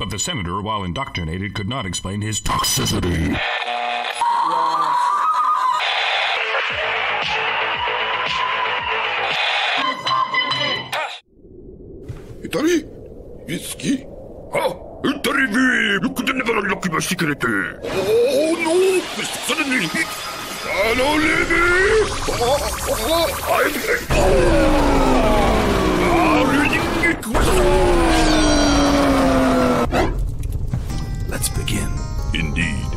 But the senator, while indoctrinated, could not explain his toxicity. 誰？ウイスキー？あ、誰び？よくでながら楽ばしてくれて。おー、ノー、それに、あのレビLet's begin. Indeed.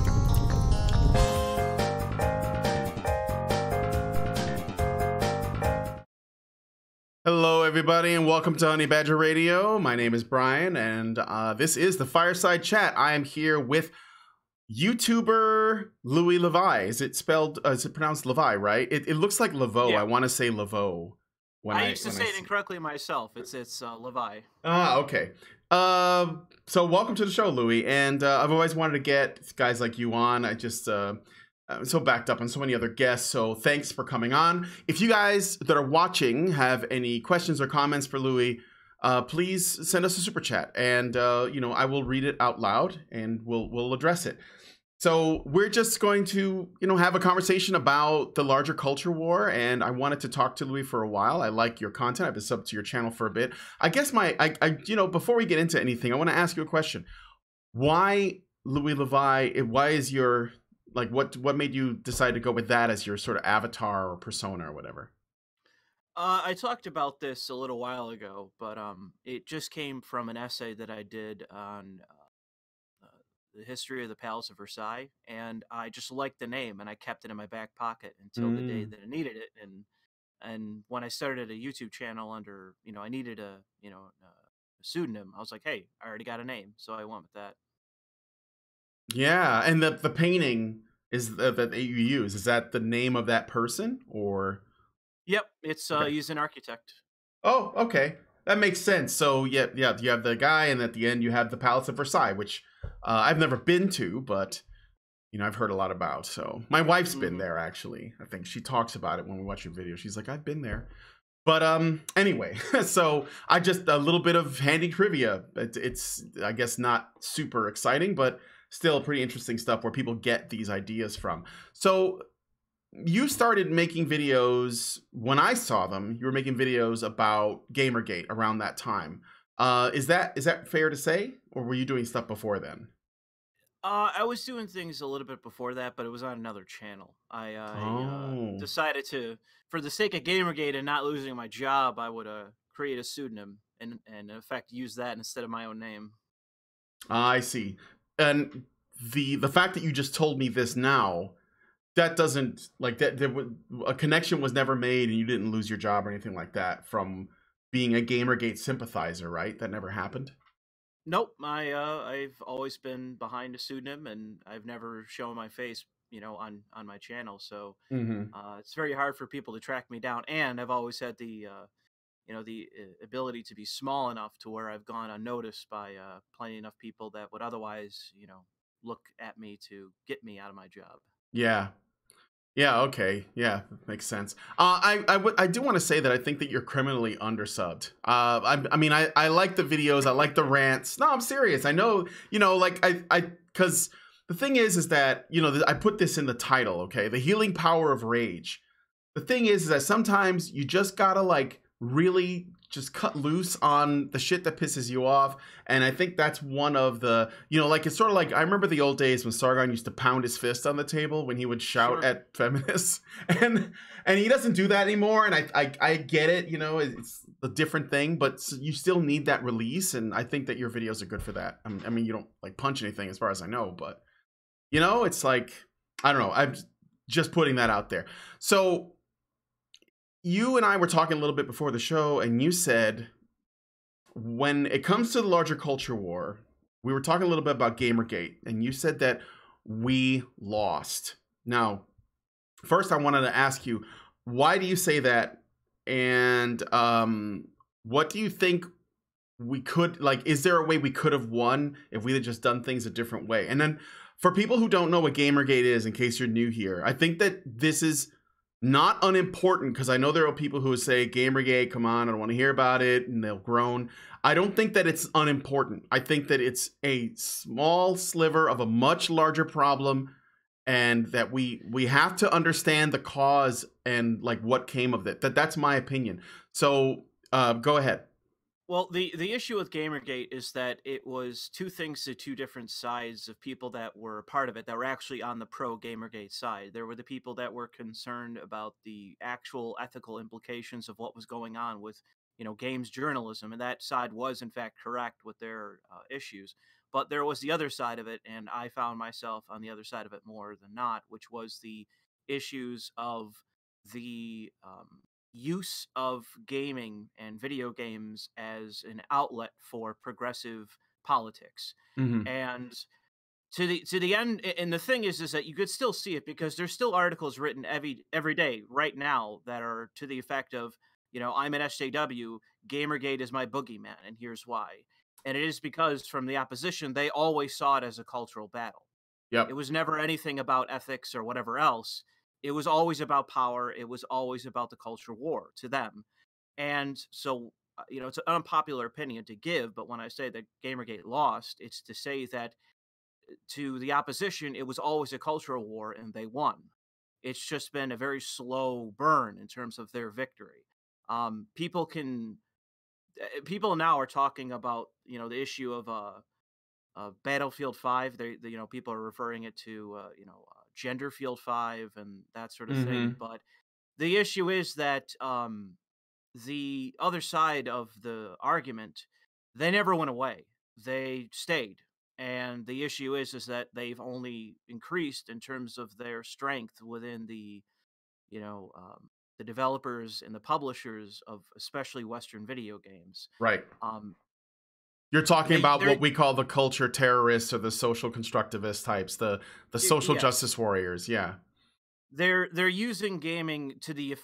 Hello, everybody, and welcome to Honey Badger Radio. My name is Brian, and this is the Fireside Chat. I am here with YouTuber louislevauyt. Is it pronounced Levi, right? It looks like Laveau. Yeah. I want to say Laveau. I used to say it incorrectly myself. It's Levi. Ah, okay. So welcome to the show, Louis. And I've always wanted to get guys like you on. I'm so backed up on so many other guests, so thanks for coming on. If you guys that are watching have any questions or comments for Louis, please send us a super chat, and I will read it out loud and we'll address it. So we're just going to have a conversation about the larger culture war, and I wanted to talk to Louis for a while. I like your content. I've been subbed to your channel for a bit. I guess before we get into anything, I want to ask you a question. Why louislevauyt? Why is your what made you decide to go with that as your sort of avatar or persona or whatever? I talked about this a little while ago, but it just came from an essay that I did on the history of the Palace of Versailles, and I just liked the name, and I kept it in my back pocket until the day that I needed it. And when I started a YouTube channel under, I needed a pseudonym. I was like, hey, I already got a name, so I went with that. Yeah, and the painting is that you use. Is that the name of that person, or? Yep, it's Okay. he's an architect. Oh, okay, that makes sense. So yeah, you have the guy, and at the end you have the Palace of Versailles, which I've never been to, but I've heard a lot about. So my wife's been there, actually. I think she talks about it when we watch your video. She's like, I've been there. But anyway, so I just a little bit of handy trivia. It's I guess not super exciting, but still pretty interesting stuff where people get these ideas from. So you started making videos when I saw them. You were making videos about Gamergate around that time. Is that fair to say, or were you doing stuff before then? I was doing things a little bit before that, but it was on another channel. I decided to, for the sake of Gamergate and not losing my job, I would create a pseudonym and in effect use that instead of my own name. I see. And the fact that you just told me this now, that doesn't a connection was never made, and you didn't lose your job or anything like that from being a Gamergate sympathizer, right? That never happened. Nope, I've always been behind a pseudonym, and I've never shown my face, on my channel. So it's very hard for people to track me down, and I've always had the ability to be small enough to where I've gone unnoticed by plenty enough people that would otherwise, look at me to get me out of my job. Yeah. Yeah, okay. Yeah, makes sense. I do want to say that I think that you're criminally undersubbed. I like the videos, I like the rants. No, I'm serious. I know, because the thing is that, I put this in the title, okay? The healing power of rage. The thing is that sometimes you just gotta really just cut loose on the shit that pisses you off. And I think that's one of the, it's sort of like, I remember the old days when Sargon used to pound his fist on the table when he would shout at feminists, and he doesn't do that anymore. And I get it, it's a different thing, but you still need that release. And I think that your videos are good for that. I mean, you don't punch anything as far as I know, but it's like, I don't know. I'm just putting that out there. So you and I were talking a little bit before the show, and you said when it comes to the larger culture war, we were talking a little bit about Gamergate, and you said that we lost. Now, first I wanted to ask you, why do you say that? And what do you think we could, is there a way we could have won if we had just done things a different way? And then for people who don't know what Gamergate is, in case you're new here, I think that this is not unimportant, because I know there are people who say Gamergate, come on, I don't want to hear about it, and they'll groan. I don't think that it's unimportant. I think that it's a small sliver of a much larger problem, and that we have to understand the cause and like what came of it. That's my opinion. So go ahead. Well, the issue with Gamergate is that it was two things to two different sides of people that were part of it, that were actually on the pro Gamergate side. There were the people that were concerned about the actual ethical implications of what was going on with, games journalism, and that side was in fact correct with their issues. But there was the other side of it, and I found myself on the other side of it more than not, which was the issues of the use of gaming and video games as an outlet for progressive politics. Mm-hmm. And to the end, and the thing is that you could still see it because there's still articles written every day right now that are to the effect of, I'm an SJW, Gamergate is my boogeyman, and here's why. And it is because from the opposition, they always saw it as a cultural battle. Yep. It was never anything about ethics or whatever else. It was always about power. It was always about the culture war to them. And so, it's an unpopular opinion to give, but when I say that Gamergate lost, it's to say that to the opposition, it was always a cultural war and they won. It's just been a very slow burn in terms of their victory. People now are talking about, the issue of Battlefield 5. People are referring it to Genderfield 5 and that sort of thing. But the issue is that the other side of the argument, they never went away. They stayed. And the issue is that they've only increased in terms of their strength within the developers and the publishers of especially Western video games. Right. You're talking about what we call the culture terrorists or the social constructivist types, the social justice warriors. Yeah. They're using gaming to the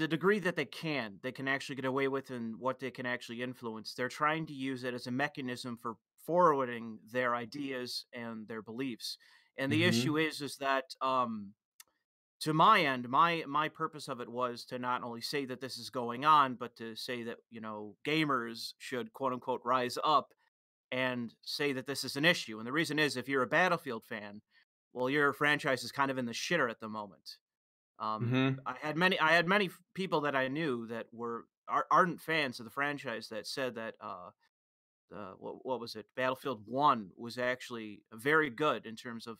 degree that they can actually get away with and what they can actually influence. They're trying to use it as a mechanism for forwarding their ideas and their beliefs. And the issue is that to my end, my purpose of it was to not only say that this is going on, but to say that, gamers should quote unquote rise up and say that this is an issue. And the reason is, if you're a Battlefield fan, well, your franchise is kind of in the shitter at the moment. I had many people that I knew that were ardent fans of the franchise that said that what was it? Battlefield 1 was actually very good in terms of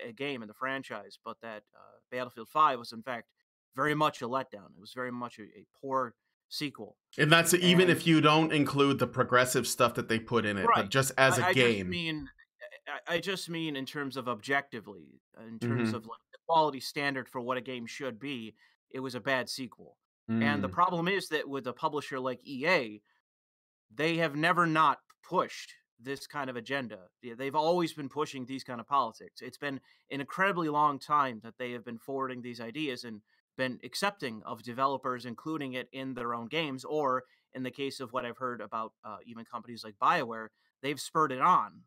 a game in the franchise, but that Battlefield 5 was in fact very much a letdown. It was very much a poor sequel. And that's even if you don't include the progressive stuff that they put in it, right. But just as a game. I just mean in terms of objectively, in terms of like the quality standard for what a game should be, it was a bad sequel. And the problem is that with a publisher like EA, they have never not pushed this kind of agenda. They've always been pushing these kind of politics. It's been an incredibly long time that they have been forwarding these ideas and been accepting of developers including it in their own games, or in the case of what I've heard about even companies like BioWare, they've spurred it on.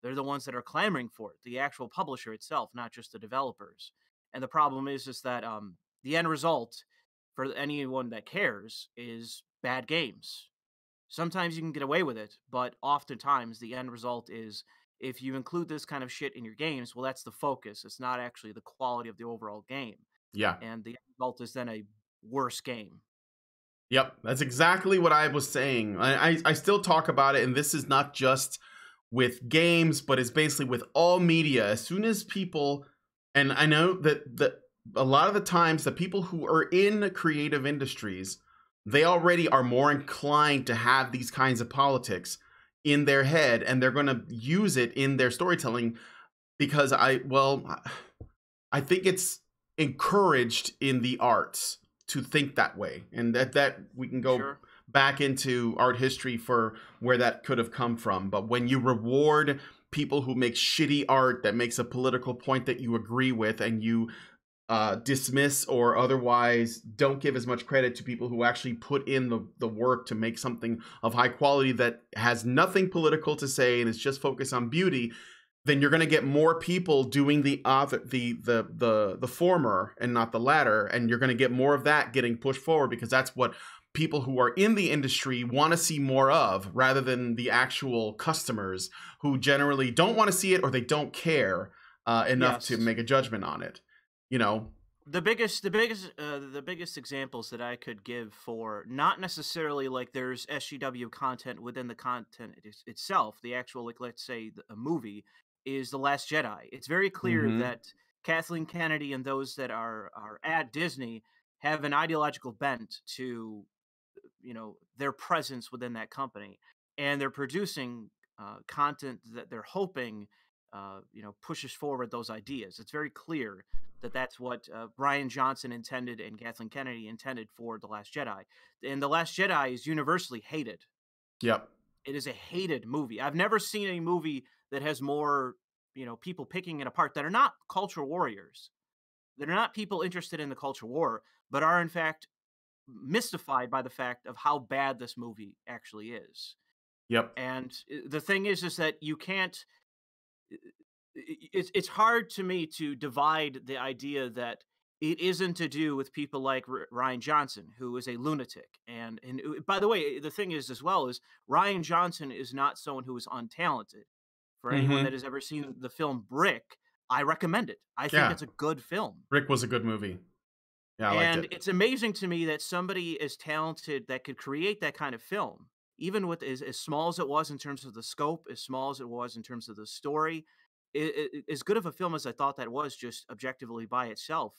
They're the ones that are clamoring for it, the actual publisher itself, not just the developers. And the problem is that the end result for anyone that cares is bad games. Sometimes you can get away with it, but oftentimes the end result is, if you include this kind of shit in your games, well, that's the focus. It's not actually the quality of the overall game. Yeah. And the end result is then a worse game. Yep, that's exactly what I was saying. I still talk about it, and this is not just with games, but it's basically with all media. As soon as people, and I know that a lot of the times the people who are in creative industries, they already are more inclined to have these kinds of politics in their head, and they're going to use it in their storytelling because I think it's encouraged in the arts to think that way, and that we can go back into art history for where that could have come from. But when you reward people who make shitty art that makes a political point that you agree with, and you dismiss or otherwise don't give as much credit to people who actually put in the work to make something of high quality that has nothing political to say and is just focused on beauty, then you're going to get more people doing the former and not the latter, and you're going to get more of that getting pushed forward, because that's what people who are in the industry want to see more of, rather than the actual customers who generally don't want to see it, or they don't care enough to make a judgment on it. You know, the biggest examples that I could give for, not necessarily like there's SGW content within the content itself, the actual, like, let's say a movie, is The Last Jedi. It's very clear that Kathleen Kennedy and those that are at Disney have an ideological bent to, you know, their presence within that company, and they're producing content that they're hoping you know, pushes forward those ideas. It's very clear that that's what Rian Johnson intended and Kathleen Kennedy intended for The Last Jedi. And The Last Jedi is universally hated. Yep. It is a hated movie. I've never seen a movie that has more, you know, people picking it apart that are not culture warriors, that are not people interested in the culture war, but are in fact mystified by the fact of how bad this movie actually is. Yep. And the thing is that you can't. It's hard to me to divide the idea that it isn't to do with people like Rian Johnson, who is a lunatic. And by the way, the thing is as well is Rian Johnson is not someone who is untalented. For anyone that has ever seen the film Brick, I recommend it. I think it's a good film. Brick was a good movie. Yeah, I liked it. It's amazing to me that somebody as talented that could create that kind of film, even with as small as it was in terms of the scope, as small as it was in terms of the story, as good of a film as I thought that was, just objectively by itself.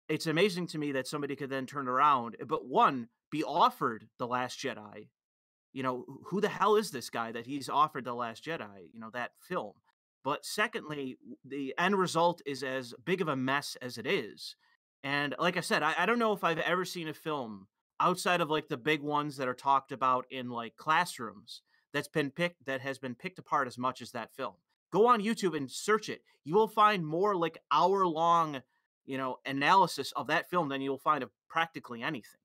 It's amazing to me that somebody could then turn around, but one, be offered The Last Jedi. You know, who the hell is this guy that he's offered The Last Jedi, you know, that film? But secondly, the end result is as big of a mess as it is. And like I said, I don't know if I've ever seen a film outside of like the big ones that are talked about in like classrooms that has been picked apart as much as that film. Go on YouTube and search it. You will find more like hour-long, you know, analysis of that film than you will find of practically anything.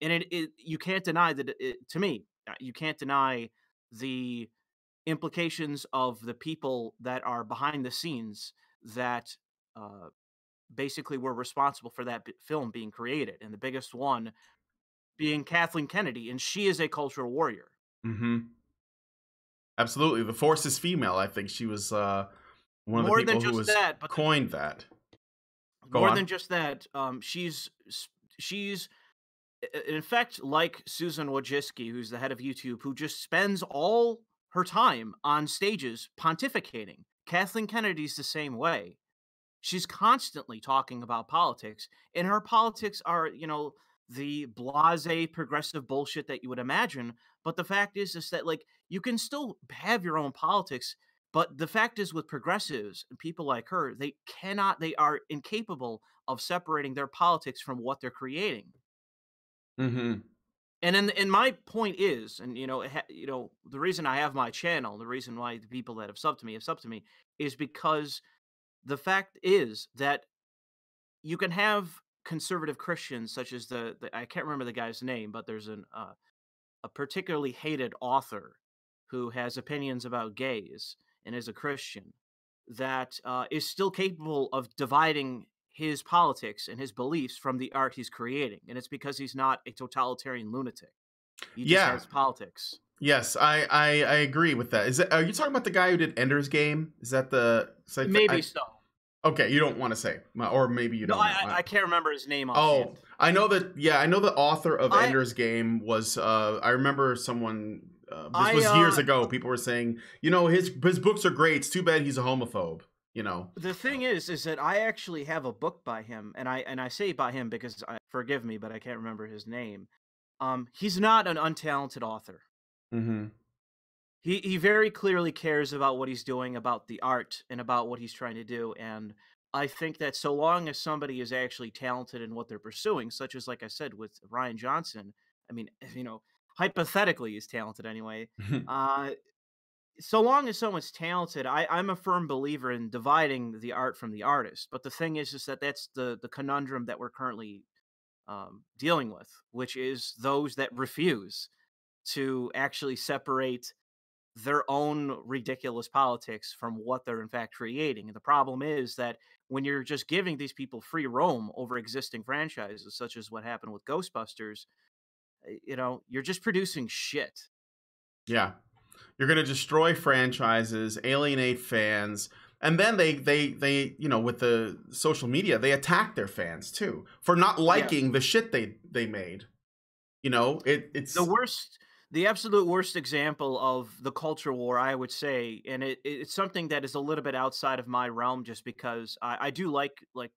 And you can't deny that to me, you can't deny the implications of the people that are behind the scenes that basically were responsible for that film being created. And the biggest one being Kathleen Kennedy, and she is a cultural warrior. Absolutely. The Force is female. I think she was one of the people who was coined that. More than just that, she's in effect like Susan Wojcicki, who's the head of YouTube, who just spends all her time on stages pontificating. Kathleen Kennedy's the same way. She's constantly talking about politics, and her politics are, you know, the blasé progressive bullshit that you would imagine. But the fact is that, like, you can still have your own politics, but the fact is with progressives and people like her, they are incapable of separating their politics from what they're creating. And my point is, and you know, the reason I have my channel, the reason why the people that have subbed to me is because the fact is that you can have conservative Christians, such as the I can't remember the guy's name, but there's a particularly hated author who has opinions about gays and is a Christian that is still capable of dividing his politics and his beliefs from the art he's creating, and it's because he's not a totalitarian lunatic. He just has politics. Yes, I agree with that. Are you talking about the guy who did Ender's Game? Is that the maybe so? Okay, you don't want to say, or maybe you don't. No, I can't remember his name. Oh, I know that. Yeah, I know the author of Ender's Game was. I remember someone. This was years ago. People were saying, you know, his books are great. It's too bad he's a homophobe. You know. The thing is that I actually have a book by him, and I say by him because forgive me, but I can't remember his name. He's not an untalented author. He very clearly cares about what he's doing, about the art, and about what he's trying to do. And I think that so long as somebody is actually talented in what they're pursuing, such as, like I said, with Rian Johnson, I mean, you know, hypothetically he's talented anyway. So long as someone's talented, I'm a firm believer in dividing the art from the artist. But the thing is that that's the conundrum that we're currently dealing with, which is those that refuse to actually separate their own ridiculous politics from what they're in fact creating. And the problem is that when you're just giving these people free roam over existing franchises, such as what happened with Ghostbusters, you're just producing shit. Yeah. You're going to destroy franchises, alienate fans, and then they with the social media, they attack their fans too for not liking the shit they made. It's the absolute worst example of the culture war, I would say, and it's something that is a little bit outside of my realm, just because I do like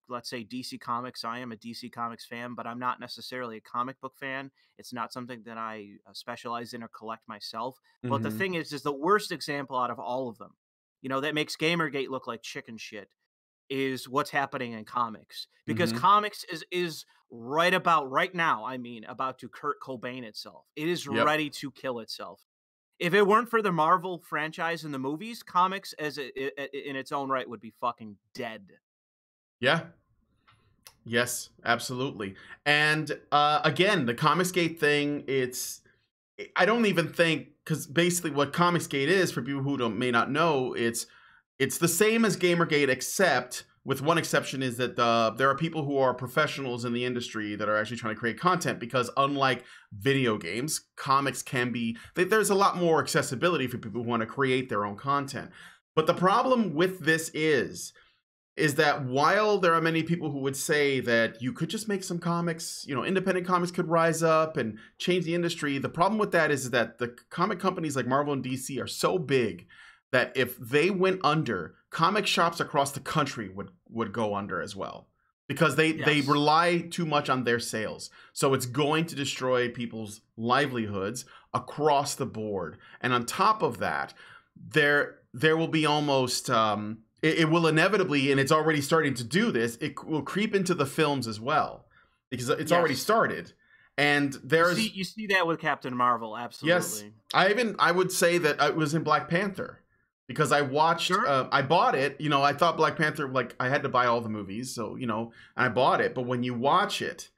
let's say DC Comics. I am a DC Comics fan, but I'm not necessarily a comic book fan. It's not something that I specialize in or collect myself. But the thing is the worst example out of all of them, that makes Gamergate look like chicken shit, is what's happening in comics, because comics is right now, about to Kurt Cobain itself. It is ready to kill itself. If it weren't for the Marvel franchise and the movies, comics in its own right would be fucking dead. Yeah. Yes, absolutely. And again, the Comicsgate thing, I don't even think, because basically what Comicsgate is, for people who may not know, it's the same as Gamergate, except with one exception, is that there are people who are professionals in the industry that are actually trying to create content, because unlike video games, comics there's a lot more accessibility for people who want to create their own content. But the problem with this is that while there are many people who would say that you could just make some comics, independent comics could rise up and change the industry, the problem with that is that the comic companies like Marvel and DC are so big that if they went under, comic shops across the country would go under as well, because they rely too much on their sales. So it's going to destroy people's livelihoods across the board. And on top of that, there will be almost it will inevitably, and it's already starting to do this, it will creep into the films as well, because it's already started. And you see that with Captain Marvel, absolutely. Yes, I would say that it was in Black Panther. Because I watched, I bought it, I thought Black Panther, I had to buy all the movies, so, and I bought it. But when you watch it,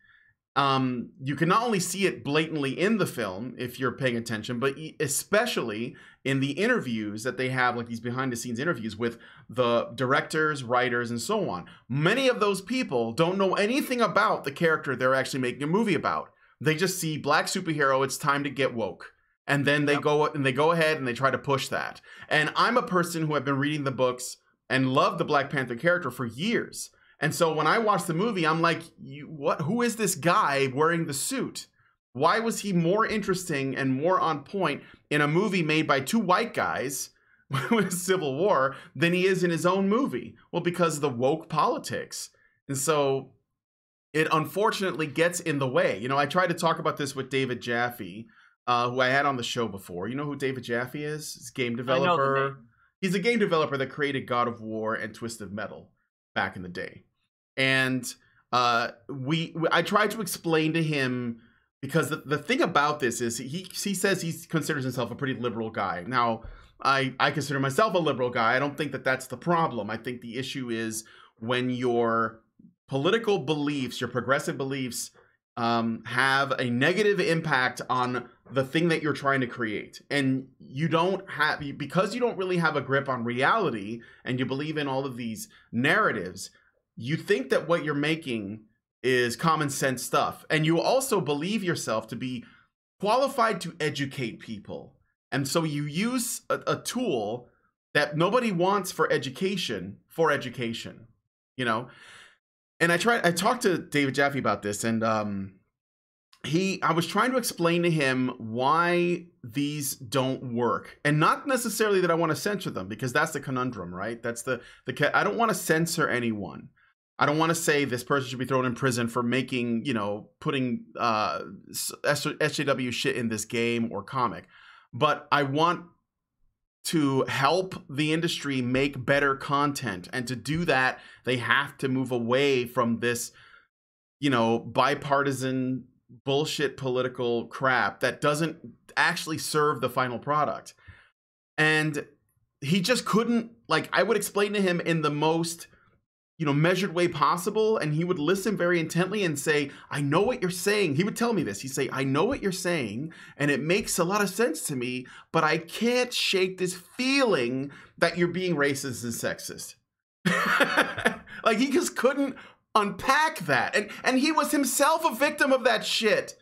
you can not only see it blatantly in the film, if you're paying attention, but especially in the interviews that they have, like these behind the scenes interviews with the directors, writers, and so on. Many of those people don't know anything about the character they're actually making a movie about. They just see black superhero, it's time to get woke. And then they go ahead and they try to push that. And I'm a person who have been reading the books and loved the Black Panther character for years. And so when I watched the movie, I'm like, who is this guy wearing the suit? Why was he more interesting and more on point in a movie made by two white guys with Civil War than he is in his own movie? Well, because of the woke politics. And so it unfortunately gets in the way. I tried to talk about this with David Jaffe, who I had on the show before. You know who David Jaffe is? He's a game developer. He's a game developer that created God of War and Twisted Metal back in the day. And I tried to explain to him, because the thing about this is he says he considers himself a pretty liberal guy. Now, I consider myself a liberal guy. I don't think that that's the problem. I think the issue is when your political beliefs, your progressive beliefs, have a negative impact on the thing that you're trying to create, and because you don't really have a grip on reality, and you believe in all of these narratives, you think that what you're making is common sense stuff, and you also believe yourself to be qualified to educate people, and so you use a tool that nobody wants for education, And I talked to David Jaffe about this, and I was trying to explain to him why these don't work, and not necessarily that I want to censor them, because that's the conundrum, right? That's I don't want to censor anyone. I don't want to say this person should be thrown in prison for making, putting SJW shit in this game or comic, but I want to help the industry make better content. And to do that, they have to move away from this, bipartisan bullshit political crap that doesn't actually serve the final product. And he just couldn't, I would explain to him in the most measured way possible, and he would listen very intently and say, I know what you're saying. He would tell me this. He'd say, I know what you're saying, and it makes a lot of sense to me, but I can't shake this feeling that you're being racist and sexist. Like, he just couldn't unpack that. And he was himself a victim of that shit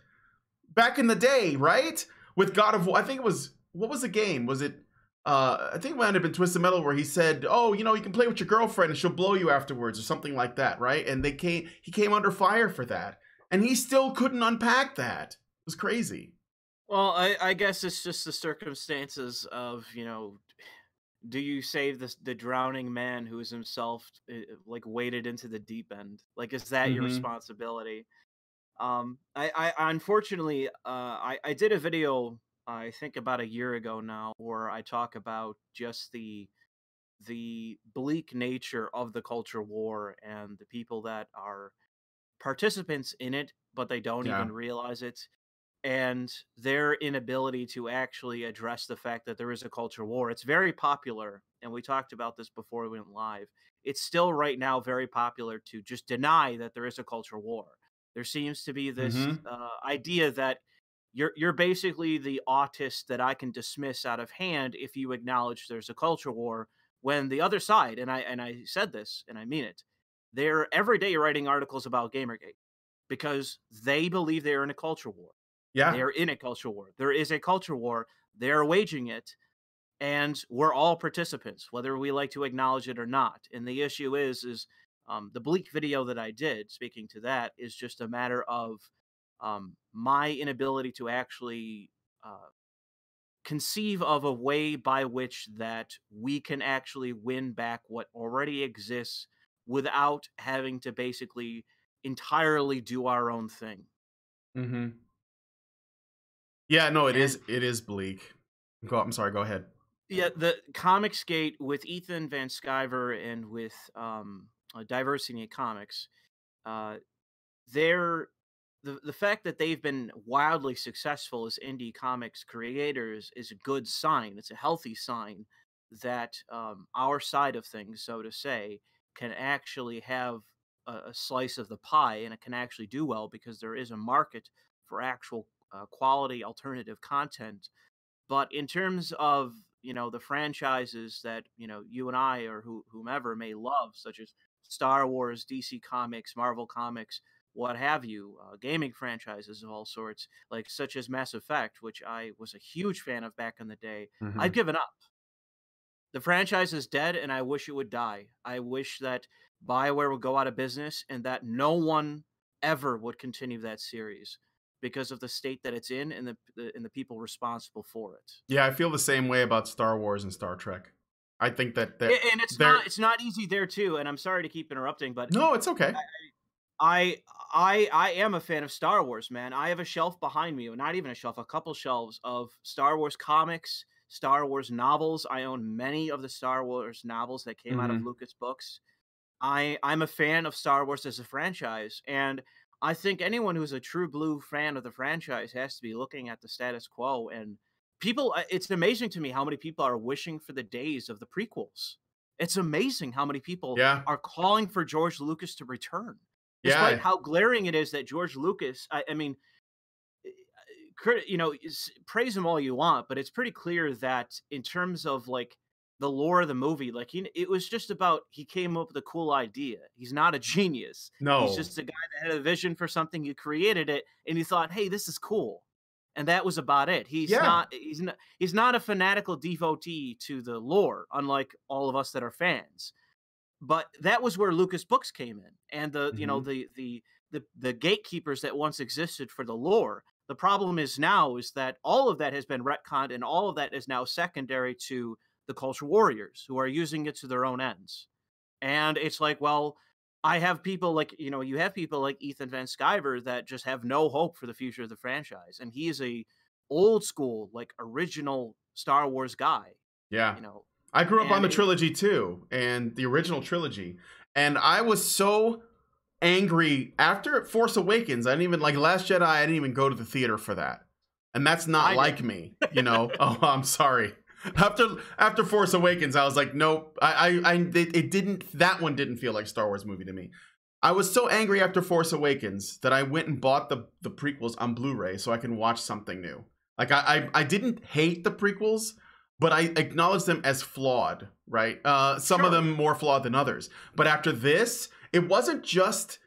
back in the day, right? With God of War. I think it was, what was the game? Was it, I think it might have been Twisted Metal, where he said, oh, you can play with your girlfriend and she'll blow you afterwards, or something like that, right? And he came under fire for that. And he still couldn't unpack that. It was crazy. Well, I guess it's just the circumstances of, do you save the drowning man who is himself like waded into the deep end? Like, is that your responsibility? I unfortunately, I did a video, I think about a year ago now, where I talk about just the bleak nature of the culture war and the people that are participants in it, but they don't even realize it, and their inability to actually address the fact that there is a culture war. It's very popular, and we talked about this before we went live. It's still right now very popular to just deny that there is a culture war. There seems to be this idea that you're basically the autist that I can dismiss out of hand if you acknowledge there's a culture war, when the other side, and I said this and I mean it, they're every day writing articles about Gamergate because they believe they're in a culture war. Yeah. They're in a culture war. There is a culture war. They're waging it, and we're all participants, whether we like to acknowledge it or not. And the issue is the bleak video that I did, speaking to that, is just a matter of my inability to actually conceive of a way by which that we can actually win back what already exists without having to basically entirely do our own thing. Mm-hmm. Yeah, no, it is bleak. I'm sorry, go ahead. Yeah, the Comicsgate with Ethan Van Sciver and with Diversity in Comics, the fact that they've been wildly successful as indie comics creators is a good sign. It's a healthy sign that our side of things, so to say, can actually have a slice of the pie, and it can actually do well because there is a market for actual quality alternative content. But in terms of the franchises that you and I or whomever may love, such as Star Wars, DC Comics, Marvel Comics, what have you, gaming franchises of all sorts, like such as Mass Effect, which I was a huge fan of back in the day, I've given up. The franchise is dead, and I wish it would die. I wish that BioWare would go out of business and that no one ever would continue that series because of the state that it's in and the people responsible for it. Yeah, I feel the same way about Star Wars and Star Trek. I think that and it's not easy there too. And I'm sorry to keep interrupting, but no, it's okay. I am a fan of Star Wars, man. I have a shelf behind me, or not even a shelf, a couple shelves of Star Wars comics, Star Wars novels. I own many of the Star Wars novels that came out of Lucas Books. I'm a fan of Star Wars as a franchise, and I think anyone who's a true blue fan of the franchise has to be looking at the status quo. And people, it's amazing to me how many people are wishing for the days of the prequels. It's amazing how many people are calling for George Lucas to return. Despite how glaring it is that George Lucas, I mean, praise him all you want, but it's pretty clear that in terms of like the lore of the movie, like it was just about, he came up with a cool idea. He's not a genius. No, he's just a guy that had a vision for something. He created it, and he thought, "Hey, this is cool," and that was about it. He's not a fanatical devotee to the lore, unlike all of us that are fans. But that was where Lucas Books came in, and the gatekeepers that once existed for the lore. The problem is now is that all of that has been retconned, and all of that is now secondary to the culture warriors who are using it to their own ends. And it's like, well, I have people like, you have people like Ethan Van Sciver that just have no hope for the future of the franchise. And he is a old school, like original Star Wars guy. Yeah. I grew up on the trilogy too, and the original trilogy. And I was so angry after Force Awakens. I didn't even, like Last Jedi, I didn't even go to the theater for that. And that's not like me, Oh, I'm sorry. After Force Awakens, I was like, nope. It didn't. That one didn't feel like Star Wars movie to me. I was so angry after Force Awakens that I went and bought the prequels on Blu-ray so I can watch something new. Like I didn't hate the prequels, but I acknowledged them as flawed, right? Some of them more flawed than others. But after this, it wasn't just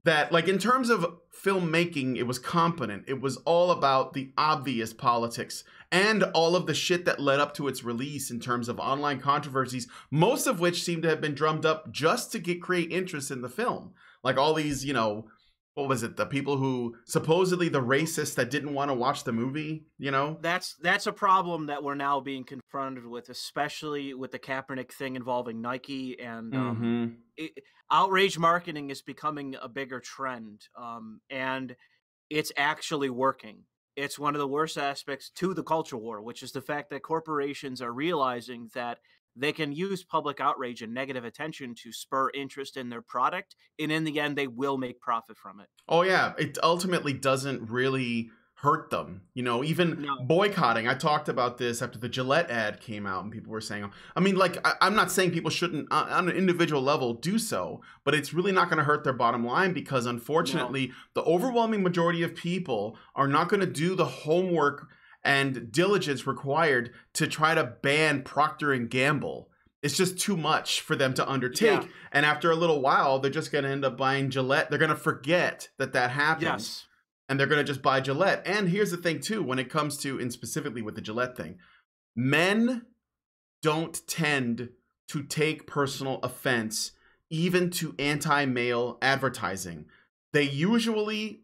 that, like, in terms of filmmaking, it was competent. It was all about the obvious politics and all of the shit that led up to its release in terms of online controversies, most of which seem to have been drummed up just to create interest in the film. Like all these, you know, what was it? The people who supposedly the racists that didn't want to watch the movie, you know? That's a problem that we're now being confronted with, especially with the Kaepernick thing involving Nike, and outrage marketing is becoming a bigger trend, and it's actually working. It's one of the worst aspects to the culture war, which is the fact that corporations are realizing that they can use public outrage and negative attention to spur interest in their product, and in the end, they will make profit from it. Oh yeah, it ultimately doesn't really hurt them. You know, even boycotting. I talked about this after the Gillette ad came out and people were saying, I mean, like, I'm not saying people shouldn't on an individual level do so, but it's really not going to hurt their bottom line because unfortunately, the overwhelming majority of people are not going to do the homework and diligence required to try to ban Procter and Gamble. It's just too much for them to undertake. Yeah. And after a little while, they're just going to end up buying Gillette. They're going to forget that happened. Yes. And they're going to just buy Gillette. And here's the thing, too, when it comes to, and specifically with the Gillette thing, men don't tend to take personal offense even to anti-male advertising. They usually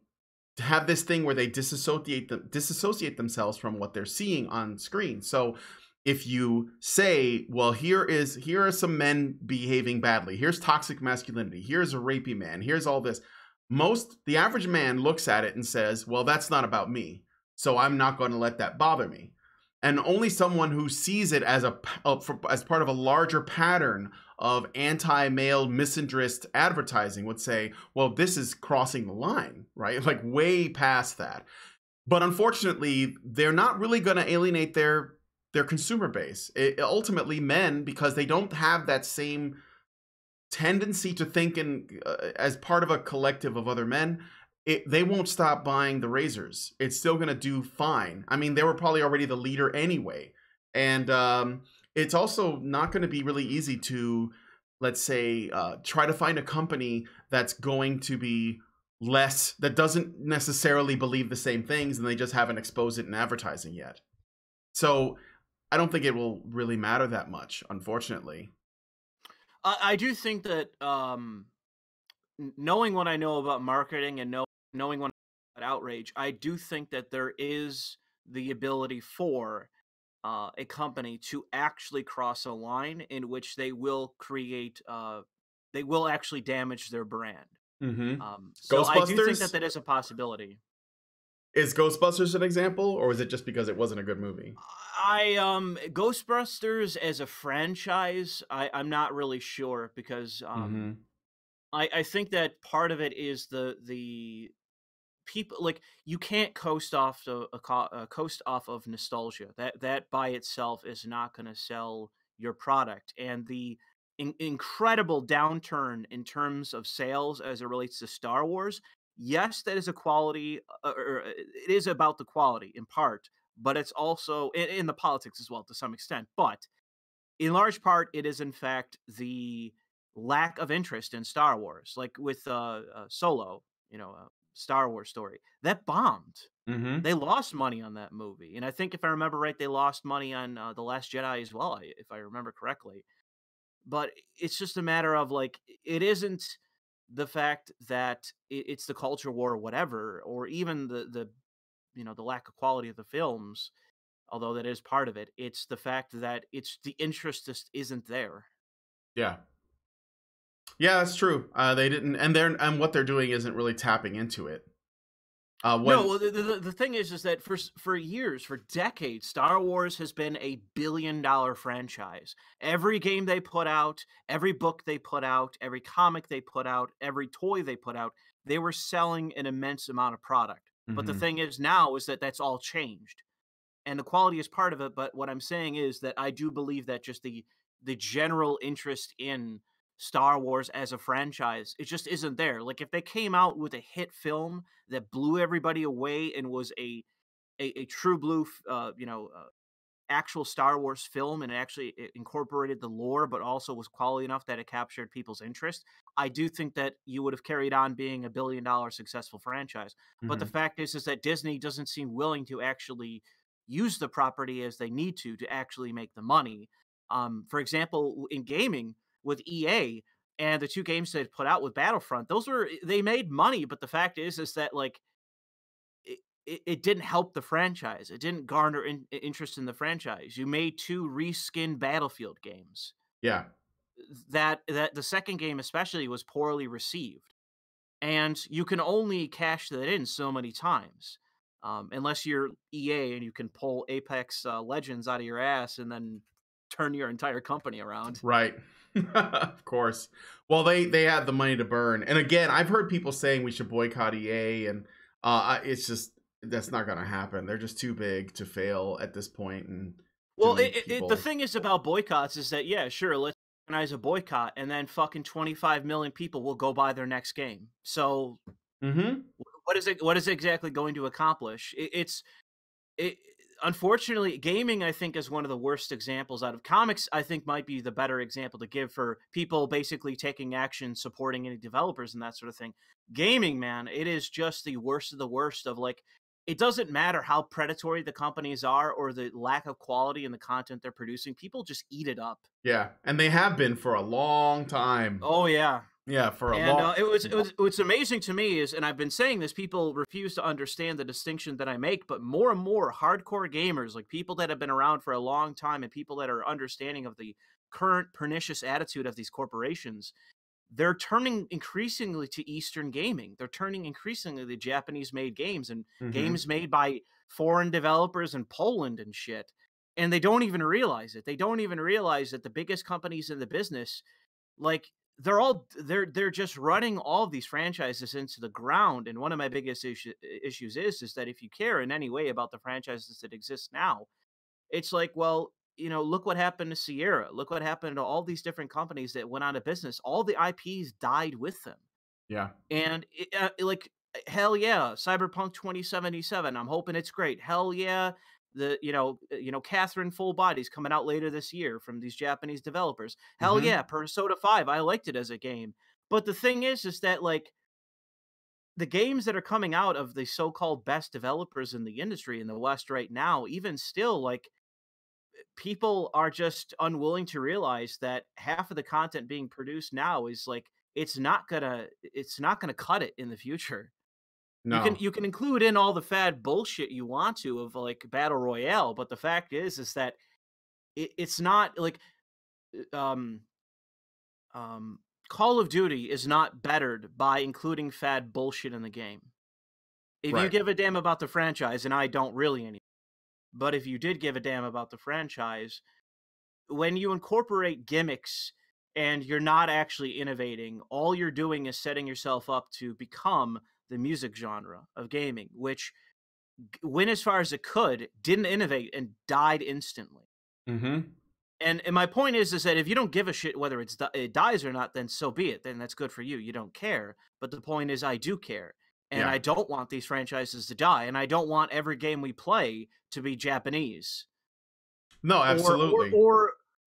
have this thing where they disassociate themselves from what they're seeing on screen. So if you say, well, here are some men behaving badly, here's toxic masculinity, here's a rapey man, here's all this, the average man looks at it and says, well, that's not about me, so I'm not going to let that bother me. And only someone who sees it as as part of a larger pattern of anti-male misandrist advertising would say, well, this is crossing the line, right? Like way past that. But unfortunately, they're not really going to alienate their consumer base. Ultimately, men, because they don't have that same tendency to think as part of a collective of other men, they won't stop buying the razors. It's still going to do fine. I mean, they were probably already the leader anyway. And it's also not going to be really easy to, let's say, try to find a company that's going to be that doesn't necessarily believe the same things and they just haven't exposed it in advertising yet. So I don't think it will really matter that much, unfortunately. I do think that knowing what I know about marketing and knowing what I know about outrage, I do think that there is the ability for a company to actually cross a line in which they will create, they will actually damage their brand. Mm-hmm. So I do think that is a possibility. Is Ghostbusters an example, or is it just because it wasn't a good movie? Ghostbusters as a franchise, I'm not really sure because I think that part of it is the people, like, you can't coast off of nostalgia. That by itself is not going to sell your product, and the incredible downturn in terms of sales as it relates to Star Wars. Yes, that is a quality, or it is about the quality in part, but it's also in the politics as well to some extent. But in large part, it is in fact the lack of interest in Star Wars, like with Solo, Star Wars story that bombed. Mm-hmm. They lost money on that movie, and I think if I remember right, they lost money on The Last Jedi as well, if I remember correctly. But it's just a matter of, like, it isn't the fact that it's the culture war or whatever, or even the lack of quality of the films, although that is part of it. It's the fact that it's the interest just isn't there. Yeah. Yeah, that's true. They didn't, and what they're doing isn't really tapping into it. No, the thing is that for years, for decades, Star Wars has been a billion-dollar franchise. Every game they put out, every book they put out, every comic they put out, every toy they put out, they were selling an immense amount of product. Mm-hmm. But the thing is now is that that's all changed. and the quality is part of it. But what I'm saying is that I do believe that just the general interest in Star Wars as a franchise, it just isn't there. Like if they came out with a hit film that blew everybody away and was a true blue, actual Star Wars film and actually it incorporated the lore, but also was quality enough that it captured people's interest, I do think that you would have carried on being a billion-dollar successful franchise. But the fact is that Disney doesn't seem willing to actually use the property as they need to actually make the money. For example, in gaming with EA and the two games they put out with Battlefront, they made money, but the fact is that like it didn't help the franchise. It didn't garner interest in the franchise. You made two reskin Battlefield games. Yeah. That the second game especially was poorly received, and you can only cash that in so many times, unless you're EA and you can pull Apex Legends out of your ass and then turn your entire company around. Right. Of course. Well, they had the money to burn, and again, I've heard people saying we should boycott EA, and it's just that's not going to happen. They're just too big to fail at this point. And well, the thing is about boycotts is that, yeah, sure, let's organize a boycott, and then fucking 25 million people will go buy their next game. So, what is it exactly going to accomplish? Unfortunately, gaming, I think, is one of the worst examples out of comics. I think might be the better example to give for people basically taking action, supporting any developers and that sort of thing. Gaming, man, it is just the worst of the worst of like, it doesn't matter how predatory the companies are or the lack of quality in the content they're producing. People just eat it up. Yeah, and they have been for a long time. Oh, yeah. Yeah, for a long time. What's amazing to me is, and I've been saying this, people refuse to understand the distinction that I make, but more and more hardcore gamers, like people that have been around for a long time and people that are understanding of the current pernicious attitude of these corporations, they're turning increasingly to Eastern gaming. They're turning increasingly to Japanese-made games and games made by foreign developers in Poland and shit. And they don't even realize it. They don't even realize that the biggest companies in the business, like, they're just running all of these franchises into the ground. And one of my biggest issues is that if you care in any way about the franchises that exist now, it's like, well, look what happened to Sierra. Look what happened to all these different companies that went out of business. All the IPs died with them. Yeah. And like, hell yeah, Cyberpunk 2077. I'm hoping it's great. Hell yeah. Catherine Full Body's coming out later this year from these Japanese developers. Hell yeah, Persona 5. I liked it as a game. But the thing is that like the games that are coming out of the so-called best developers in the industry in the West right now, even still, like, people are just unwilling to realize that half of the content being produced now is like it's not gonna cut it in the future. No. You can include in all the fad bullshit you want to of like battle royale, but the fact is that it's not like Call of Duty is not bettered by including fad bullshit in the game. If you give a damn about the franchise, and I don't really anymore, but if you did give a damn about the franchise, when you incorporate gimmicks and you're not actually innovating, all you're doing is setting yourself up to become the music genre of gaming, which went as far as it could, didn't innovate, and died instantly. And my point is that if you don't give a shit whether it dies or not, then so be it. Then that's good for you. You don't care. But the point is I do care. And I don't want these franchises to die. And I don't want every game we play to be Japanese. No, absolutely.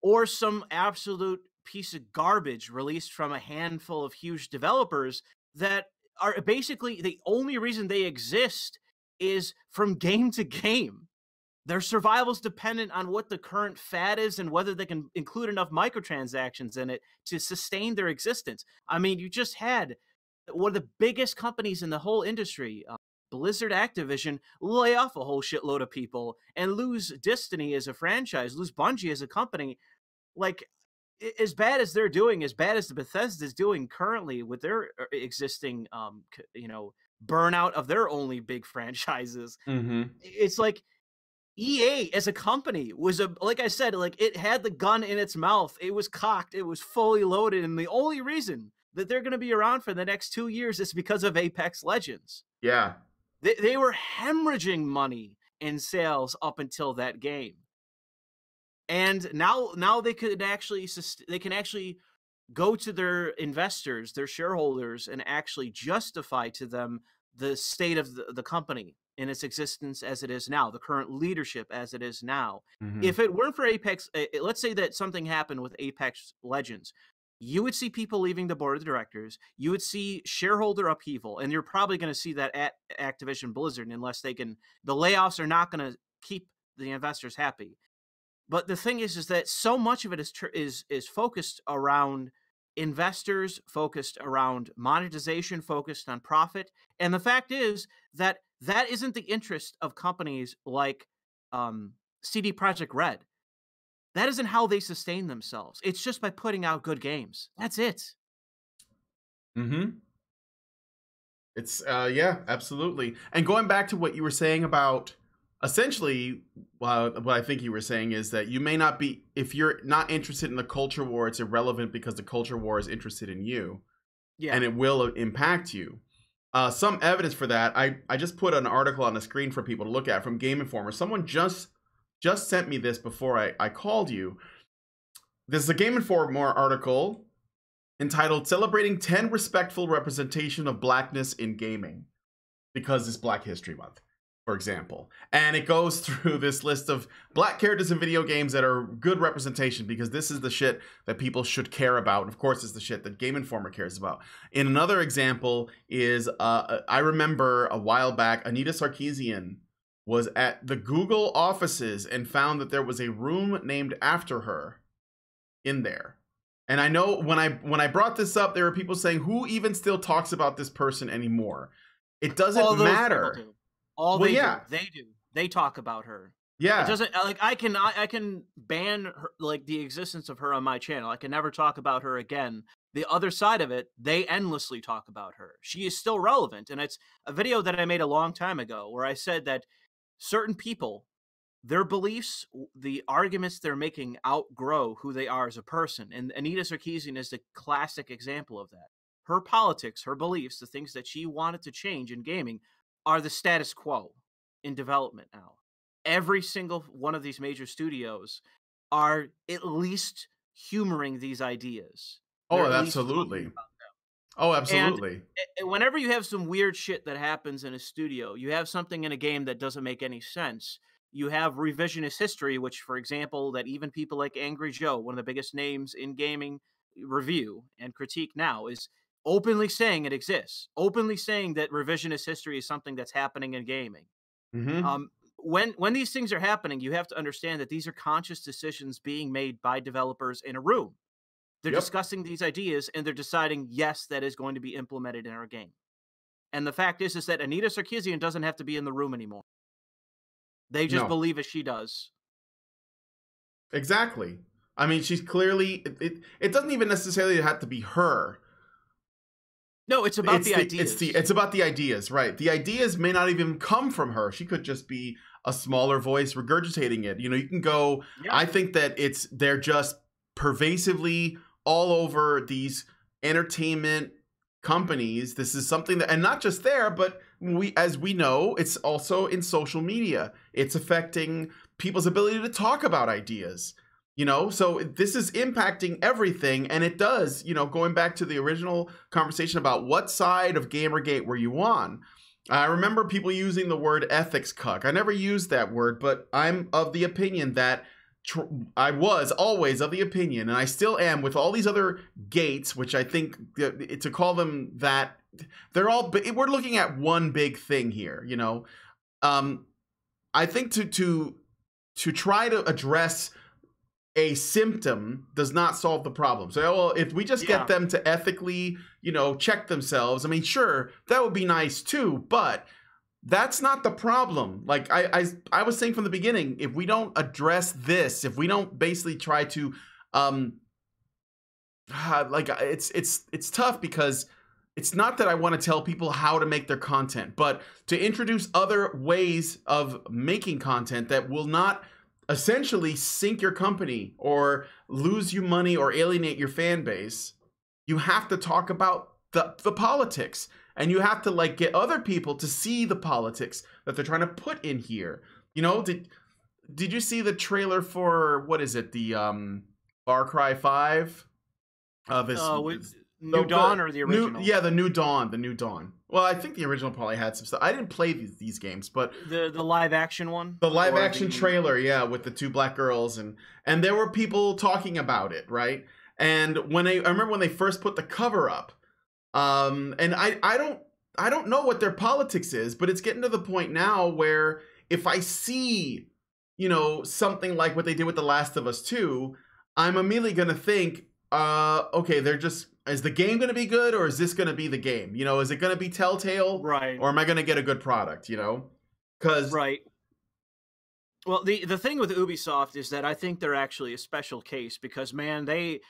Or some absolute piece of garbage released from a handful of huge developers that are basically the only reason they exist is from game to game. Their survival's dependent on what the current fad is and whether they can include enough microtransactions in it to sustain their existence. I mean, you just had one of the biggest companies in the whole industry, Blizzard Activision, lay off a whole shitload of people and lose Destiny as a franchise, lose Bungie as a company. Like, as bad as they're doing, as bad as the Bethesda's doing currently with their existing, burnout of their only big franchises, it's like EA as a company was like I said, like it had the gun in its mouth. It was cocked. It was fully loaded. And the only reason that they're going to be around for the next 2 years is because of Apex Legends. Yeah. They were hemorrhaging money in sales up until that game. And now they can actually go to their investors, their shareholders, and actually justify to them the state of the company in its existence as it is now, the current leadership as it is now. If it weren't for Apex, let's say that something happened with Apex Legends, you would see people leaving the board of directors, you would see shareholder upheaval, and you're probably going to see that at Activision Blizzard unless the layoffs are not going to keep the investors happy. But the thing is that so much of it is focused around investors, focused around monetization, focused on profit. And the fact is that isn't the interest of companies like CD Projekt Red. That isn't how they sustain themselves. It's just by putting out good games. That's it. It's yeah, absolutely. And going back to what you were saying about, essentially, what I think you were saying is that you may not be, if you're not interested in the culture war, it's irrelevant because the culture war is interested in you. Yeah. And it will impact you. Some evidence for that, I just put an article on the screen for people to look at from Game Informer. Someone just sent me this before I called you. This is a Game Informer article entitled "Celebrating 10 Respectful Representation of Blackness in Gaming," because it's Black History Month, for example. And it goes through this list of black characters in video games that are good representation, because this is the shit that people should care about. And of course, it's the shit that Game Informer cares about. In another example is, I remember a while back, Anita Sarkeesian was at the Google offices and found that there was a room named after her in there. And I know when I brought this up, there were people saying, who even still talks about this person anymore? It doesn't matter. They do. They talk about her. Yeah. It doesn't, like, I can ban her, like, the existence of her on my channel. I can never talk about her again. The other side of it, they endlessly talk about her. She is still relevant. And it's a video that I made a long time ago where I said that certain people, their beliefs, the arguments they're making outgrow who they are as a person. And Anita Sarkeesian is the classic example of that. Her politics, her beliefs, the things that she wanted to change in gaming are the status quo in development now. Every single one of these major studios are at least humoring these ideas. Oh, absolutely. Oh, absolutely. And whenever you have some weird shit that happens in a studio, you have something in a game that doesn't make any sense, you have revisionist history, which, for example, that even people like Angry Joe, one of the biggest names in gaming review and critique now, is openly saying it exists, openly saying that revisionist history is something that's happening in gaming. When these things are happening, you have to understand that these are conscious decisions being made by developers in a room. They're discussing these ideas, and they're deciding, yes, that is going to be implemented in our game. And the fact is that Anita Sarkeesian doesn't have to be in the room anymore. They just believe as she does. Exactly. I mean, she's clearly, it doesn't even necessarily have to be her. No, it's about the ideas. It's about the ideas, right? The ideas may not even come from her. She could just be a smaller voice regurgitating it. You know, you can go, I think that they're just pervasively all over these entertainment companies. This is something that, and not just there, but as we know, it's also in social media. It's affecting people's ability to talk about ideas. You know, so this is impacting everything, and it does, you know, going back to the original conversation about what side of Gamergate were you on. I remember people using the word ethics cuck. I never used that word, but I'm of the opinion that I was always of the opinion, and I still am, with all these other gates, which I think to call them that, they're all, we're looking at one big thing here, you know. I think to try to address a symptom does not solve the problem. So, well, if we just get them to ethically, you know, check themselves, I mean, sure, that would be nice too, but that's not the problem. Like I was saying from the beginning, if we don't address this, if we don't basically try to, like it's tough, because it's not that I want to tell people how to make their content, but to introduce other ways of making content that will not essentially sink your company or lose you money or alienate your fan base. You have to talk about the politics, and you have to, like, get other people to see the politics that they're trying to put in here. You know, did you see the trailer for what is it? The Far Cry 5? With New Dawn or the original? The New Dawn. The New Dawn. Well, I think the original probably had some stuff. I didn't play these games, but the live action one, the live action trailer, yeah, with the 2 black girls, and there were people talking about it, right? And when I remember when they first put the cover up, and I don't know what their politics is, but it's getting to the point now where if I see, you know, something like what they did with The Last of Us 2, I'm immediately gonna think, okay, is the game going to be good, or is this going to be the game? You know, is it going to be Telltale? Right. Or am I going to get a good product, you know? Right. Well, the thing with Ubisoft is that I think they're actually a special case because, man, they,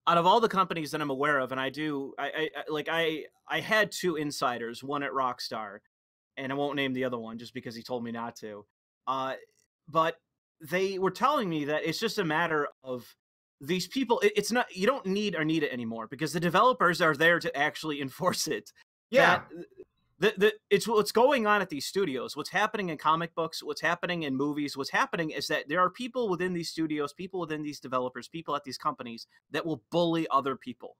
out of all the companies that I'm aware of, and I had 2 insiders, one at Rockstar, and I won't name the other one just because he told me not to. But they were telling me that it's just a matter of these people. It's not, you don't need or need it anymore because the developers are there to actually enforce it. Yeah. It's what's going on at these studios. What's happening in comic books, what's happening in movies, what's happening is that there are people within these studios, people within these developers, people at these companies that will bully other people.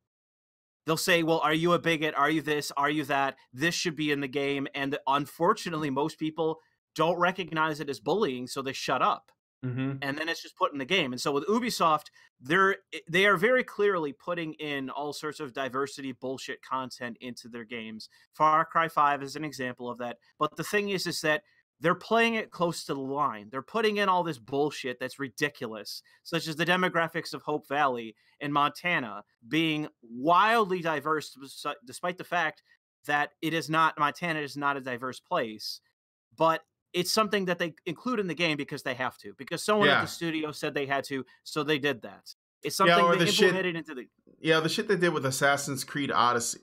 They'll say, well, are you a bigot? Are you this? Are you that? This should be in the game. And unfortunately, most people don't recognize it as bullying, so they shut up. Mm-hmm. And then it's just put in the game. And so with Ubisoft, they are very clearly putting in all sorts of diversity bullshit content into their games. Far Cry 5 is an example of that. But the thing is that they're playing it close to the line. They're putting in all this bullshit that's ridiculous, such as the demographics of Hope Valley in Montana being wildly diverse, despite the fact that Montana is not a diverse place. But it's something that they include in the game because they have to, because someone at the studio said they had to, so they did that. It's something they implemented into the... Yeah, the shit they did with Assassin's Creed Odyssey.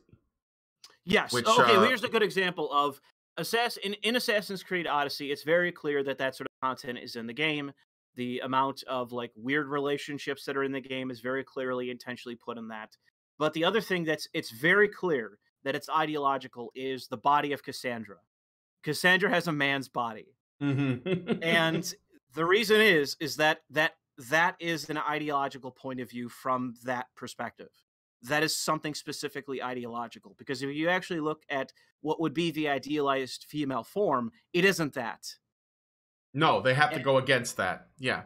Yes. Well, here's a good example of in Assassin's Creed Odyssey, it's very clear that sort of content is in the game. The amount of like weird relationships that are in the game is very clearly intentionally put in that. But the other thing it's very clear that it's ideological is the body of Cassandra. Cassandra has a man's body. Mm-hmm. And the reason is that is an ideological point of view from that perspective. That is something specifically ideological. Because if you actually look at what would be the idealized female form, it isn't that. No, they have to go against that. Yeah.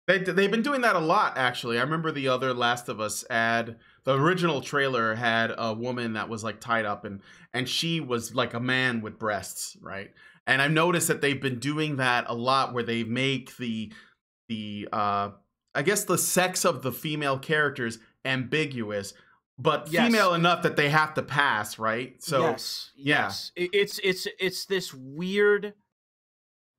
They've been doing that a lot, actually. I remember the other Last of Us ad. The original trailer had a woman that was like tied up, and she was like a man with breasts, right? And I've noticed that they've been doing that a lot, where they make the I guess the sex of the female characters ambiguous, but female enough that they have to pass, right? So yes. It's this weird.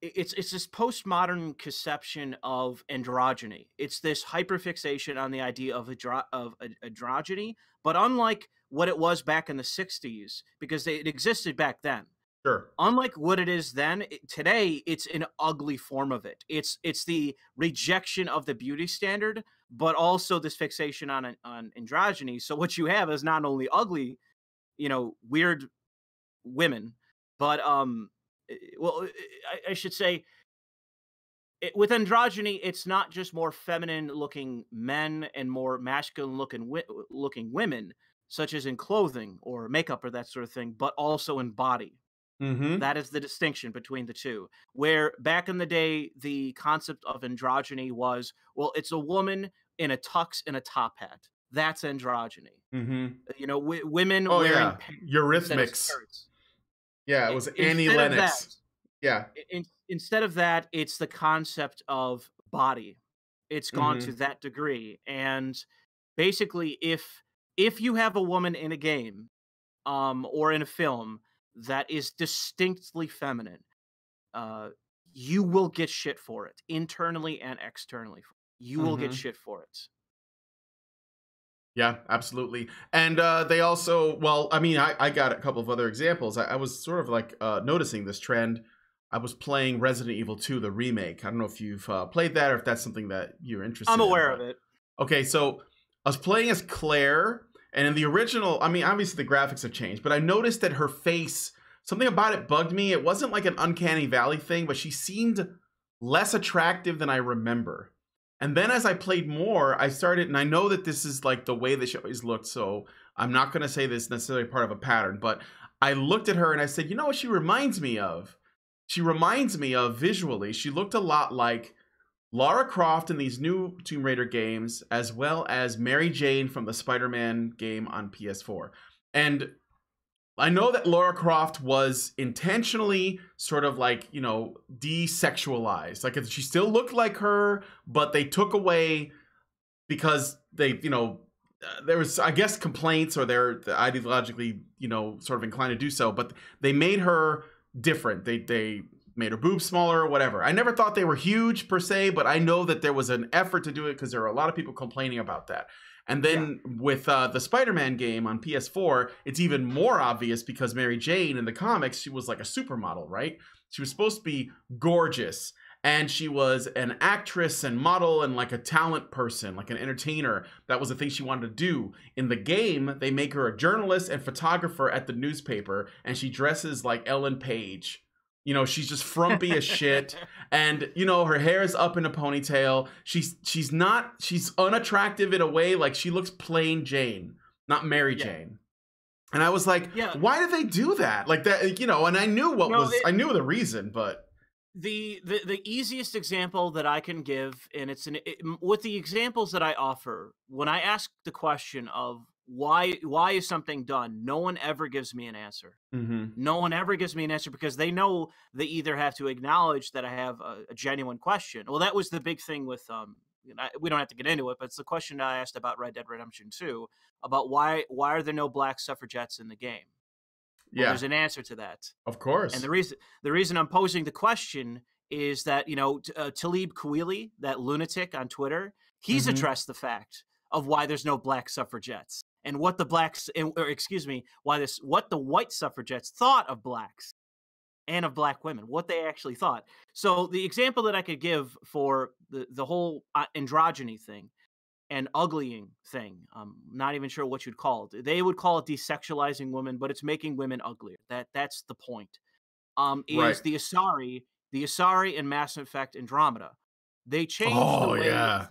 It's this postmodern conception of androgyny. It's this hyperfixation on the idea of androgyny, but unlike what it was back in the 60s, because it existed back then. Sure. Unlike what it is then, today it's an ugly form of it. It's the rejection of the beauty standard, but also this fixation on androgyny. So what you have is not only ugly, weird women, but I should say, with androgyny, it's not just more feminine-looking men and more masculine-looking women, such as in clothing or makeup or that sort of thing, but also in body. Mm-hmm. That is the distinction between the two. Where back in the day, the concept of androgyny was, well, it's a woman in a tux and a top hat. That's androgyny. Mm-hmm. Women wearing Eurythmics. Yeah, it was Annie Lennox. Instead of that, it's the concept of body. It's gone to that degree. And basically, if you have a woman in a game or in a film that is distinctly feminine, you will get shit for it, internally and externally. You will get shit for it. Yeah, absolutely. And they also, I got a couple of other examples. I was sort of like noticing this trend. I was playing Resident Evil 2, the remake. I don't know if you've played that or if that's something that you're interested in. I'm aware of it. Okay, so I was playing as Claire, and in the original, obviously the graphics have changed, but I noticed that her face something about it bugged me. It wasn't like an uncanny valley thing, but she seemed less attractive than I remember. And then as I played more, I started, and I know that this is like the way that she always looked, so I'm not going to say this is necessarily part of a pattern, but I looked at her and I said, you know what she reminds me of? She reminds me of visually. She looked a lot like Lara Croft in these new Tomb Raider games, as well as Mary Jane from the Spider-Man game on PS4. And I know that Lara Croft was intentionally sort of like, you know, desexualized. Like she still looked like her, but they took away because they, you know, there was, I guess, complaints or they're ideologically, you know, sort of inclined to do so, but they made her different. They made her boobs smaller or whatever. I never thought they were huge per se, but I know that there was an effort to do it because there were a lot of people complaining about that. And then with the Spider-Man game on PS4, it's even more obvious because Mary Jane in the comics, she was like a supermodel, right? She was supposed to be gorgeous. And she was an actress and model and like a talent person, like an entertainer. That was the thing she wanted to do. In the game, they make her a journalist and photographer at the newspaper. And she dresses like Ellen Page. You know, she's just frumpy as shit. And, you know, her hair is up in a ponytail. She's unattractive in a way. Like she looks plain Jane, not Mary Jane. And I was like, why did they do that? Like that, you know, and I knew I knew the reason, but. The easiest example that I can give, and with the examples that I offer, when I ask the question of why is something done, no one ever gives me an answer. Mm-hmm. No one ever gives me an answer because they know they either have to acknowledge that I have a genuine question. Well, that was the big thing with we don't have to get into it, but it's the question I asked about Red Dead Redemption 2 about why are there no black suffragettes in the game? Well, there's an answer to that. Of course. And the reason I'm posing the question is that, you know, Talib Kweli, that lunatic on Twitter, he's addressed the fact of why there's no black suffragettes and what the what the white suffragettes thought of blacks and of black women, what they actually thought. So the example that I could give for the whole androgyny thing and uglying thing, I'm not even sure what you'd call it. They would call it desexualizing women, but it's making women uglier. That's the point. Is the Asari in Mass Effect Andromeda. They changed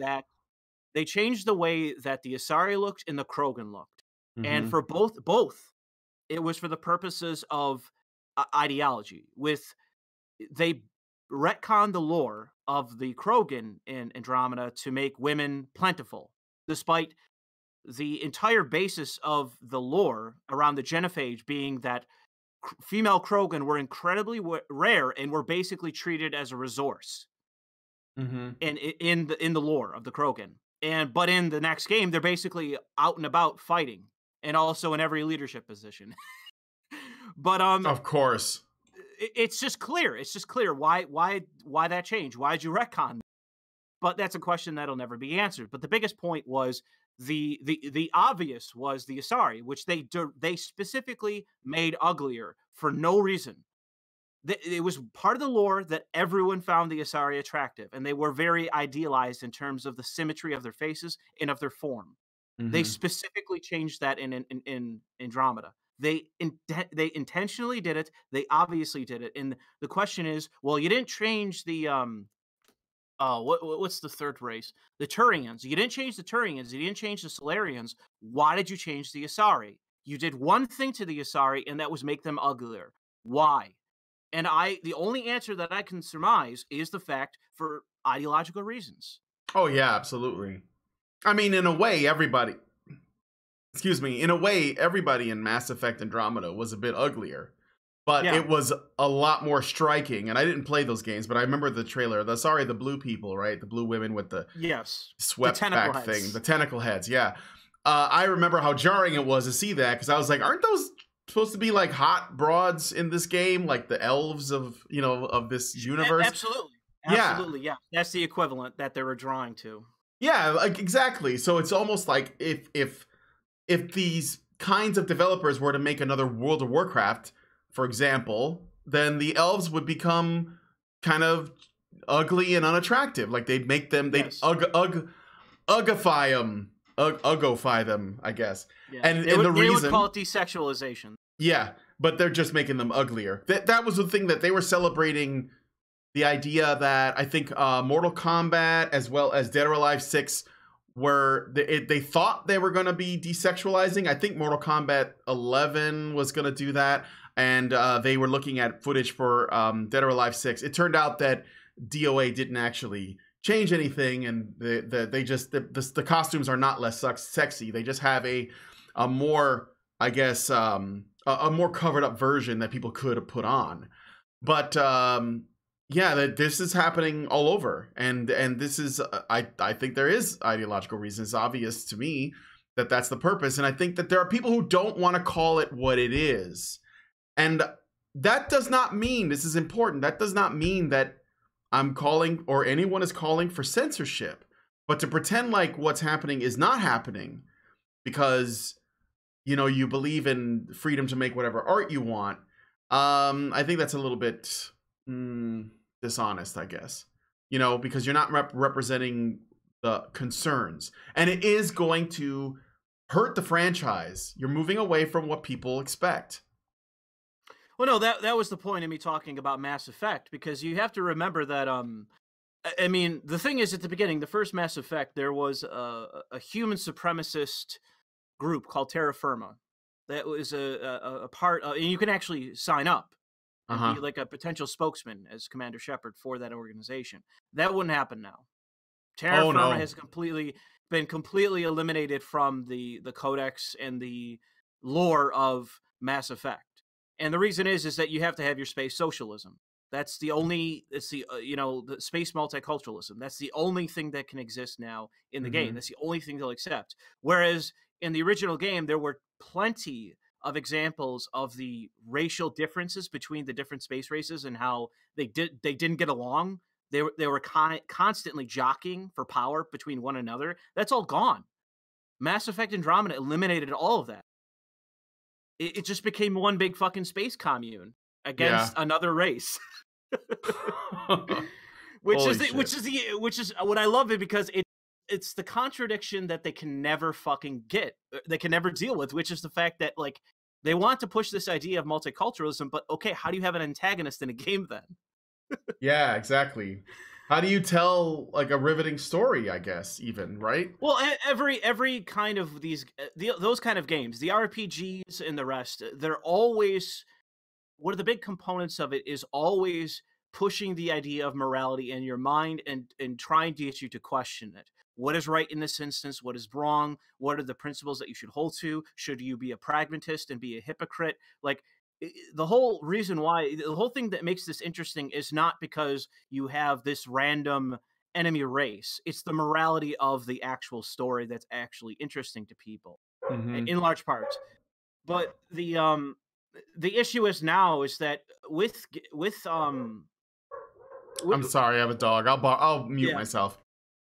they changed the way that the Asari looked and the Krogan looked. And for both it was for the purposes of ideology. They retconned the lore of the Krogan in Andromeda to make women plentiful, despite the entire basis of the lore around the genophage being that female Krogan were incredibly rare and were basically treated as a resource in the lore of the Krogan. But in the next game, they're basically out and about fighting, and also in every leadership position. But of course. It's just clear. It's just clear why that change. Why did you retcon? But that's a question that'll never be answered. But the biggest point was the obvious was the Asari, which they specifically made uglier for no reason. It was part of the lore that everyone found the Asari attractive, and they were very idealized in terms of the symmetry of their faces and of their form. They specifically changed that in Andromeda. They intentionally did it. They obviously did it. And the question is, well, you didn't change the what's the third race? The Turians. You didn't change the Turians. You didn't change the Solarians. Why did you change the Asari? You did one thing to the Asari, and that was make them uglier. Why? And the only answer that I can surmise is the fact for ideological reasons. Oh yeah, absolutely. I mean, in a way, everybody in Mass Effect Andromeda was a bit uglier, but it was a lot more striking. And I didn't play those games, but I remember the trailer. The blue people, right? The blue women with the swept back thing, the tentacle heads. Yeah. I remember how jarring it was to see that, because I was like, aren't those supposed to be like hot broads in this game, like the elves of this universe? Absolutely, yeah. That's the equivalent that they were drawing to. Yeah, like exactly. So it's almost like if these kinds of developers were to make another World of Warcraft, for example, then the elves would become kind of ugly and unattractive. Like they'd make them, uggify them, I guess. Yeah. And they the reason would call it desexualization. Yeah, but they're just making them uglier. That was the thing that they were celebrating, the idea that I think Mortal Kombat as well as Dead or Alive 6 were, they thought they were going to be desexualizing. I think Mortal Kombat 11 was going to do that, and they were looking at footage for Dead or Alive 6. It turned out that DOA didn't actually change anything, and the costumes are not less sexy. They just have a more, I guess, a more covered up version that people could have put on. But yeah, this is happening all over, and this is I think there is ideological reasons. It's obvious to me that that's the purpose, and I think that there are people who don't want to call it what it is, and that does not mean, this is important, that does not mean that I'm calling, or anyone is calling, for censorship, but to pretend like what's happening is not happening because, you know, you believe in freedom to make whatever art you want. I think that's a little bit dishonest, I guess, you know, because you're not representing the concerns, and it is going to hurt the franchise. You're moving away from what people expect. Well, no, that was the point of me talking about Mass Effect, because you have to remember that, I mean, the thing is, at the beginning, the first Mass Effect, there was a human supremacist group called Terra Firma. That was a part of, and you can actually sign up and be like a potential spokesman as Commander Shepard for that organization. That wouldn't happen now. Terra Firma has been completely eliminated from the codex and the lore of Mass Effect. And the reason is that you have to have your space socialism. That's the only, it's the, the space multiculturalism. That's the only thing that can exist now in the game. That's the only thing they'll accept. Whereas in the original game, there were plenty of examples of the racial differences between the different space races and how they didn't get along. They were constantly jockeying for power between one another. That's all gone. Mass Effect Andromeda eliminated all of that. It just became one big fucking space commune against another race. which is what I love it, because it's the contradiction that they can never fucking get. They can never deal with, which is the fact that, like, they want to push this idea of multiculturalism, but okay, how do you have an antagonist in a game then? Yeah, exactly. How do you tell, like, a riveting story, I guess, even, right? Well, every kind of those kind of games, the RPGs and the rest, they're always, one of the big components of it is always pushing the idea of morality in your mind and trying to get you to question it. What is right in this instance? What is wrong? What are the principles that you should hold to? Should you be a pragmatist and be a hypocrite? Like, the whole reason why, the whole thing that makes this interesting is not because you have this random enemy race. It's the morality of the actual story that's actually interesting to people, in large part. But the issue is now is that with I'm sorry, I have a dog. I'll mute myself.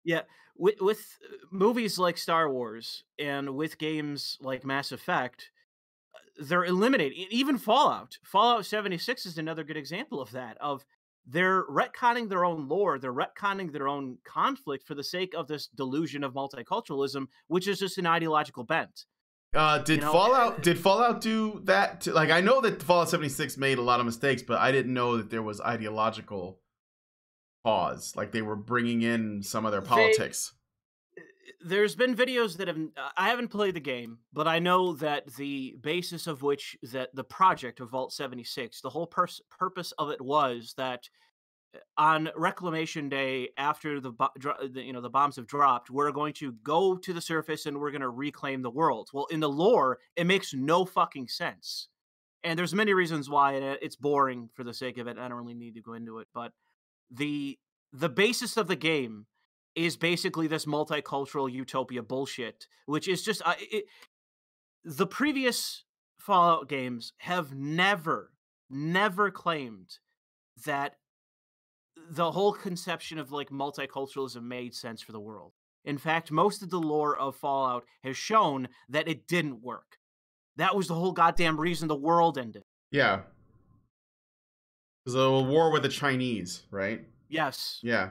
Yeah, with movies like Star Wars and with games like Mass Effect, they're eliminating even Fallout. Fallout 76 is another good example of that. Of they're retconning their own lore, they're retconning their own conflict for the sake of this delusion of multiculturalism, which is just an ideological bent. Did Fallout do that? Like, I know that Fallout 76 made a lot of mistakes, but I didn't know that there was ideological cause. Like, they were bringing in some of their politics. There's been videos that I haven't played the game, but I know that the basis of which, that the project of Vault 76, the whole purpose of it was that on Reclamation Day, after the bombs have dropped, we're going to go to the surface and we're going to reclaim the world. Well, in the lore, it makes no fucking sense. And there's many reasons why it's boring for the sake of it. I don't really need to go into it, but the basis of the game is basically this multicultural utopia bullshit, which is just the previous Fallout games have never claimed that the whole conception of, like, multiculturalism made sense for the world. In fact, most of the lore of Fallout has shown that it didn't work. That was the whole goddamn reason the world ended. Yeah. It was a war with the Chinese, right? Yes. Yeah.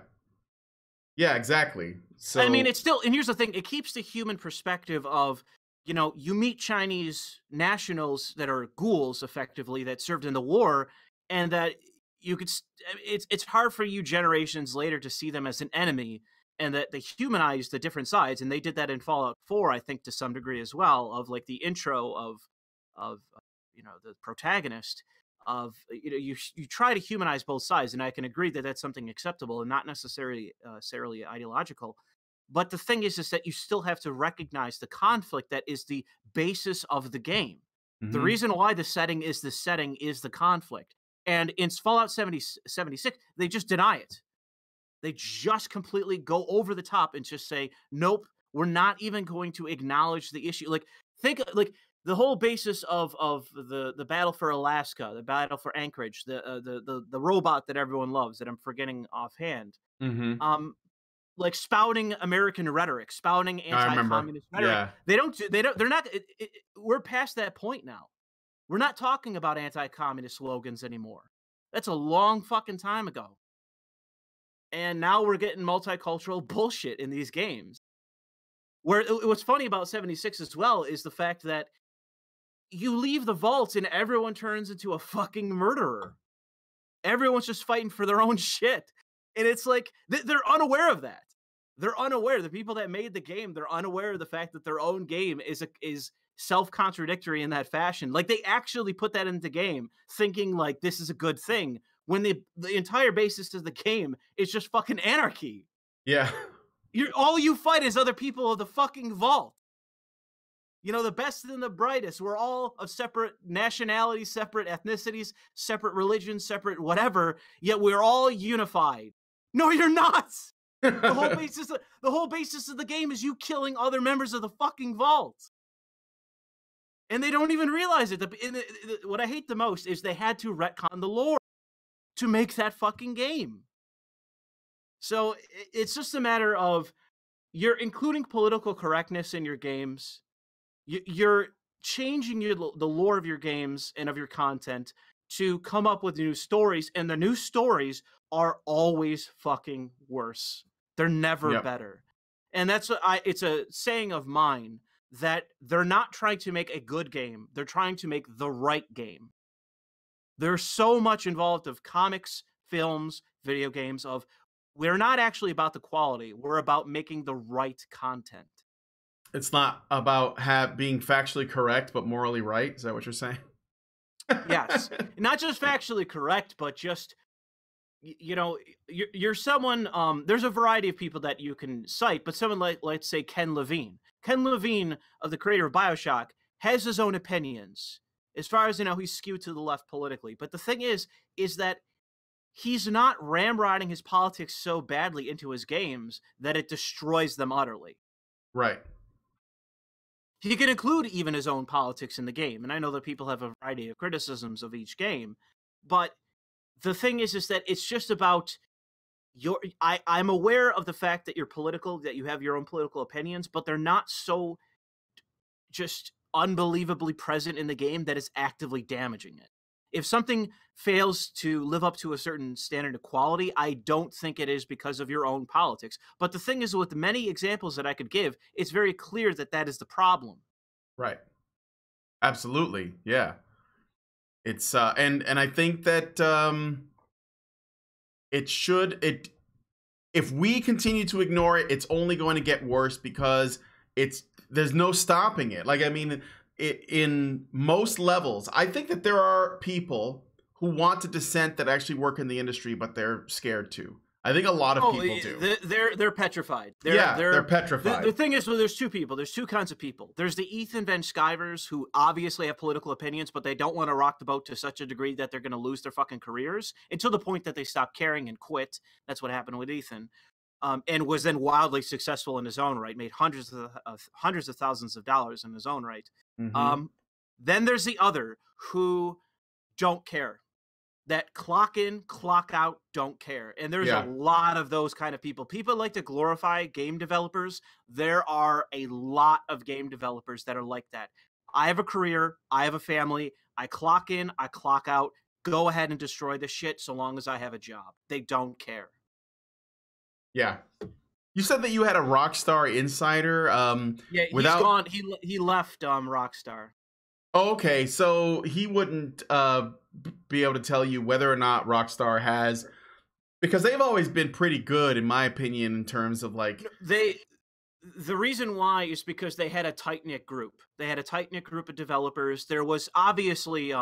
Yeah, exactly. So I mean, it's still, and here's the thing, it keeps the human perspective of you know, you meet Chinese nationals that are ghouls, effectively, that served in the war, and that you could. It's hard for you generations later to see them as an enemy, and that they humanize the different sides, and they did that in Fallout 4, I think, to some degree as well. Of like the intro of you know, the protagonist. Of, you know, you try to humanize both sides, and I can agree that that's something acceptable and not necessarily ideological. But the thing is that you still have to recognize the conflict that is the basis of the game. The Mhm. reason why the setting is the conflict. And in Fallout 76, they just deny it. They just completely go over the top and just say, nope, we're not even going to acknowledge the issue. Like, think like the whole basis of the battle for Alaska, the battle for Anchorage, the robot that everyone loves that I'm forgetting offhand. Mhm. Um, like spouting American rhetoric, spouting I remember. anti-communist rhetoric. Yeah. They're not. We're past that point now. We're not talking about anti-communist slogans anymore. That's a long fucking time ago. And now we're getting multicultural bullshit in these games. What's funny about 76 as well is the fact that you leave the vault and everyone turns into a fucking murderer. Everyone's just fighting for their own shit. And it's like they're unaware of that. They're unaware. The people that made the game, they're unaware of the fact that their own game is self-contradictory in that fashion. Like, they actually put that into the game thinking like this is a good thing, when the entire basis of the game is just fucking anarchy. Yeah. All you fight is other people of the fucking vault. You know, the best and the brightest. We're all of separate nationalities, separate ethnicities, separate religions, separate whatever, yet we're all unified. No, you're not. The whole basis of the game is you killing other members of the fucking vault. And they don't even realize it. What I hate the most is they had to retcon the lore to make that fucking game. So it's just a matter of, you're including political correctness in your games. You're changing the lore of your games and of your content to come up with new stories, and the new stories are always fucking worse. They're never Yep. better. And that's it's a saying of mine that they're not trying to make a good game. They're trying to make the right game. There's so much involved of comics, films, video games of, we're not actually about the quality. We're about making the right content. It's not about being factually correct, but morally right. Is that what you're saying? Yes. Not just factually correct, but just, you know, you're someone, there's a variety of people that you can cite, but someone like, let's say, Ken Levine. Ken Levine, of the creator of BioShock, has his own opinions. As far as, you know, he's skewed to the left politically. But the thing is that he's not ramrodding his politics so badly into his games that it destroys them utterly. Right. He can include even his own politics in the game, and I know that people have a variety of criticisms of each game, but the thing is that it's just about I'm aware of the fact that you're political, that you have your own political opinions, but they're not so just unbelievably present in the game that is actively damaging it. If something fails to live up to a certain standard of quality, I don't think it is because of your own politics. But the thing is, with many examples that I could give, it's very clear that that is the problem. Right. Absolutely. Yeah. It's and I think that if we continue to ignore it, it's only going to get worse, because there's no stopping it. Like, I mean, in most levels, I think that there are people who want to dissent that actually work in the industry, but they're scared to. I think a lot of people do. They're petrified. They're petrified. The thing is, well, there's two people. There's two kinds of people. There's the Ethan Van Skyvers who obviously have political opinions, but they don't want to rock the boat to such a degree that they're going to lose their fucking careers, until the point that they stop caring and quit. That's what happened with Ethan. And was then wildly successful in his own right, made hundreds of thousands of dollars in his own right. Mm-hmm. Then there's the other who don't care, that clock in, clock out, don't care. And there's a lot of those kind of people. People like to glorify game developers. There are a lot of game developers that are like that. I have a career, I have a family, I clock in, I clock out, go ahead and destroy the shit so long as I have a job. They don't care. Yeah. You said that you had a Rockstar insider. Yeah, he's gone. He left Rockstar. Oh, okay, so he wouldn't be able to tell you whether or not Rockstar has, because they've always been pretty good, in my opinion, in terms of like The reason why is because they had a tight-knit group. They had a tight-knit group of developers. There was obviously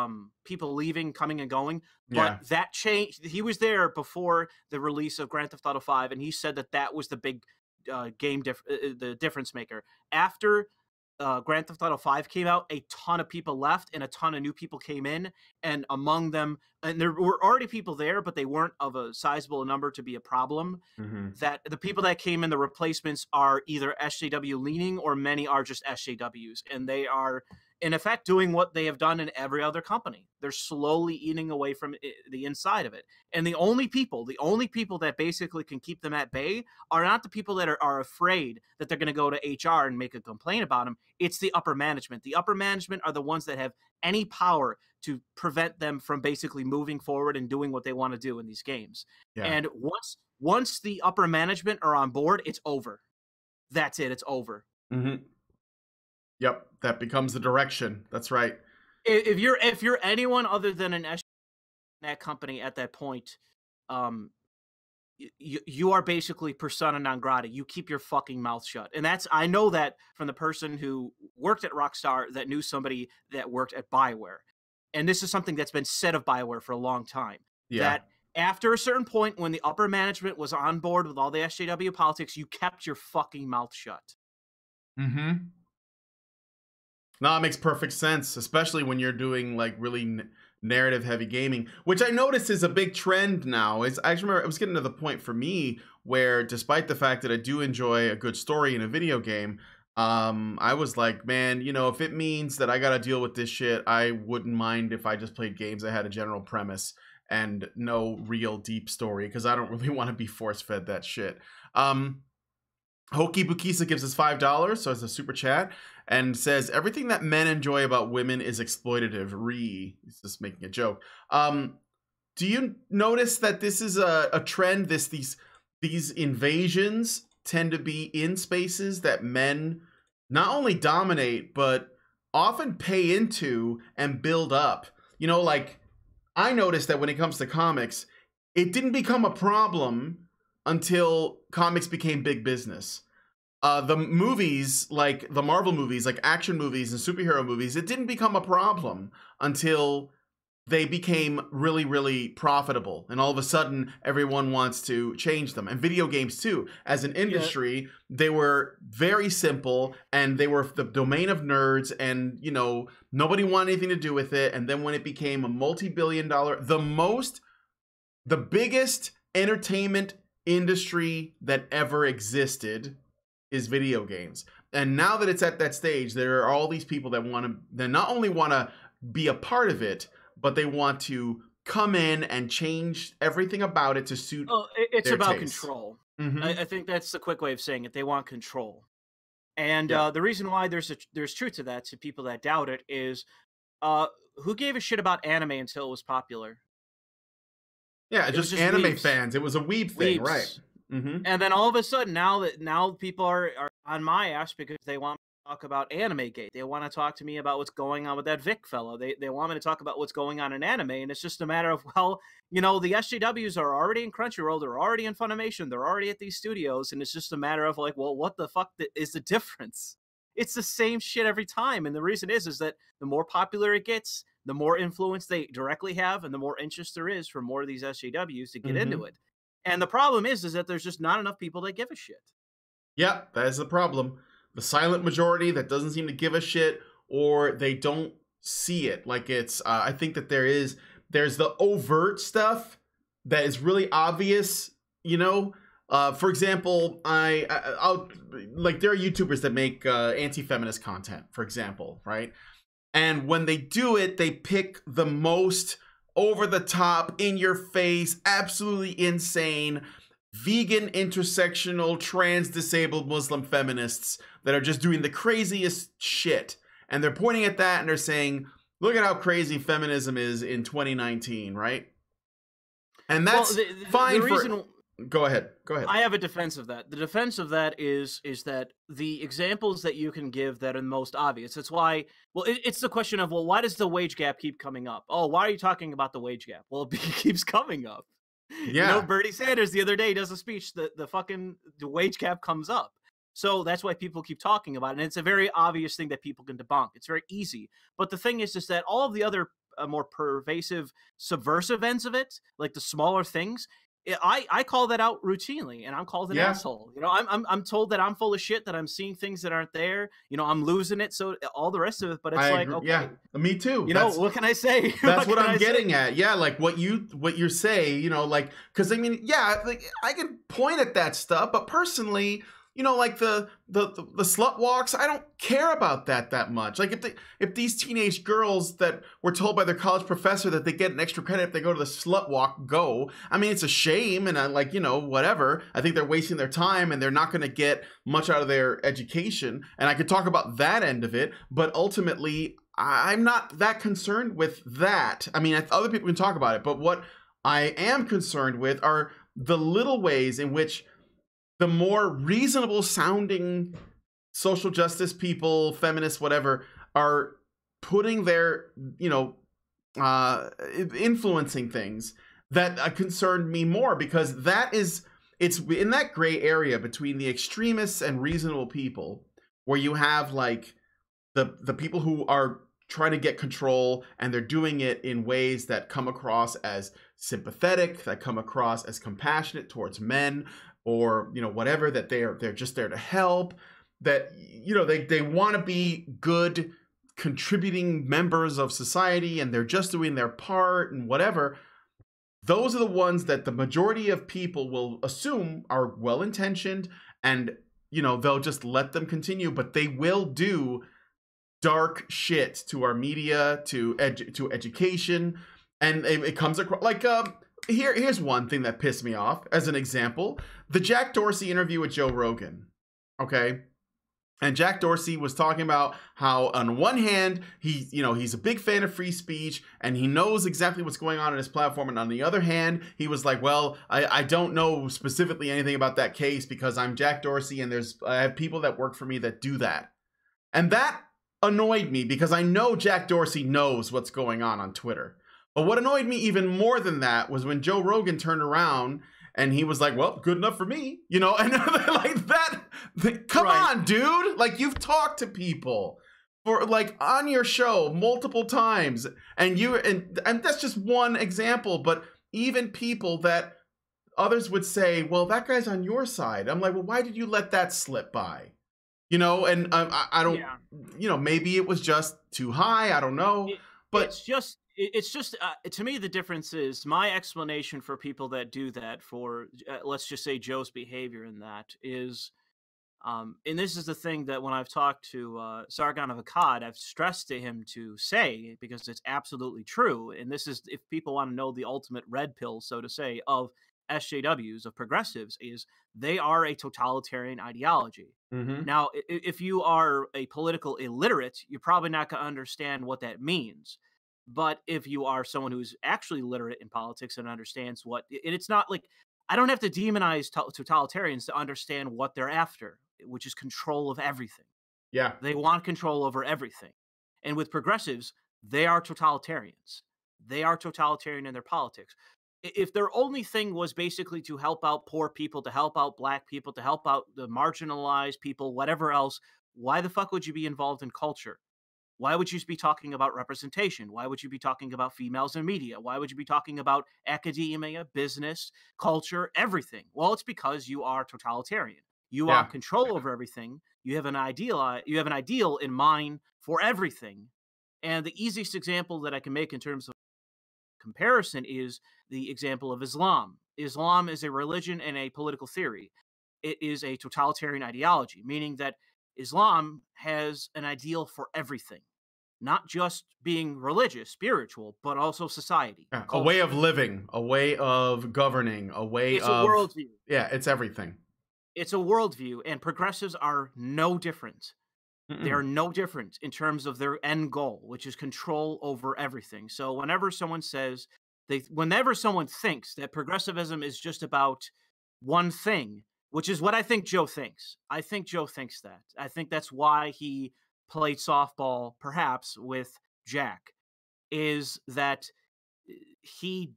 people leaving, coming and going, but that changed. He was there before the release of Grand Theft Auto 5, and he said that was the big the difference maker. After Grand Theft Auto 5 came out, a ton of people left and a ton of new people came in, and among them, and there were already people there, but they weren't of a sizable number to be a problem. That the people that came in, the replacements, are either SJW leaning or many are just SJWs, and they are in effect doing what they have done in every other company. They're slowly eating away from the inside of it. And the only people that basically can keep them at bay are not the people that are afraid that they're going to go to HR and make a complaint about them. It's the upper management. The upper management are the ones that have any power to prevent them from basically moving forward and doing what they want to do in these games. Yeah. And once the upper management are on board, it's over. That's it. It's over. Mm-hmm. Yep, that becomes the direction. That's right. If you're anyone other than an S that company at that point, you are basically persona non grata. You keep your fucking mouth shut. And I know that from the person who worked at Rockstar that knew somebody that worked at BioWare. And this is something that's been said of BioWare for a long time. Yeah. That after a certain point, when the upper management was on board with all the SJW politics, you kept your fucking mouth shut. Mm-hmm. No, it makes perfect sense, especially when you're doing like really narrative-heavy gaming, which I notice is a big trend now. I remember it was getting to the point for me where, despite the fact that I do enjoy a good story in a video game, I was like, man, if it means that I got to deal with this shit, I wouldn't mind if I just played games that had a general premise and no real deep story, because I don't really want to be force-fed that shit. Hoki Bukisa gives us $5, so it's a super chat, and says, everything that men enjoy about women is exploitative. He's just making a joke. Do you notice that this is a trend? These invasions tend to be in spaces that men not only dominate, but often pay into and build up. Like, I noticed that when it comes to comics, it didn't become a problem until comics became big business. The movies, like the Marvel movies, like action movies and superhero movies, it didn't become a problem until they became really, really profitable. And all of a sudden, everyone wants to change them. And video games, too. As an industry, they were very simple, and they were the domain of nerds, and, nobody wanted anything to do with it. And then when it became a multi-billion-dollar, the biggest entertainment industry that ever existed is video games. And now that it's at that stage, there are all these people that not only want to be a part of it, but they want to come in and change everything about it to suit it's their about taste. Control. Mm-hmm. I think that's the quick way of saying it. They want control. And the reason why there's truth to that, to people that doubt it, is who gave a shit about anime until it was popular? Yeah, just anime weebs. Fans. It was a weeb thing, right? Mm-hmm. And then all of a sudden, now people are on my ass because they want to talk about Anime Gate. They want to talk to me about what's going on with that Vic fellow. They want me to talk about what's going on in anime, and it's just a matter of, the SJWs are already in Crunchyroll, they're already in Funimation, they're already at these studios, and it's just a matter of like, well, what the fuck is the difference? It's the same shit every time, and the reason is that the more popular it gets, the more influence they directly have, and the more interest there is for more of these SJWs to get into it. And the problem is that there's just not enough people that give a shit. Yeah, that is the problem. The silent majority that doesn't seem to give a shit, or they don't see it. Like it's, I think that there's the overt stuff that is really obvious, for example, I'll like, there are YouTubers that make anti-feminist content, for example, right? And when they do it, they pick the most over the top, in your face, absolutely insane, vegan, intersectional, trans, disabled Muslim feminists that are just doing the craziest shit. And they're pointing at that and they're saying, look at how crazy feminism is in 2019, right? And that's fine Go ahead. Go ahead. I have a defense of that. The defense of that is that the examples that you can give that are the most obvious. It's why, well, it's the question of, well, why does the wage gap keep coming up? Oh, why are you talking about the wage gap? Well, it keeps coming up. Yeah. Bernie Sanders the other day does a speech, the wage gap comes up. So that's why people keep talking about it. And it's a very obvious thing that people can debunk. It's very easy. But the thing is that all of the other more pervasive, subversive ends of it, like the smaller things, I call that out routinely, and I'm called an asshole. I'm told that I'm full of shit, that I'm seeing things that aren't there. I'm losing it. So all the rest of it, but it's okay. Yeah, me too. What can I say? That's what I'm getting at. Yeah, like what you say. Because I mean, yeah, like I can point at that stuff, but personally, like the slut walks, I don't care about that much. Like if these teenage girls that were told by their college professor that they get an extra credit if they go to the slut walk, go. I mean, it's a shame, and I whatever. I think they're wasting their time, and they're not going to get much out of their education. And I could talk about that end of it, but ultimately, I'm not that concerned with that. I mean, other people can talk about it, but what I am concerned with are the little ways in which the more reasonable sounding social justice people, feminists, whatever, are putting their, influencing things that concern me more, because it's in that gray area between the extremists and reasonable people, where you have like the people who are trying to get control, and they're doing it in ways that come across as sympathetic, that come across as compassionate towards men, or whatever, that they're just there to help, that they want to be good contributing members of society, and they're just doing their part and whatever. Those are the ones that the majority of people will assume are well-intentioned, and they'll just let them continue, but they will do dark shit to our media, to education, and it comes across like here's one thing that pissed me off as an example: the Jack Dorsey interview with Joe Rogan. Okay. And Jack Dorsey was talking about how, on one hand, he's a big fan of free speech, and he knows exactly what's going on his platform. And on the other hand, he was like, well, I don't know specifically anything about that case because I'm Jack Dorsey, and I have people that work for me that do that. And that annoyed me, because I know Jack Dorsey knows what's going on Twitter. But what annoyed me even more than that was when Joe Rogan turned around and he was like, well, good enough for me, and like that. Come on, dude. Like, you've talked to people for like on your show multiple times, and that's just one example, but even people that others would say, well, that guy's on your side. I'm like, well, why did you let that slip by? And I don't, maybe it was just too high. I don't know. But it's just to me, the difference is my explanation for people that do that, for let's just say Joe's behavior in that is, and this is the thing that when I've talked to Sargon of Akkad, I've stressed to him to say, because it's absolutely true. And this is, if people want to know the ultimate red pill, so to say, of SJWs, of progressives, is they are a totalitarian ideology. Mm-hmm. Now, if you are a political illiterate, you're probably not going to understand what that means. But if you are someone who's actually literate in politics and understands and it's not like, I don't have to demonize totalitarians to understand what they're after, which is control of everything. Yeah. They want control over everything. And with progressives, they are totalitarians. They are totalitarian in their politics. If their only thing was basically to help out poor people, to help out black people, to help out the marginalized people, whatever else, why the fuck would you be involved in culture? Why would you be talking about representation? Why would you be talking about females in media? Why would you be talking about academia, business, culture, everything? Well, it's because you are totalitarian. You want control over everything. You have an ideal in mind for everything. And the easiest example that I can make in terms of comparison is the example of Islam. Islam is a religion and a political theory. It is a totalitarian ideology, meaning that Islam has an ideal for everything, not just being religious, spiritual, but also society. Yeah, a way of living, a way of governing, a worldview. Yeah, it's everything. It's a worldview, and progressives are no different. Mm-mm. They are no different in terms of their end goal, which is control over everything. So whenever someone thinks that progressivism is just about one thing, which is what I think Joe thinks. I think Joe thinks that. I think that's why he played softball, perhaps, with Jack, is that he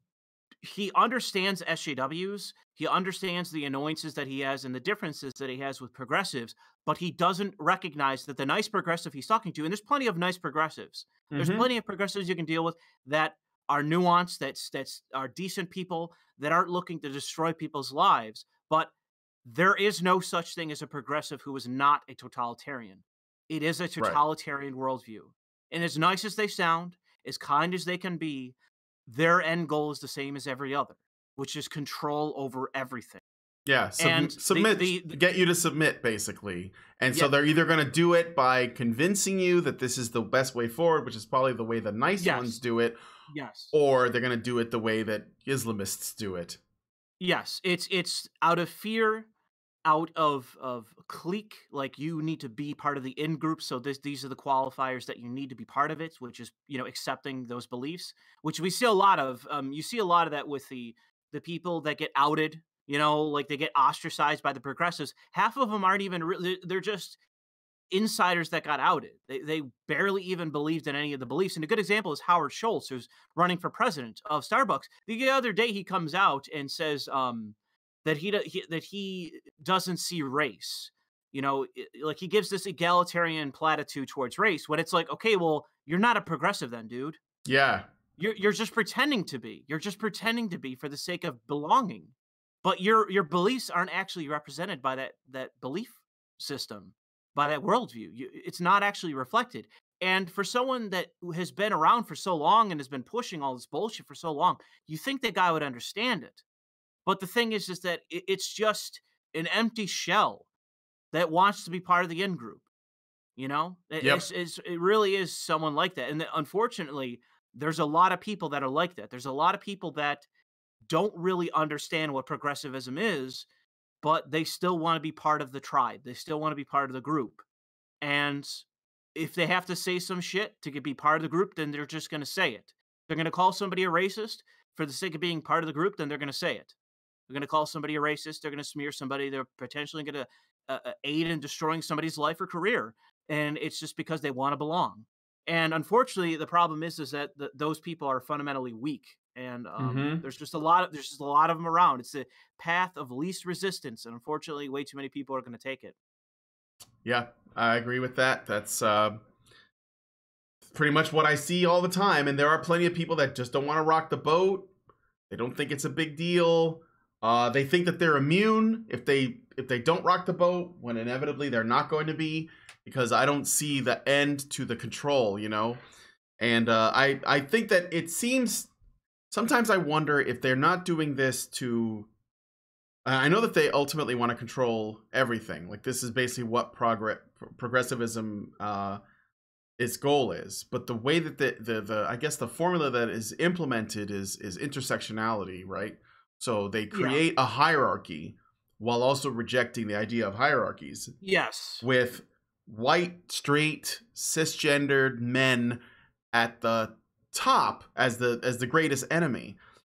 understands SJWs. He understands the annoyances that he has and the differences that he has with progressives, but he doesn't recognize that the nice progressive he's talking to, and there's plenty of nice progressives. There's plenty of progressives you can deal with that are nuanced, that's are decent people, that aren't looking to destroy people's lives. But there is no such thing as a progressive who is not a totalitarian. It is a totalitarian worldview. And as nice as they sound, as kind as they can be, their end goal is the same as every other, which is control over everything. Yeah, submit, get you to submit, basically. And so they're either going to do it by convincing you that this is the best way forward, which is probably the way the nice ones do it, or they're going to do it the way that Islamists do it. Yes, it's out of fear, out of clique, like you need to be part of the in-group, so these are the qualifiers that you need to be part of it, which is, accepting those beliefs, which we see a lot of. You see a lot of that with the people that get outed, like they get ostracized by the progressives. Half of them aren't even really, they're just insiders that got outed. They barely even believed in any of the beliefs. And a good example is Howard Schultz, who's running for president of Starbucks. The other day he comes out and says that he doesn't see race. Like he gives this egalitarian platitude towards race when it's like, okay, well, you're not a progressive then, dude. Yeah. You're just pretending to be. You're just pretending to be for the sake of belonging. But your beliefs aren't actually represented by that belief system, by that worldview. It's not actually reflected. And for someone that has been around for so long and has been pushing all this bullshit for so long, you think that guy would understand it. But the thing is that it's just an empty shell that wants to be part of the in-group. It really is someone like that. And unfortunately, there's a lot of people that are like that. There's a lot of people that don't really understand what progressivism is, but they still want to be part of the tribe. They still want to be part of the group. And if they have to say some shit to be part of the group, then they're just going to say it. They're going to call somebody a racist for the sake of being part of the group, then they're going to say it. They're going to call somebody a racist. They're going to smear somebody. They're potentially going to aid in destroying somebody's life or career. And it's just because they want to belong. And unfortunately, the problem is that those people are fundamentally weak. And there's just a lot of them around. It's the path of least resistance. And unfortunately, way too many people are going to take it. Yeah, I agree with that. That's pretty much what I see all the time. And there are plenty of people that just don't want to rock the boat. They don't think it's a big deal. They think that they're immune if they don't rock the boat, when inevitably they're not going to be, because I don't see the end to the control, And I think that it seems, sometimes I wonder if they're not doing this to, I know that they ultimately want to control everything. Like this is basically what progressivism its goal is. But the way that the I guess the formula that is implemented is intersectionality, right? So they create a hierarchy while also rejecting the idea of hierarchies. Yes. With white, straight, cisgendered men at the top as the greatest enemy.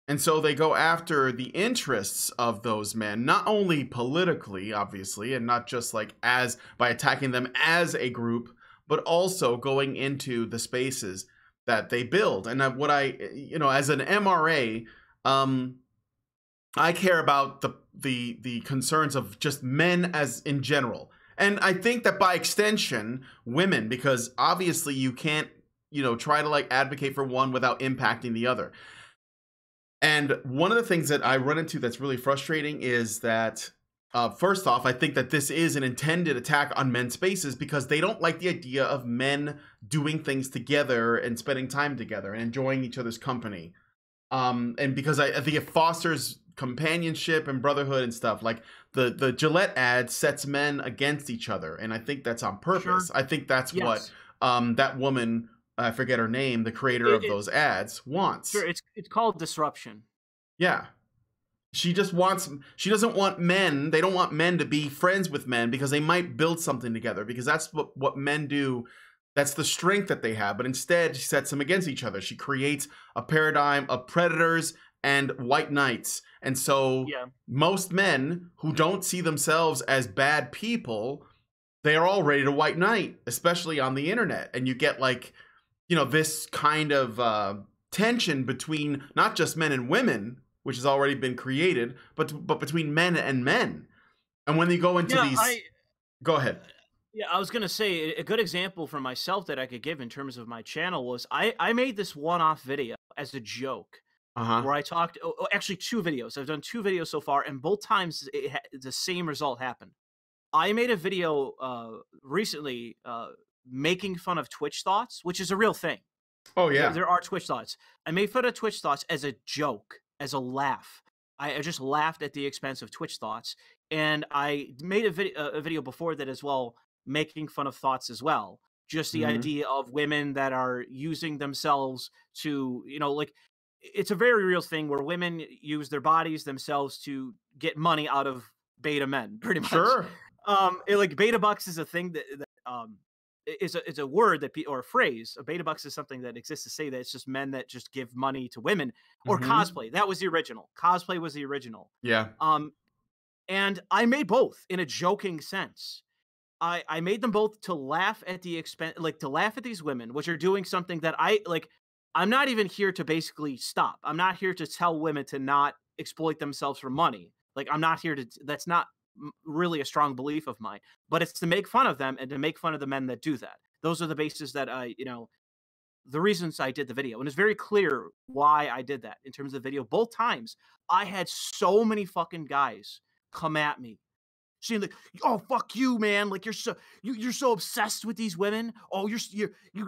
And so they go after the interests of those men, not only politically, obviously, and not just like by attacking them as a group, but also going into the spaces that they build. And what as an MRA, I care about the concerns of just men as in general. And I think that by extension, women, because obviously you can't, try to like advocate for one without impacting the other. And one of the things that I run into that's really frustrating is that, first off, I think that this is an intended attack on men's spaces because they don't like the idea of men doing things together and spending time together and enjoying each other's company. And because I think it fosters companionship and brotherhood and stuff. Like the Gillette ad sets men against each other, and I think that's on purpose. Sure. I think that's what that woman, I forget her name, the creator of those ads, wants. Sure, it's called disruption. Yeah. She doesn't want men, they don't want men to be friends with men because they might build something together, because that's what men do. That's the strength that they have. But instead, she sets them against each other. She creates a paradigm of predators and white knights. And so Yeah. most men who don't see themselves as bad people, they are all ready to white knight, especially on the internet. And you get like, you know, this kind of tension between not just men and women, which has already been created, but between men and men. And when they go into go ahead. Yeah, I was gonna say a good example for myself that I could give in terms of my channel was I made this one-off video as a joke where I talked. Actually, 2 videos. I've done 2 videos so far, and both times the same result happened. I made a video recently making fun of Twitch thoughts, which is a real thing. Oh yeah, There are Twitch thoughts. I made fun of Twitch thoughts as a joke, as a laugh. I just laughed at the expense of Twitch thoughts, and I made a video before that as well, making fun of thoughts as well. Just the idea of women that are using themselves to, you know, like it's a very real thing where women use their bodies themselves to get money out of beta men, pretty much. Sure. Like beta bucks is a thing that it's a word that or a phrase. A beta bucks is something that exists to say that it's just men that just give money to women, or cosplay. That was the original. Cosplay was the original. Yeah. And I made both in a joking sense. I made them both to laugh at the expense, like to laugh at these women, which are doing something that I like. I'm not even here to basically stop. I'm not here to tell women to not exploit themselves for money. Like I'm not here to. That's not really a strong belief of mine. But it's to make fun of them and to make fun of the men that do that. Those are the bases that I, you know, the reasons I did the video. And it's very clear why I did that in terms of the video. Both times I had so many fucking guys come at me saying like, "Oh fuck you, man! Like you're so obsessed with these women. Oh, you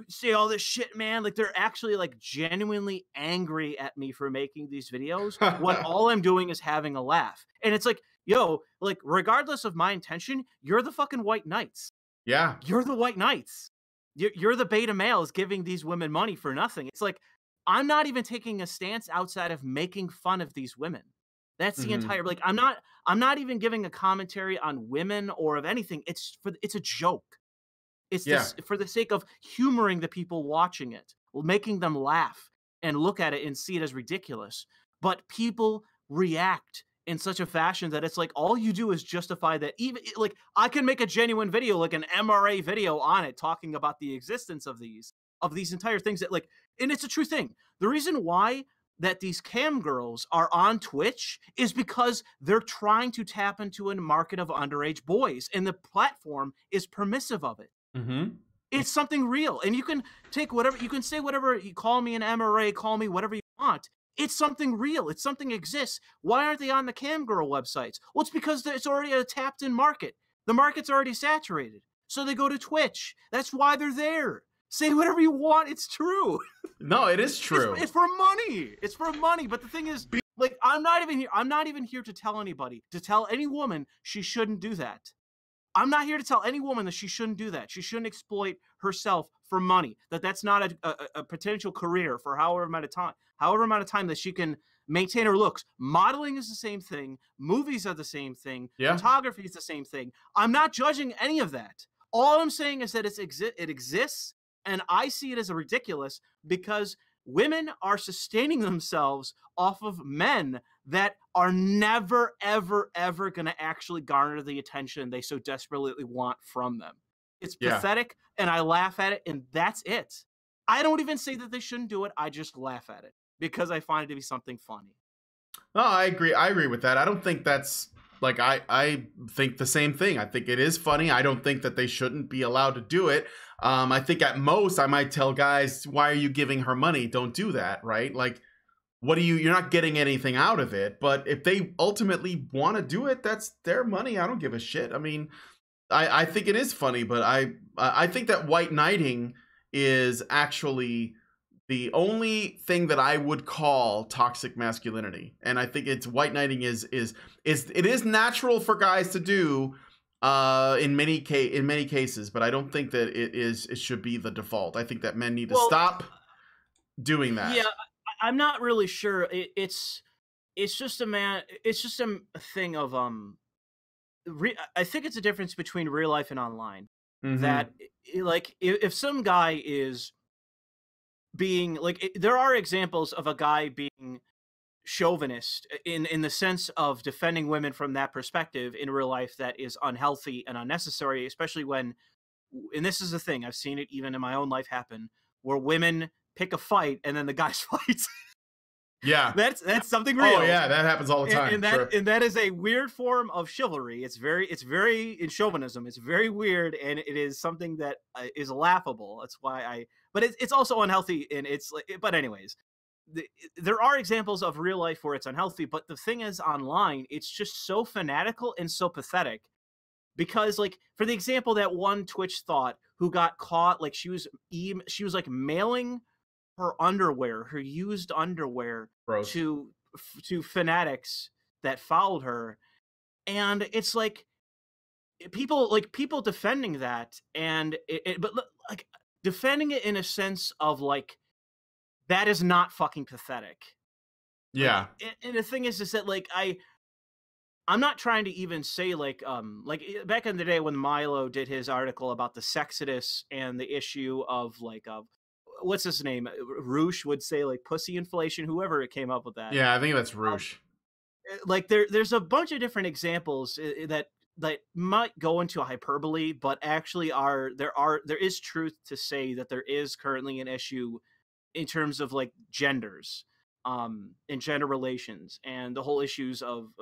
say all this shit, man." Like they're actually like genuinely angry at me for making these videos when all I'm doing is having a laugh. And it's like, yo, like regardless of my intention, you're the fucking white knights. Yeah, You're the white knights. You're the beta males giving these women money for nothing. It's like I'm not even taking a stance outside of making fun of these women. That's the entire, like I'm not even giving a commentary on women or of anything. It's a joke. It's just for the sake of humoring the people watching it, making them laugh and look at it and see it as ridiculous. But people react in such a fashion that it's like all you do is justify that. Even like I can make a genuine video, like an MRA video on it, talking about the existence of these entire things that like, and it's a true thing. The reason why that these cam girls are on Twitch is because they're trying to tap into a market of underage boys, and the platform is permissive of it. It's something real, and you can take whatever, you can say whatever, you call me an MRA, call me whatever you want. It's something real. It's something exists. Why aren't they on the cam girl websites? Well, it's because it's already a tapped-in market. The market's already saturated, so they go to Twitch. That's why they're there. Say whatever you want. It's true. No, it is true. It's for money. It's for money. But the thing is, like, I'm not even here to tell anybody, to tell any woman she shouldn't do that. I'm not here to tell any woman that she shouldn't do that. She shouldn't exploit herself for money. That's not a potential career for however amount of time that she can maintain her looks. Modeling is the same thing. Movies are the same thing. Yeah. Photography is the same thing. I'm not judging any of that. All I'm saying is that it exists. And I see it as a ridiculous because women are sustaining themselves off of men that are never, ever, ever going to actually garner the attention they so desperately want from them. It's pathetic, and I laugh at it, and that's it. I don't even say that they shouldn't do it. I just laugh at it because I find it to be something funny. No, I agree. I agree with that. I don't think that's like I think the same thing. I think it is funny. I don't think that they shouldn't be allowed to do it. I think at most I might tell guys, why are you giving her money? Don't do that, right? Like, you're not getting anything out of it. But if they ultimately want to do it, that's their money. I don't give a shit. I mean, I think it is funny, but I think that white knighting is actually the only thing that I would call toxic masculinity. And I think it's white knighting is it is natural for guys to do in many cases, but I don't think that it should be the default. I think that men need to stop doing that. Yeah, I'm not really sure. It's just a thing of I think it's a difference between real life and online. That like if some guy is being like, there are examples of a guy being chauvinist in the sense of defending women from that perspective in real life that is unhealthy and unnecessary, especially when, and this is the thing, I've seen it even in my own life happen, where women pick a fight and then the guys fight. Yeah, that's something real. Oh yeah, that happens all the time. And that is a weird form of chivalry. It's very in chauvinism. It's very weird, and it is something that is laughable. That's why but it's also unhealthy, and it's like. But anyways, there are examples of real life where it's unhealthy. But the thing is, online, it's just so fanatical and so pathetic. Because, like, for the example, that one Twitch thought who got caught, like she was like mailing her underwear, her used underwear, Gross. to fanatics that followed her, and it's like people defending that, and but like defending it in a sense of like that is not fucking pathetic. Yeah. And the thing is that like I'm not trying to even say like back in the day when Milo did his article about the sexodus and the issue of like what's his name? Roosh would say like pussy inflation, whoever came up with that. Yeah, I think that's Roosh. Like there's a bunch of different examples that might go into hyperbole, but actually there is truth to say that there is currently an issue in terms of like genders, and gender relations, and the whole issues of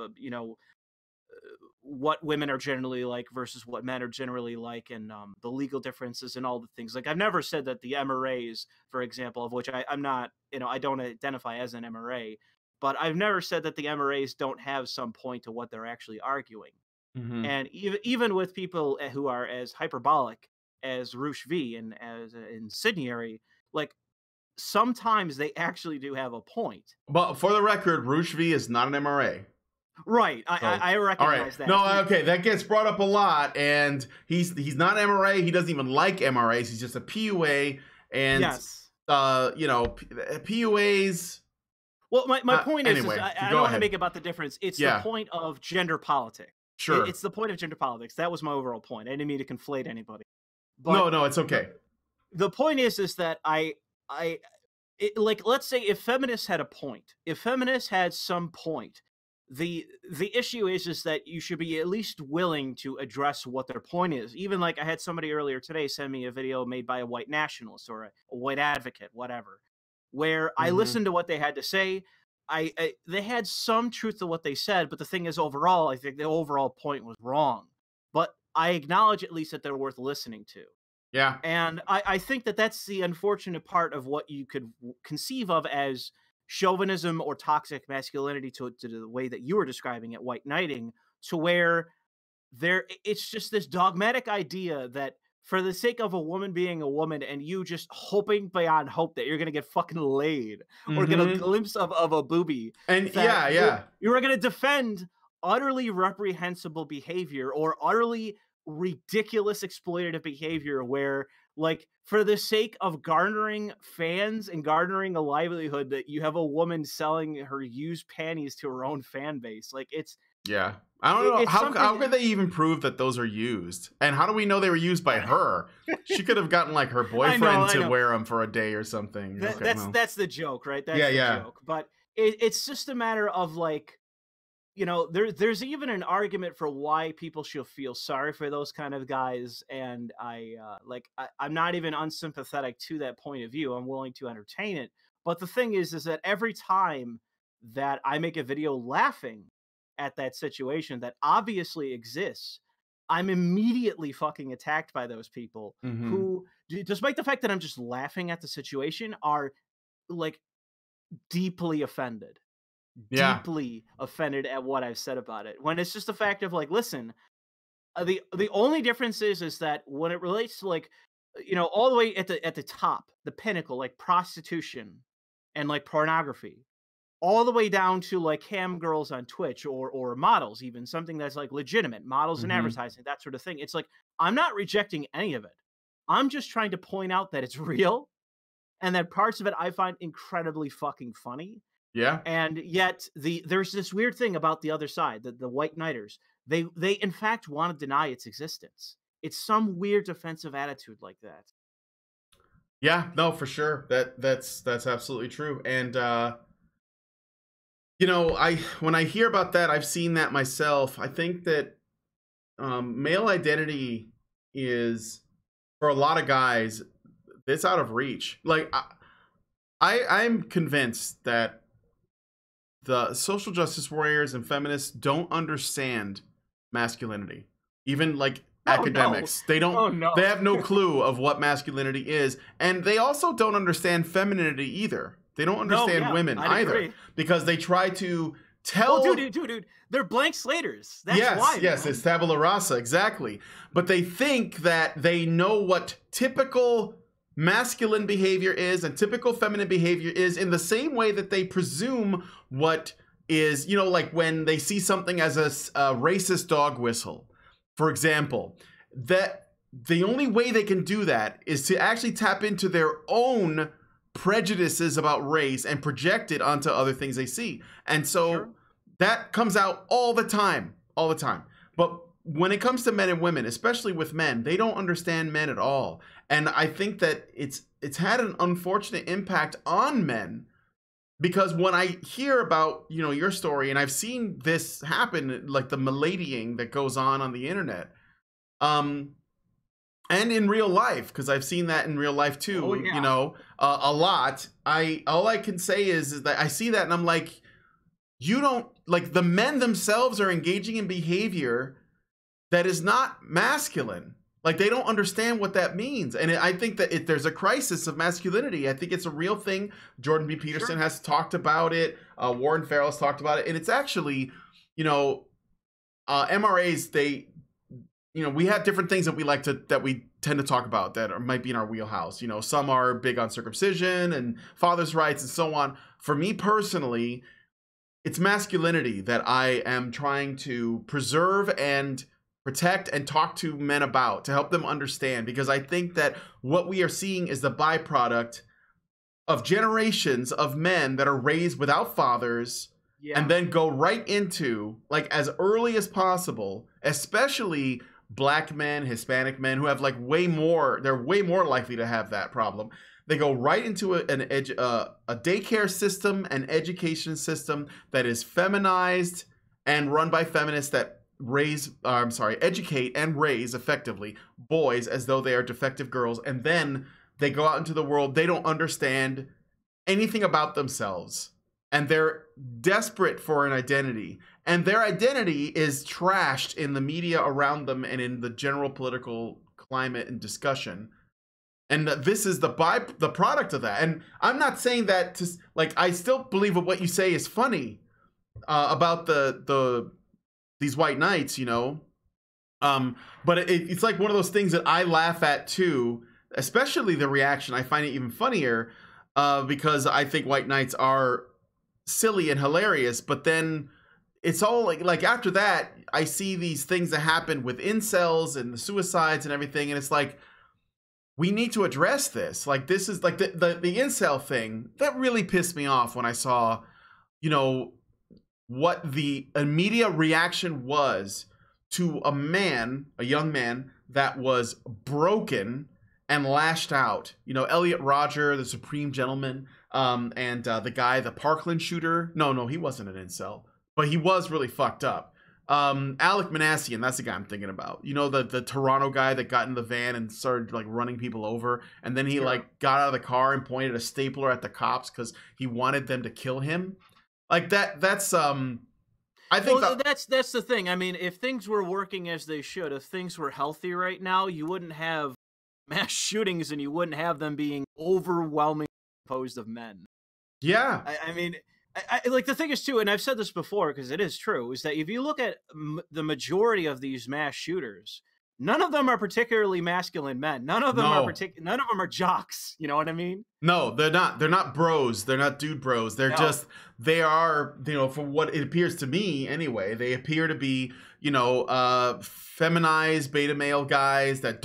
what women are generally like versus what men are generally like, and the legal differences and all the things. Like I've never said that the MRAs, for example, of which I'm not, I don't identify as an MRA, but I've never said that the MRAs don't have some point to what they're actually arguing. Mm-hmm. And even with people who are as hyperbolic as Roosh V and as incendiary, like sometimes they actually do have a point. But for the record, Roosh V is not an MRA. Right, I recognize that. No, okay, that gets brought up a lot, and he's not MRA. He doesn't even like MRAs. He's just a PUA, and yes, PUAs. Well, my point anyway, is I don't want to make about the difference. It's the point of gender politics. Sure, it's the point of gender politics. That was my overall point. I didn't mean to conflate anybody. But no, it's okay. The point is that like, let's say if feminists had a point, if feminists had some point. The issue is that you should be at least willing to address what their point is. Even like I had somebody earlier today send me a video made by a white nationalist or a white advocate, whatever, where I listened to what they had to say. They had some truth to what they said, but the thing is, overall, I think the overall point was wrong. But I acknowledge at least that they're worth listening to. Yeah. And I think that that's the unfortunate part of what you could conceive of as chauvinism or toxic masculinity to the way that you were describing it, white knighting, to where it's just this dogmatic idea that for the sake of a woman being a woman and you just hoping beyond hope that you're going to get fucking laid or get a glimpse of a boobie. And you're going to defend utterly reprehensible behavior or utterly ridiculous exploitative behavior where, like, for the sake of garnering fans and garnering a livelihood, that you have a woman selling her used panties to her own fan base. Like, it's I don't know how could they even prove that those are used, and how do we know they were used by her? She could have gotten like her boyfriend to wear them for a day or something. That's the joke, right? That's the joke. But it's just a matter of like, there's even an argument for why people should feel sorry for those kind of guys, and I'm not even unsympathetic to that point of view. I'm willing to entertain it, but the thing is that every time that I make a video laughing at that situation that obviously exists, I'm immediately fucking attacked by those people who, despite the fact that I'm just laughing at the situation, are like deeply offended. Deeply offended at what I've said about it, when it's just the fact of like, listen, the only difference is that when it relates to like, all the way at the top, the pinnacle, like prostitution and like pornography, all the way down to like cam girls on Twitch or models, even something that's like legitimate, models and advertising, that sort of thing. It's like, I'm not rejecting any of it. I'm just trying to point out that it's real and that parts of it I find incredibly fucking funny. Yeah. And yet there's this weird thing about the other side, the white knighters. They in fact want to deny its existence. It's some weird defensive attitude like that. Yeah, no, for sure. That's absolutely true. And You know, when I hear about that, I've seen that myself. I think that male identity is, for a lot of guys, it's out of reach. Like, I'm convinced that the social justice warriors and feminists don't understand masculinity. Even like academics, no. they don't. Oh, no. They have no clue of what masculinity is, and they also don't understand femininity either. They don't understand women either, agree. because they try to tell. Oh, dude, they're blank slaters. That's why. Yes, man. it's tabula rasa, exactly. But they think that they know what typical masculine behavior is and typical feminine behavior is, in the same way that they presume what is, you know, like when they see something as a racist dog whistle, for example, that the only way they can do that is to actually tap into their own prejudices about race and project it onto other things they see. And so that comes out all the time. But when it comes to men and women, especially with men, they don't understand men at all. And I think that it's had an unfortunate impact on men, because when I hear about, you know, your story, and I've seen this happen, like the miladying that goes on the internet, and in real life, because I've seen that in real life too, you know, a lot. All I can say is that I see that and I'm like, you don't, like, the men themselves are engaging in behavior that is not masculine. Like, they don't understand what that means. And I think that there's a crisis of masculinity. I think it's a real thing. Jordan B. Peterson has talked about it. Warren Farrell has talked about it. And it's actually, you know, MRAs, they, you know, we have different things that we tend to talk about that might be in our wheelhouse. You know, some are big on circumcision and father's rights and so on. For me personally, it's masculinity that I am trying to preserve and protect and talk to men about, to help them understand, because I think that what we are seeing is the byproduct of generations of men that are raised without fathers, and then go right into, like, as early as possible, especially Black men, Hispanic men, who have like they're way more likely to have that problem. They go right into a daycare system, an education system that is feminized and run by feminists that educate and raise effectively boys as though they are defective girls. And then they go out into the world. They don't understand anything about themselves. And they're desperate for an identity. And their identity is trashed in the media around them and in the general political climate and discussion. And this is the product of that. And I'm not saying that to, like, I still believe what you say is funny about these white knights, you know. But it's like one of those things that I laugh at too, especially the reaction. I find it even funnier because I think white knights are silly and hilarious, but then it's all like after that, I see these things that happen with incels and the suicides and everything, and it's like, we need to address this. Like, this is like the incel thing that really pissed me off when I saw, you know, what the immediate reaction was to a young man that was broken and lashed out. You know, Elliot Rodger, the Supreme Gentleman, and the guy, the Parkland shooter. No, he wasn't an incel, but he was really fucked up. Alec Manassian, that's the guy I'm thinking about. You know, the Toronto guy that got in the van and started like running people over, and then he like got out of the car and pointed a stapler at the cops because he wanted them to kill him. Like that's I think that's the thing. I mean, if things were working as they should, if things were healthy right now, you wouldn't have mass shootings and you wouldn't have them being overwhelmingly composed of men. Yeah. I mean, I like, the thing is too, and I've said this before because it is true, is that if you look at the majority of these mass shooters, none of them are particularly masculine men. None of them are jocks. You know what I mean? No, they're not. They're not bros. They're not dude bros. They are, you know, for what it appears to me anyway, they appear to be, you know, feminized beta male guys that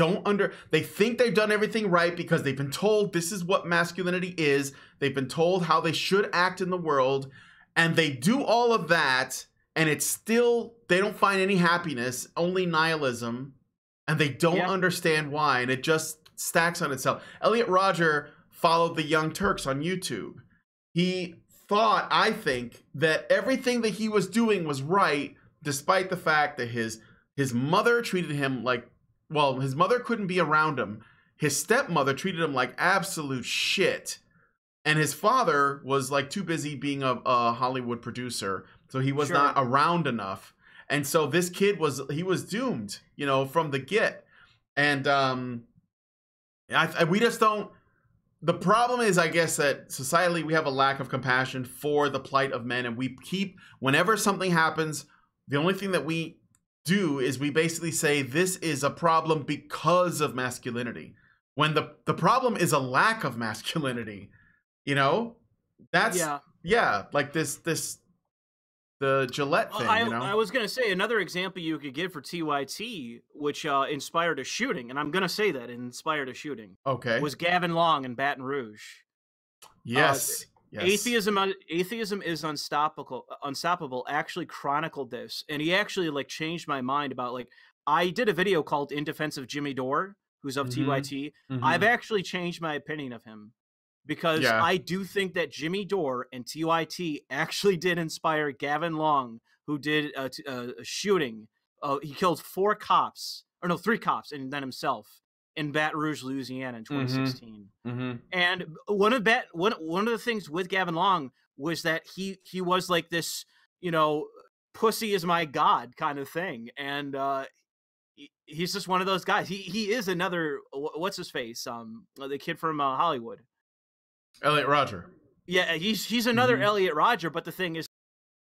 they think they've done everything right because they've been told this is what masculinity is. They've been told how they should act in the world, and they do all of that, and it's still, they don't find any happiness, only nihilism, and they don't understand why, and it just stacks on itself. Elliot Rodger followed the Young Turks on YouTube. He thought, I think, that everything that he was doing was right, despite the fact that his mother treated him like, well, his mother couldn't be around him. His stepmother treated him like absolute shit. And his father was like too busy being a Hollywood producer, so he was not around enough. And so this kid was doomed, you know, from the get. And we just don't. The problem is, I guess, that societally we have a lack of compassion for the plight of men, and we keep, whenever something happens, the only thing that we do is we basically say this is a problem because of masculinity, when the problem is a lack of masculinity. You know, that's like the Gillette thing. You know, I was gonna say another example you could give for TYT, which inspired a shooting, and I'm gonna say that it inspired a shooting. Okay, was Gavin Long in Baton Rouge. Yes. Atheism is unstoppable actually chronicled this, and he actually like changed my mind about, like, I did a video called In Defense of Jimmy Dore, who's of TYT. I've actually changed my opinion of him, because I do think that Jimmy Dore and TYT actually did inspire Gavin Long, who did a shooting. He killed 3 cops, and then himself, in Baton Rouge, Louisiana in 2016. And one of the things with Gavin Long was that he was like this, you know, pussy is my god kind of thing. And he's just one of those guys. He is another, what's his face? The kid from Hollywood. Elliot Rodger. Yeah, he's another Elliot Rodger, but the thing is,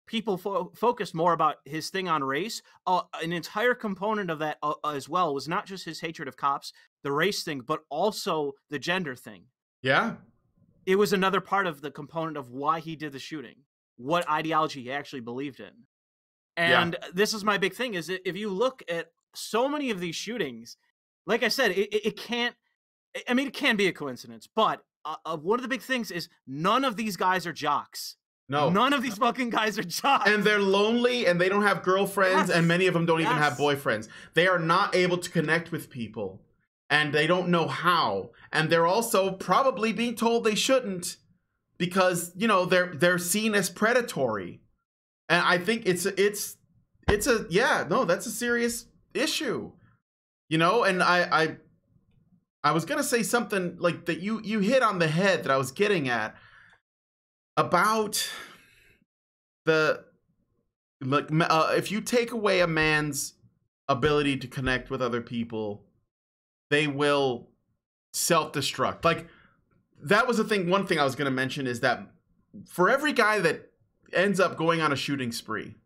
people focus more about his thing on race. An entire component of that as well was not just his hatred of cops, the race thing, but also the gender thing. Yeah. It was another part of the component of why he did the shooting, what ideology he actually believed in. And this is my big thing, is that if you look at so many of these shootings, like I said, it can't, I mean, it can be a coincidence, but one of the big things is none of these guys are jocks. No. None of these fucking guys are jocks. And they're lonely, and they don't have girlfriends, and many of them don't even have boyfriends. They are not able to connect with people, and they don't know how. And they're also probably being told they shouldn't, because, you know, they're seen as predatory. And I think that's a serious issue. You know, and I was gonna say something like that you hit on the head that I was getting at about if you take away a man's ability to connect with other people, they will self-destruct. Like, that was the thing. One thing I was gonna mention is that for every guy that ends up going on a shooting spree,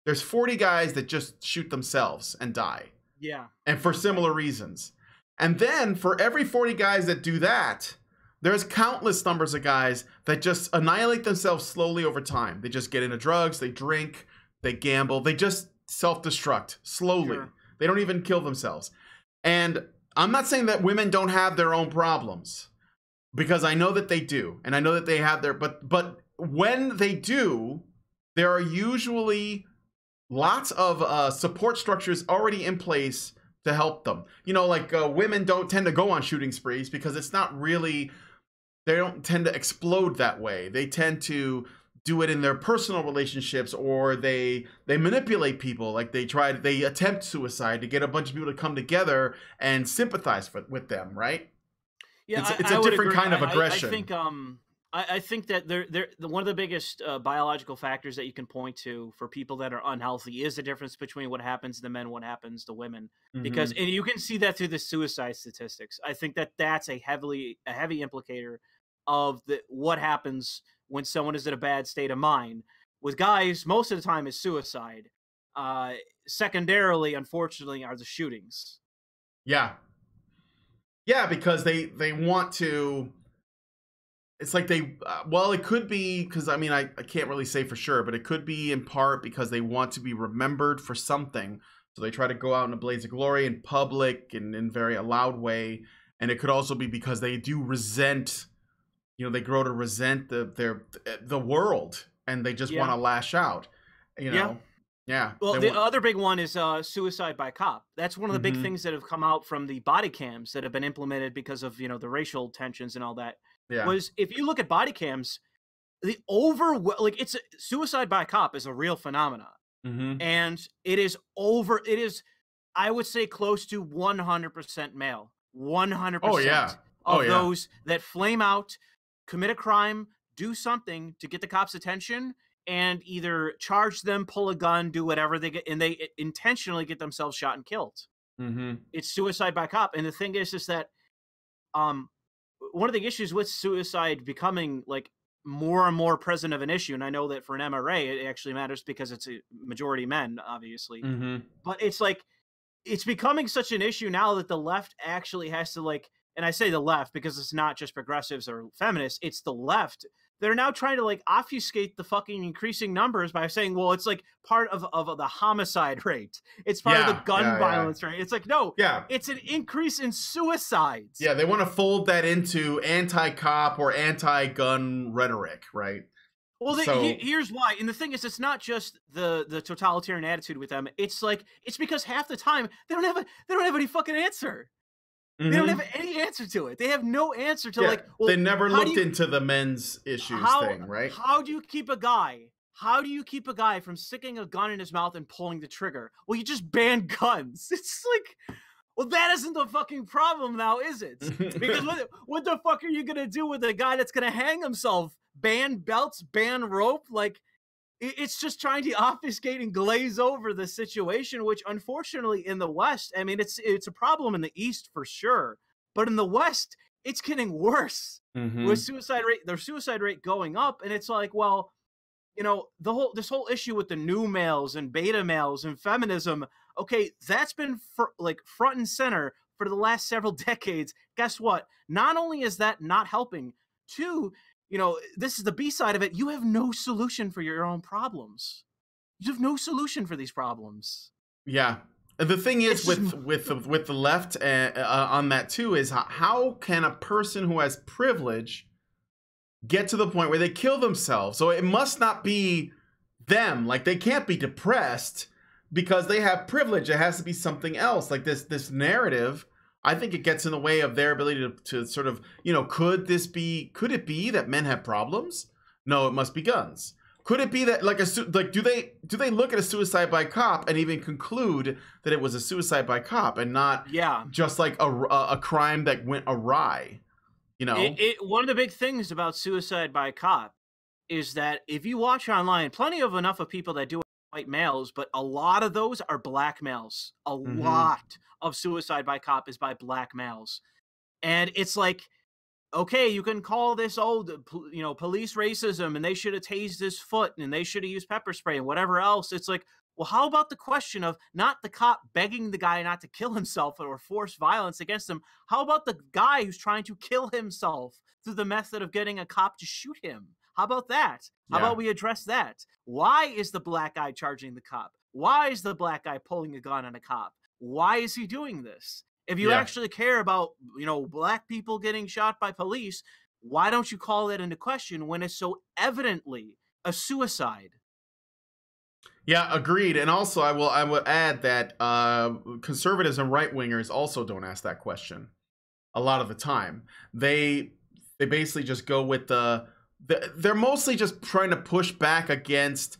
there's 40 guys that just shoot themselves and die. Yeah. And for similar reasons. And then for every 40 guys that do that, there's countless numbers of guys that just annihilate themselves slowly over time. They just get into drugs, they drink, they gamble, they just self-destruct slowly. Sure. They don't even kill themselves. And I'm not saying that women don't have their own problems, because I know that they do. And I know that they have their, but when they do, there are usually lots of support structures already in place to help them. You know, like women don't tend to go on shooting sprees because it's not really, they don't tend to explode that way. They tend to do it in their personal relationships, or they manipulate people. Like they attempt suicide to get a bunch of people to come together and sympathize with them, right? Yeah, it's a different kind of aggression. I think that one of the biggest biological factors that you can point to for people that are unhealthy is the difference between what happens to men and what happens to women. Because, and you can see that through the suicide statistics. I think that that's a heavy implicator of what happens when someone is in a bad state of mind. With guys, most of the time is suicide. Secondarily, unfortunately, are the shootings. Yeah. Yeah, because they want to. It's like well, it could be because, I mean, I can't really say for sure, but it could be in part because they want to be remembered for something. So they try to go out in a blaze of glory in public and in very a loud way. And it could also be because they do resent, you know, they grow to resent the world, and they just want to lash out, you know? Yeah. Well, the other big one is suicide by cop. That's one of the big things that have come out from the body cams that have been implemented because of, you know, the racial tensions and all that. Yeah. Was if you look at body cams, it's suicide by cop is a real phenomenon. Mm-hmm. And it is, I would say, close to 100% male. 100% Oh, yeah. of those that flame out, commit a crime, do something to get the cops' attention, and either charge them, pull a gun, do whatever they get, and they intentionally get themselves shot and killed. Mm-hmm. It's suicide by cop. And the thing is that one of the issues with suicide becoming like more and more present of an issue, and I know that for an MRA it actually matters because it's a majority men, obviously, but it's like it's becoming such an issue now that the left actually has to, like, and I say the left because it's not just progressives or feminists, it's the left. They're now trying to like obfuscate the fucking increasing numbers by saying, well, it's like part of the homicide rate. It's part of the gun violence rate. It's like, no, it's an increase in suicides. Yeah, they want to fold that into anti-cop or anti-gun rhetoric, right? Well, here's why. And the thing is, it's not just the totalitarian attitude with them. It's like, it's because half the time they don't have any fucking answer. They don't have any answer to it. They have no answer to like. Well, they never looked into the men's issues thing, right? How do you keep a guy? How do you keep a guy from sticking a gun in his mouth and pulling the trigger? Well, you just ban guns. It's like, well, that isn't the fucking problem now, is it? Because what the fuck are you gonna do with a guy that's gonna hang himself? Ban belts, ban rope, like. It's just trying to obfuscate and glaze over the situation, which unfortunately in the West, I mean, it's a problem in the East for sure, but in the West, it's getting worse with their suicide rate going up. And it's like, well, you know, this whole issue with the new males and beta males and feminism, okay, that's been front and center for the last several decades. Guess what? Not only is that not helping, two, you know, this is the B side of it. You have no solution for your own problems. You have no solution for these problems. Yeah. The thing is with the left on that too is how can a person who has privilege get to the point where they kill themselves? So it must not be them. Like, they can't be depressed because they have privilege. It has to be something else. Like this narrative, I think it gets in the way of their ability to sort of, you know, could it be that men have problems? No, it must be guns. Could it be that do they look at a suicide by cop and even conclude that it was a suicide by cop and not just like a crime that went awry? You know, one of the big things about suicide by cop is that if you watch online, plenty of enough of people that do it are white males, but a lot of those are black males. A lot of suicide by cop is by black males. And it's like, okay, you can call this police racism and they should have tased his foot and they should have used pepper spray and whatever else. It's like, well, how about the question of not the cop begging the guy not to kill himself or force violence against him? How about the guy who's trying to kill himself through the method of getting a cop to shoot him? How about that? How about we address that? Why is the black guy charging the cop? Why is the black guy pulling a gun on a cop? Why is he doing this? If you actually care about, you know, black people getting shot by police, why don't you call that into question when it's so evidently a suicide? Yeah, agreed. And also, I would add that conservatives and right wingers also don't ask that question a lot of the time. They basically just go with they're mostly just trying to push back against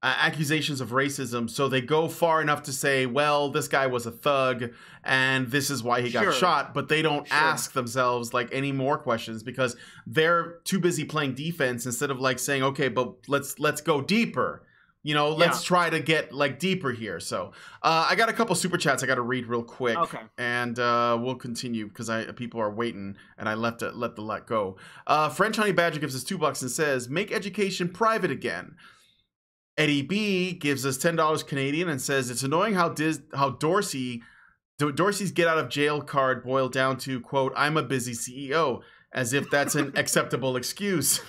accusations of racism, so they go far enough to say, well, this guy was a thug and this is why he got shot, but they don't ask themselves like any more questions because they're too busy playing defense instead of like saying, okay, but let's go deeper, you know, let's try to get like deeper here. So I got a couple super chats I got to read real quick, and we'll continue because people are waiting and I let go. French Honey Badger gives us $2 and says, make education private again. Eddie B gives us $10 Canadian and says, it's annoying how Dorsey's get out of jail card boiled down to, quote, I'm a busy CEO, as if that's an acceptable excuse.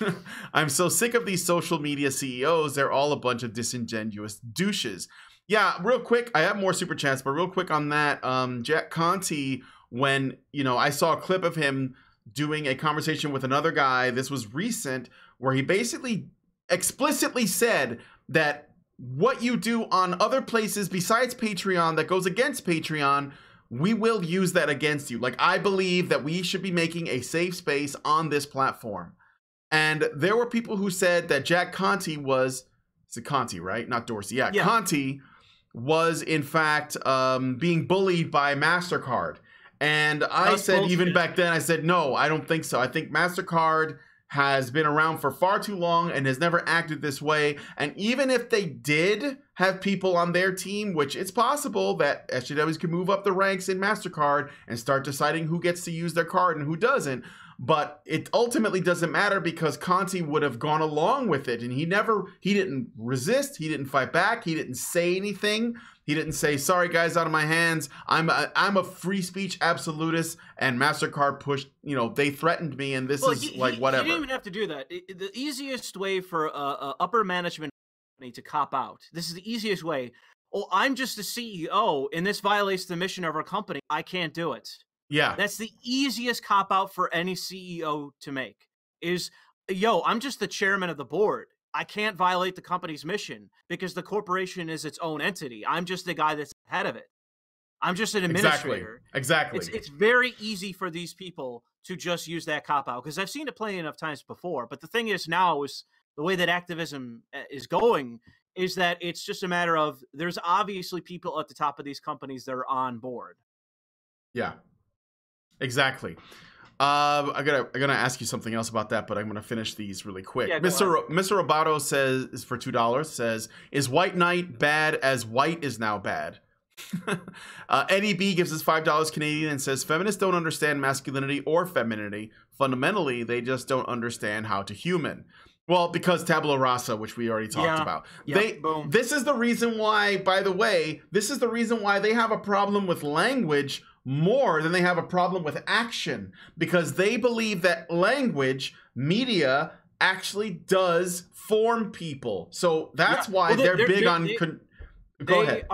I'm so sick of these social media CEOs. They're all a bunch of disingenuous douches. Yeah, real quick, I have more super chats, but real quick on that, Jack Conte, when, you know, I saw a clip of him doing a conversation with another guy, this was recent, where he basically explicitly said that what you do on other places besides Patreon that goes against Patreon, we will use that against you. Like, I believe that we should be making a safe space on this platform. And there were people who said that Jack Conte was, it's a Conte, right? Not Dorsey. Yeah. Conte was in fact being bullied by MasterCard. And I said, even back then, I said, no, I don't think so. I think MasterCard has been around for far too long and has never acted this way. And even if they did have people on their team, which it's possible that SJWs can move up the ranks in MasterCard and start deciding who gets to use their card and who doesn't. But it ultimately doesn't matter because Conte would have gone along with it. And he didn't resist. He didn't fight back. He didn't say anything. He didn't say, sorry, guys, out of my hands. I'm a free speech absolutist, and MasterCard pushed, they threatened me, and this is whatever. He didn't even have to do that. The easiest way for upper management to cop out, this is the easiest way. Oh, I'm just the CEO, and this violates the mission of our company. I can't do it. Yeah. That's the easiest cop out for any CEO to make is, I'm just the chairman of the board. I can't violate the company's mission because the corporation is its own entity. I'm just the guy that's head of it. I'm just an administrator. Exactly. It's very easy for these people to just use that cop-out because I've seen it plenty enough times before. But the thing is now is the way that activism is going is that it's just a matter of there's obviously people at the top of these companies that are on board. Yeah, exactly. I'm gonna ask you something else about that, but I'm gonna finish these really quick. Yeah, Mr. Roboto says for $2 says, "Is White Knight bad as white is now bad?" Eddie B gives us $5 Canadian and says, "Feminists don't understand masculinity or femininity. Fundamentally, they just don't understand how to human." Well, because tabula rasa, which we already talked about. Boom. This is the reason why, by the way, they have a problem with language more than they have a problem with action, because they believe that language, media, actually does form people. So that's why they're big on... Go ahead.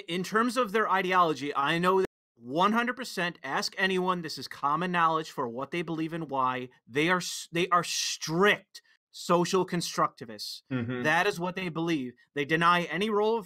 In terms of their ideology, I know that 100%, ask anyone, this is common knowledge for what they believe and why. They are strict social constructivists. Mm-hmm. That is what they believe. They deny any role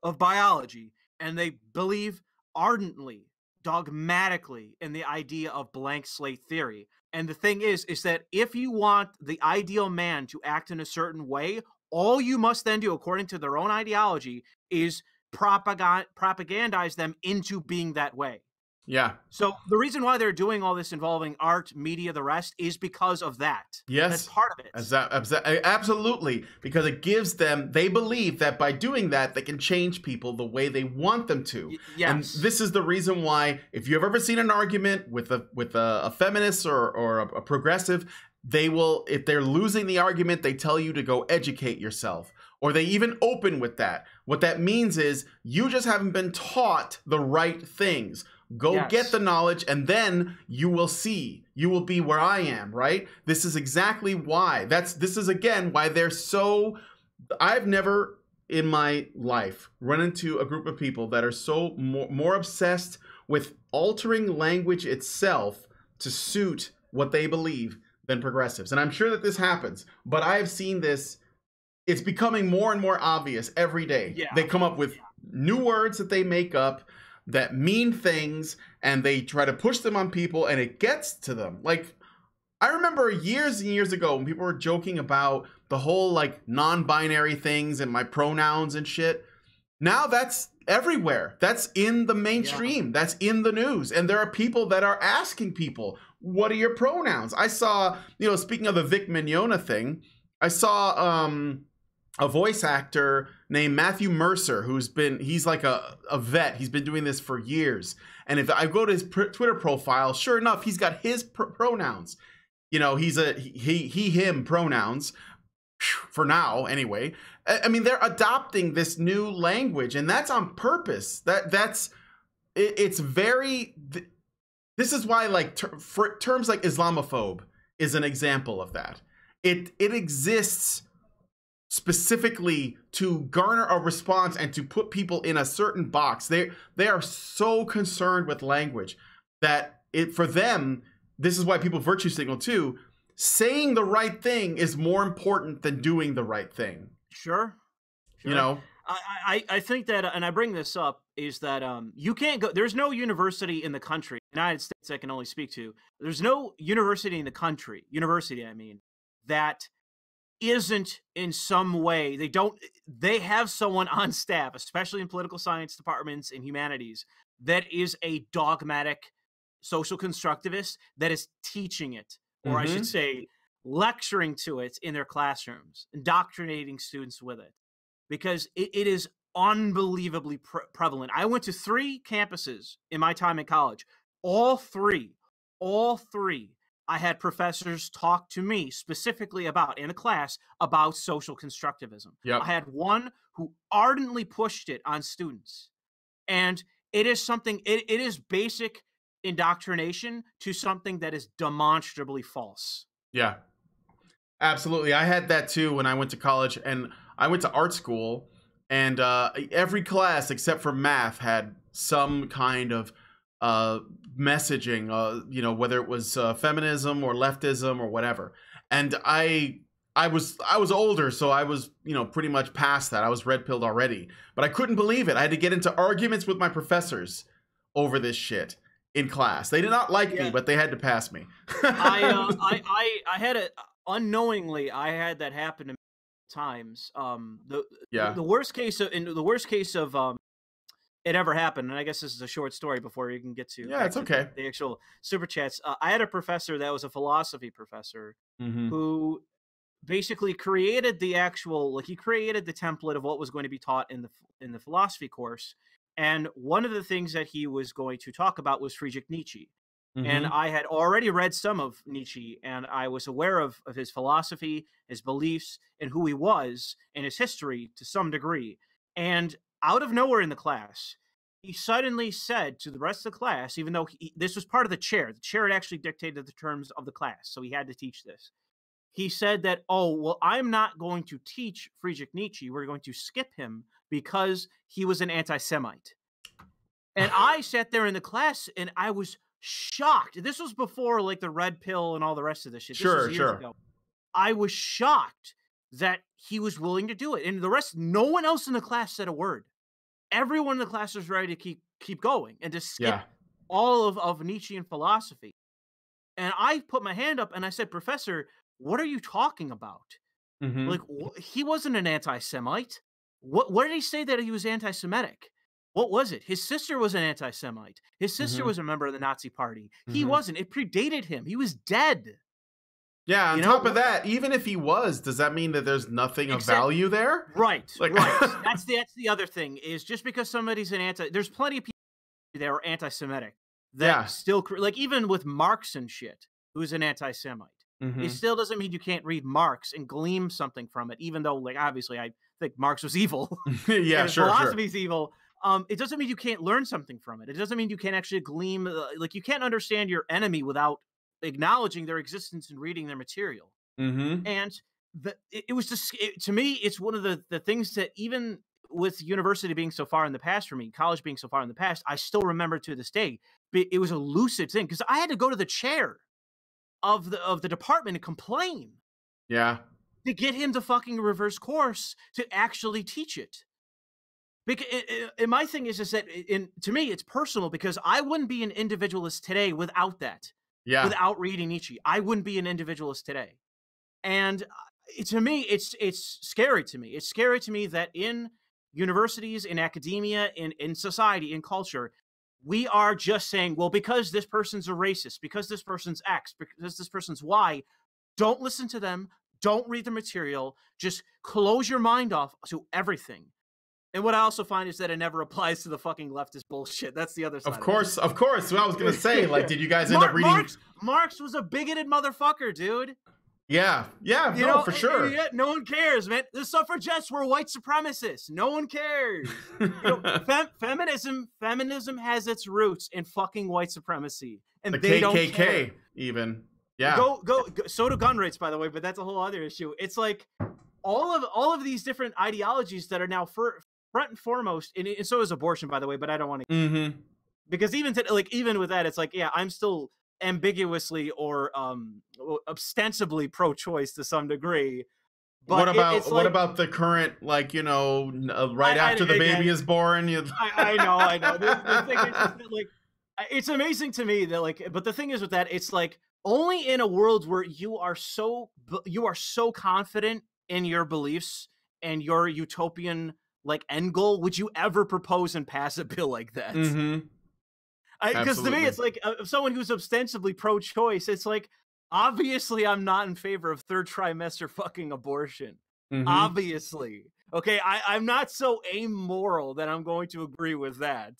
of biology, and they believe ardently, dogmatically in the idea of blank slate theory. And the thing is that if you want the ideal man to act in a certain way, all you must then do, according to their own ideology, is propagandize them into being that way. Yeah. So the reason why they're doing all this involving art, media, the rest is because of that. Yes. That's part of it. Absolutely. Because it gives them, they believe that by doing that, they can change people the way they want them to. Yes. And this is the reason why, if you've ever seen an argument with a feminist or a progressive, they will, if they're losing the argument, they tell you to go educate yourself. Or they even open with that. What that means is you just haven't been taught the right things. Go get the knowledge, and then you will see. You will be where I am, right? This is exactly why. This is, again, why they're so... I've never in my life run into a group of people that are so more obsessed with altering language itself to suit what they believe than progressives. And I'm sure that this happens, but I've seen this. It's becoming more and more obvious every day. Yeah. They come up with new words that they make up that mean things, and they try to push them on people, and it gets to them. Like, I remember years and years ago when people were joking about the whole, like, non-binary things and my pronouns and shit. Now that's everywhere. That's in the mainstream. Yeah. That's in the news. And there are people that are asking people, what are your pronouns? I saw, speaking of the Vic Mignogna thing, I saw a voice actor named Matthew Mercer, he's like a vet. He's been doing this for years. And if I go to his Twitter profile, sure enough, he's got his pronouns. He's he, him pronouns for now anyway. I mean, they're adopting this new language, and that's on purpose. It's very, this is why, like, terms like Islamophobe is an example of that. It exists specifically to garner a response and to put people in a certain box. They are so concerned with language that for them, this is why people virtue signal too. Saying the right thing is more important than doing the right thing. Sure. I think that, and I bring this up, is that you can't go, there's no university in the country, United States I can only speak to. There's no university in the country, that isn't in some way, they have someone on staff, especially in political science departments and humanities, that is a dogmatic social constructivist that is teaching it, or I should say lecturing to it in their classrooms, indoctrinating students with it, because it is unbelievably prevalent. I went to 3 campuses in my time in college. All three, I had professors talk to me specifically about, in a class, about social constructivism. Yep. I had one who ardently pushed it on students. And it is something, it is basic indoctrination to something that is demonstrably false. Yeah, absolutely. I had that too when I went to college, and I went to art school, and every class except for math had some kind of messaging, you know, whether it was feminism or leftism or whatever. And I was older, so I was, you know, pretty much past that. I was red-pilled already, but I couldn't believe it. I had to get into arguments with my professors over this shit in class. They did not like me, but they had to pass me. I had it unknowingly. I had that happen to me times. The worst case of it ever happened, and I guess this is a short story before you can get to it's okay. The actual super chats. I had a professor that was a philosophy professor who basically created the actual, he created the template of what was going to be taught in the philosophy course. And one of the things that he was going to talk about was Friedrich Nietzsche. And I had already read some of Nietzsche, and I was aware of his philosophy, his beliefs, and who he was, and his history to some degree. And out of nowhere in the class, he suddenly said to the rest of the class, even though this was part of the chair had actually dictated the terms of the class, so he had to teach this. He said that, oh, well, I'm not going to teach Friedrich Nietzsche. We're going to skip him because he was an anti-Semite. And I sat there in the class, and I was shocked. This was before, like, the red pill and all the rest of this shit. This was years ago. I was shocked that he was willing to do it. And the rest, no one else in the class said a word. Everyone in the class was ready to keep going and to skip all of Nietzschean philosophy. And I put my hand up and I said, Professor, what are you talking about? Like, he wasn't an anti-Semite. What did he say that he was anti-Semitic? What was it? His sister was an anti-Semite. His sister was a member of the Nazi Party. He wasn't. It predated him. He was dead. Yeah, on top of that, even if he was, does that mean that there's nothing of value there? Right, right. That's the other thing, is just because somebody's there's plenty of people that are anti-Semitic that still, like, even with Marx and shit, who's an anti-Semite. It still doesn't mean you can't read Marx and glean something from it, even though, like, obviously I think Marx was evil. Philosophy's evil. It doesn't mean you can't learn something from it. It doesn't mean you can't actually glean, like, you can't understand your enemy without acknowledging their existence and reading their material. And it was just, to me, it's one of the things that, even with university being so far in the past for me, college being so far in the past, I still remember to this day. It was a lucid thing, because I had to go to the chair of the department and complain. To get him to fucking reverse course to actually teach it. Because and my thing is that, to me, it's personal, because I wouldn't be an individualist today without that. Without reading Nietzsche, I wouldn't be an individualist today. And to me, it's scary to me. It's scary to me that in universities, in academia, in society, in culture, we are just saying, well, because this person's a racist, because this person's X, because this person's Y, don't listen to them, don't read the material, just close your mind off to everything. And what I also find is that it never applies to the fucking leftist bullshit. That's the other side. Of course. So I was going to say, like, did you guys end up reading? Marx was a bigoted motherfucker, dude. Yeah, for sure. No one cares, man. The suffragettes were white supremacists. No one cares. Feminism has its roots in fucking white supremacy, and the they KKK don't care. Even. Go. So do gun rates, by the way, but that's a whole other issue. It's like all of these different ideologies that are now front and foremost, and so is abortion, by the way, but I don't want to, because even with that, it's like, I'm still ambiguously or ostensibly pro-choice to some degree. But what about the current, like, right after the baby is born? I know. The thing is that, like, It's amazing to me that like, but the thing is with that, it's like only in a world where you are so confident in your beliefs and your utopian like end goal would you ever propose and pass a bill like that. Mm-hmm. Because to me, Absolutely. it's like someone who's ostensibly pro-choice. It's like obviously I'm not in favor of third trimester fucking abortion. Mm-hmm. Obviously, okay, I'm not so amoral that I'm going to agree with that.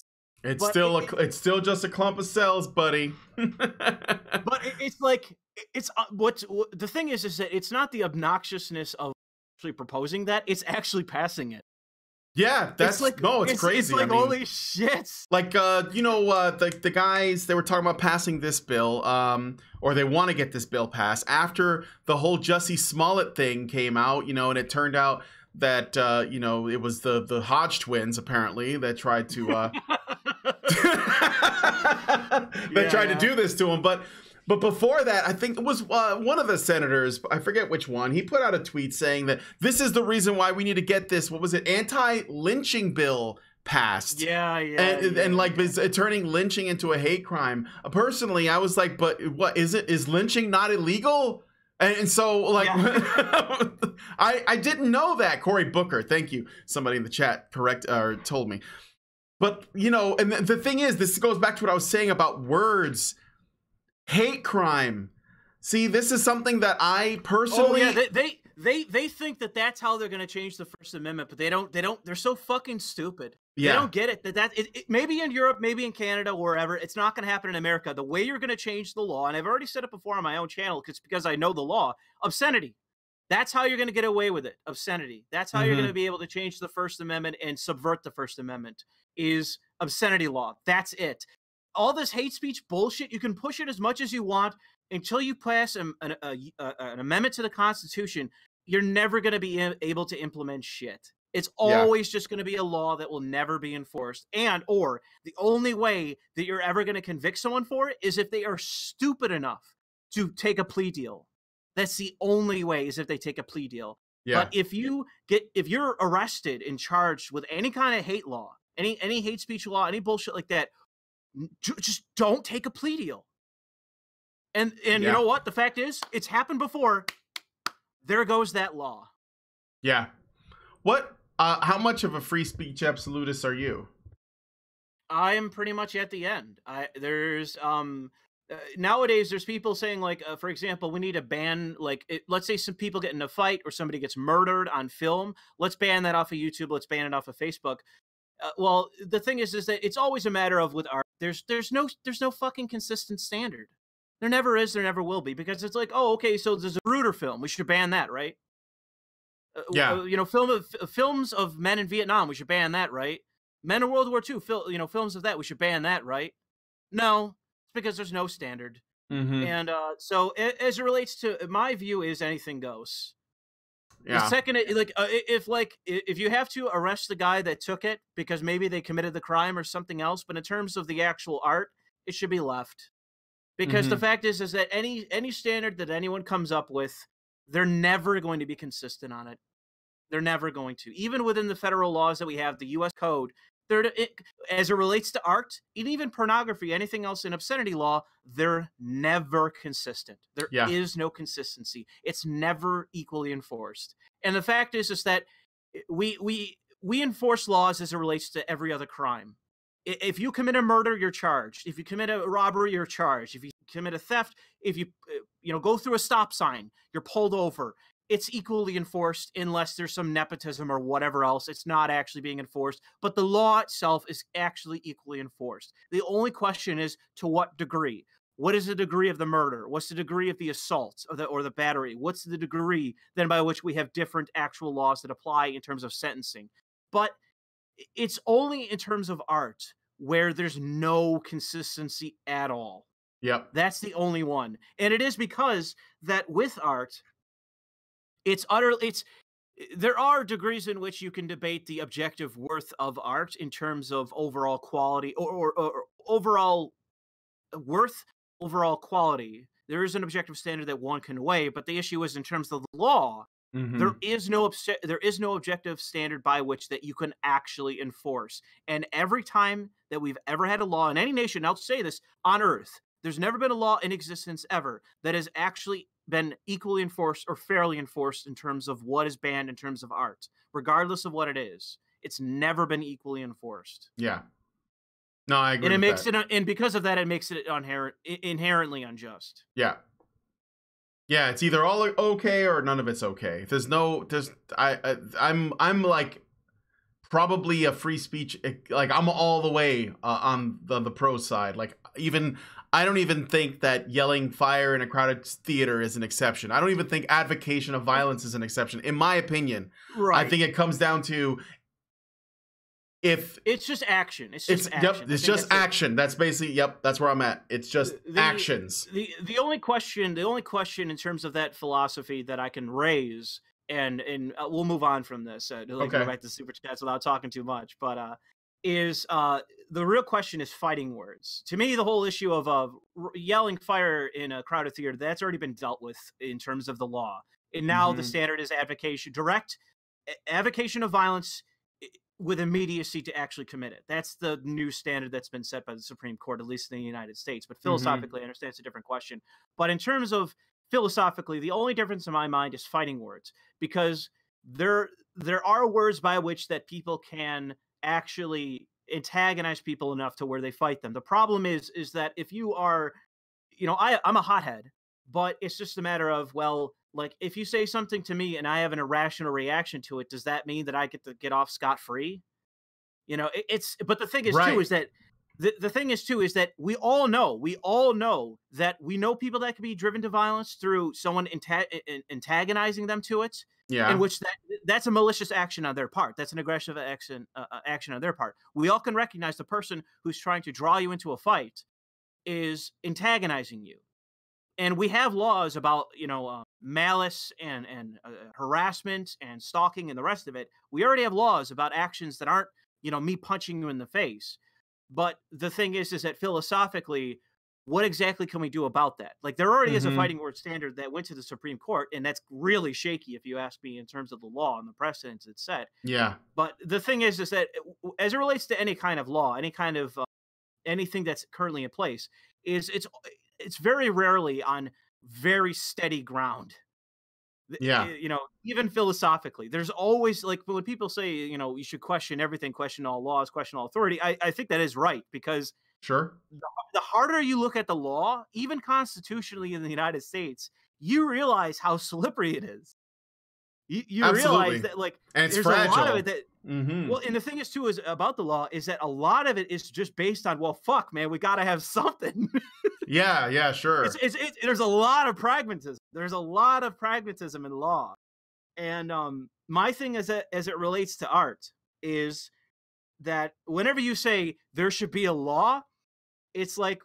It's But still it's still just a clump of cells, buddy. But it's like it's what the thing is that it's not the obnoxiousness of actually proposing that; it's actually passing it. Yeah, that's It's like no, it's crazy. It's like I mean, holy shit. like the guys, they were talking about passing this bill, or they want to get this bill passed after the whole Jussie Smollett thing came out, and it turned out that it was the Hodge twins apparently that tried to to do this to him, but before that, I think it was one of the senators, I forget which one, he put out a tweet saying that this is the reason why we need to get this, what was it, anti-lynching bill passed. And like turning lynching into a hate crime. Personally, I was like, but what is lynching not illegal? And so, like, I didn't know that. Cory Booker, thank you. Somebody in the chat told me. But, and the thing is, this goes back to what I was saying about words. Hate crime. See, this is something that I personally... Oh, yeah, they think that that's how they're going to change the First Amendment, but they don't, they're so fucking stupid. Yeah. They don't get it. That maybe in Europe, maybe in Canada, wherever, it's not going to happen in America. The way you're going to change the law, and I've already said it before on my own channel, because I know the law, obscenity. That's how you're going to get away with it, obscenity. That's how you're going to be able to change the First Amendment and subvert the First Amendment, is obscenity law. That's it. All this hate speech bullshit, you can push it as much as you want until you pass an amendment to the Constitution. You're never going to be able to implement shit. It's always just going to be a law that will never be enforced. Or the only way that you're ever going to convict someone for it is if they are stupid enough to take a plea deal. That's the only way, is if they take a plea deal. Yeah. But if you're arrested and charged with any kind of hate law, any hate speech law, any bullshit like that, just don't take a plea deal. And you know what? The fact is, it's happened before. There goes that law. Yeah. What? How much of a free speech absolutist are you? I am pretty much at the end. There's nowadays there's people saying like, for example, we need to ban let's say some people get in a fight or somebody gets murdered on film. Let's ban that off of YouTube. Let's ban it off of Facebook. Well, the thing is that it's always a matter of with art. There's no fucking consistent standard. There never is. There never will be, because it's like, oh, okay, so there's a Bruder film. We should ban that, right? Films of men in Vietnam. We should ban that, right? Men in World War II. Films of that. We should ban that, right? No, it's because there's no standard. And so as it relates to my view, is anything goes. Yeah. The second, if you have to arrest the guy that took it because maybe they committed the crime or something else, but in terms of the actual art, it should be left. Because the fact is that any standard that anyone comes up with, they're never going to be consistent on it. They're never going to. Even within the federal laws that we have, the U.S. Code, as it relates to art, and even pornography, anything else in obscenity law, they're never consistent. There is no consistency. It's never equally enforced. And the fact is that we enforce laws as it relates to every other crime. If you commit a murder, you're charged. If you commit a robbery, you're charged. If you commit a theft, if you go through a stop sign, you're pulled over. It's equally enforced unless there's some nepotism or whatever else. It's not actually being enforced, but the law itself is actually equally enforced. The only question is to what degree. What is the degree of the murder? What's the degree of the assault or the battery? What's the degree then by which we have different actual laws that apply in terms of sentencing? But it's only in terms of art where there's no consistency at all. Yep. That's the only one. And it is because that with art, there are degrees in which you can debate the objective worth of art in terms of overall quality or overall worth, overall quality. There is an objective standard that one can weigh, but the issue is in terms of the law, Mm-hmm. There is no objective standard by which that you can actually enforce. And every time that we've ever had a law in any nation, I'll say this, on Earth, there's never been a law in existence ever that has actually been equally enforced or fairly enforced in terms of what is banned in terms of art, regardless of what it is. It's never been equally enforced. Yeah. No, I agree And it with makes that. and because of that, it makes it inherently unjust. Yeah. Yeah, it's either all okay or none of it's okay. I'm like probably a free speech, like I'm all the way on the pro side. Like I don't even think that yelling fire in a crowded theater is an exception. I don't even think advocation of violence is an exception. In my opinion, Right. I think it comes down to if it's just action. It's just action. Yep, it's just action. That's basically, yep, that's where I'm at. It's just actions. The only question in terms of that philosophy that I can raise, and we'll move on from this, go back to super chats without talking too much, but is the real question is fighting words. To me, the whole issue of yelling fire in a crowded theater, that's already been dealt with in terms of the law. And now the standard is direct avocation of violence with immediacy to actually commit it. That's the new standard that's been set by the Supreme Court, at least in the United States. But philosophically, I understand it's a different question. But in terms of philosophically, the only difference in my mind is fighting words, because there are words by which that people can actually antagonize people enough to where they fight them. The problem is that if you are, I'm a hothead, but it's just a matter of, well, like, if you say something to me and I have an irrational reaction to it, does that mean that I get to get off scot-free? But the thing is, too, is that the thing is, too, is that we all know that we know people that can be driven to violence through someone antagonizing them to it. Yeah. In which that's a malicious action on their part. That's an aggressive action on their part. We all can recognize the person who's trying to draw you into a fight is antagonizing you. And we have laws about, malice and harassment and stalking and the rest of it. We already have laws about actions that aren't, me punching you in the face. But the thing is that philosophically, what exactly can we do about that? Like, there already is a fighting word standard that went to the Supreme Court, and that's really shaky, if you ask me, in terms of the law and the precedents it's set. Yeah. But the thing is that as it relates to any kind of law, any kind of anything that's currently in place, it's very rarely on very steady ground. Yeah. Even philosophically, there's always, like, when people say, you should question everything, question all laws, question all authority. I think that is right, because sure, the harder you look at the law, even constitutionally in the United States, you realize how slippery it is. You realize that, like, and it's there's fragile. a lot of it that well, and the thing is, too, is about the law is that a lot of it is just based on, well, fuck, man, we got to have something. Yeah, sure. There's a lot of pragmatism. There's a lot of pragmatism in law. And my thing is that, as it relates to art, is that whenever you say there should be a law, it's like,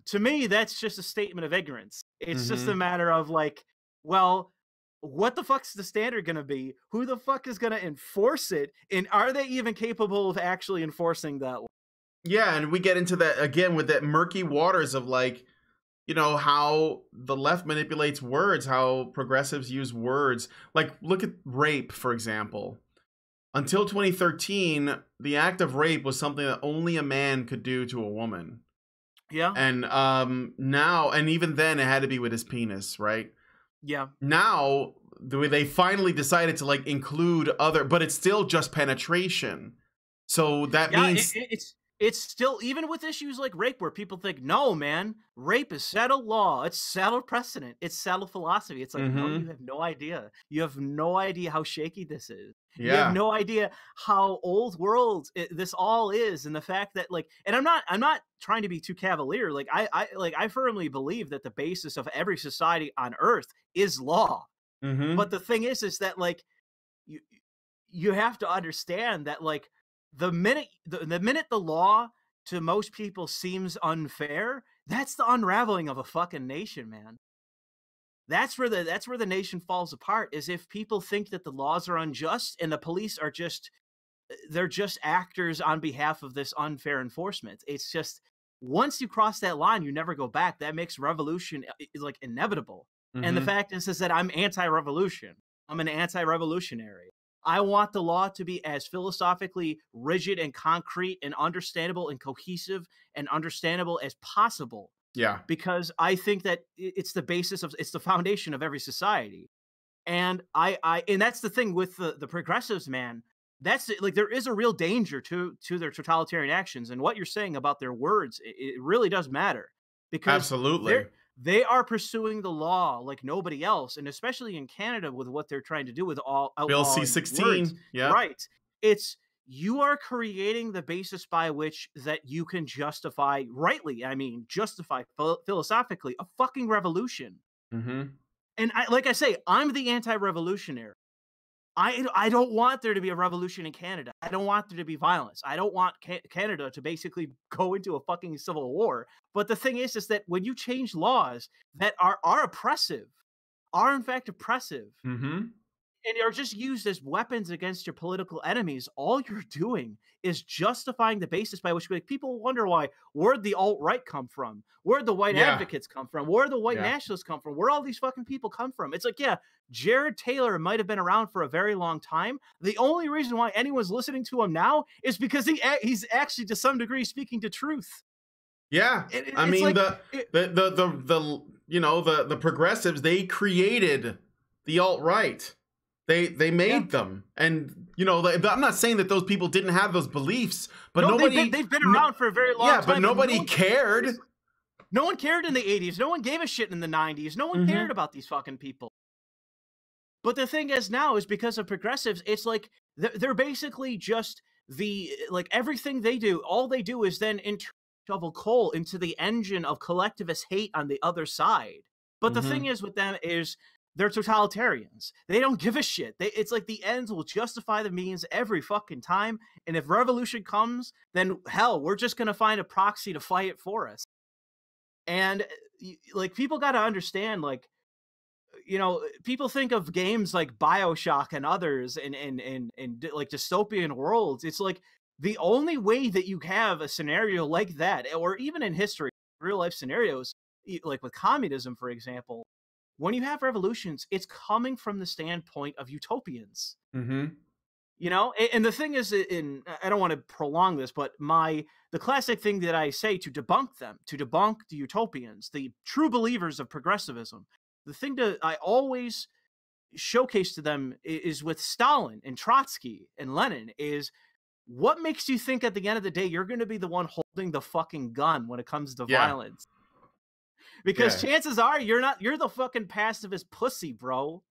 to me, that's just a statement of ignorance. It's just a matter of, like, well, what the fuck's the standard going to be? Who the fuck is going to enforce it? And are they even capable of actually enforcing that? Yeah, and we get into that again with that murky waters of, like, how the left manipulates words, how progressives use words. Like, look at rape, for example. Until 2013, the act of rape was something that only a man could do to a woman. Yeah. And now, and even then, it had to be with his penis, right? Yeah. Now, they finally decided to, like, include other, but it's still just penetration. So that means it's still, even with issues like rape, where people think, no, man, rape is settled law. It's settled precedent. It's settled philosophy. It's like, no, you have no idea. You have no idea how shaky this is. Yeah. You have no idea how old world this all is, and the fact that, like, and I'm not trying to be too cavalier. Like, I firmly believe that the basis of every society on earth is law. But the thing is that, like, you have to understand that, like, the minute the law to most people seems unfair, that's the unraveling of a fucking nation, man. That's where the nation falls apart, is if people think that the laws are unjust and the police are they're just actors on behalf of this unfair enforcement. It's just, once you cross that line, you never go back. That makes revolution, like, inevitable. And the fact is that I'm anti-revolution. I'm an anti-revolutionary. I want the law to be as philosophically rigid and concrete and understandable and cohesive and understandable as possible. Yeah. Because I think that it's the basis of, it's the foundation of every society. And and that's the thing with the progressives, man. That's like, there is a real danger to their totalitarian actions. And what you're saying about their words, it really does matter, because Absolutely. they are pursuing the law like nobody else, and especially in Canada with what they're trying to do with all Bill outlawing C-16. words. Yeah. Right. It's, you are creating the basis by which that you can justify, rightly, I mean, justify philosophically a fucking revolution. Mm-hmm. And like I say, I'm the anti-revolutionary. I don't want there to be a revolution in Canada. I don't want there to be violence. I don't want Canada to basically go into a fucking civil war. But the thing is that when you change laws that are oppressive, are in fact oppressive, Mm-hmm. and are just used as weapons against your political enemies, all you're doing is justifying the basis by which, like, people wonder why, where'd the alt-right come from? Where'd the white advocates come from? Where'd the white nationalists come from? Where'd all these fucking people come from? It's like, yeah, Jared Taylor might have been around for a very long time. The only reason why anyone's listening to him now is because he's actually, to some degree, speaking to truth. Yeah. I mean, like, the you know, the progressives, they created the alt-right. They made them, and you know, I'm not saying that those people didn't have those beliefs, but they've been around for a very long time. Yeah, but nobody cared. No one cared in the 80s. No one gave a shit in the 90s. No one cared about these fucking people. But the thing is now is because of progressives, it's like they're basically just like everything they do, all they do is then shovel coal into the engine of collectivist hate on the other side. But the thing is with them is, they're totalitarians. They don't give a shit. It's like the ends will justify the means every fucking time. And if revolution comes, then hell, we're just going to find a proxy to fight it for us. And like, people got to understand, like, you know, people think of games like BioShock and others and like dystopian worlds. It's like the only way that you have a scenario like that, or even in history, real life scenarios, like with communism, for example, when you have revolutions, it's coming from the standpoint of utopians. Mm-hmm. You know, and the thing is, I don't want to prolong this, but the classic thing that I say to debunk them, to debunk the utopians, the true believers of progressivism, the thing that I always showcase to them is with Stalin and Trotsky and Lenin is, what makes you think at the end of the day you're going to be the one holding the fucking gun when it comes to violence? Because chances are you're the fucking pacifist pussy, bro.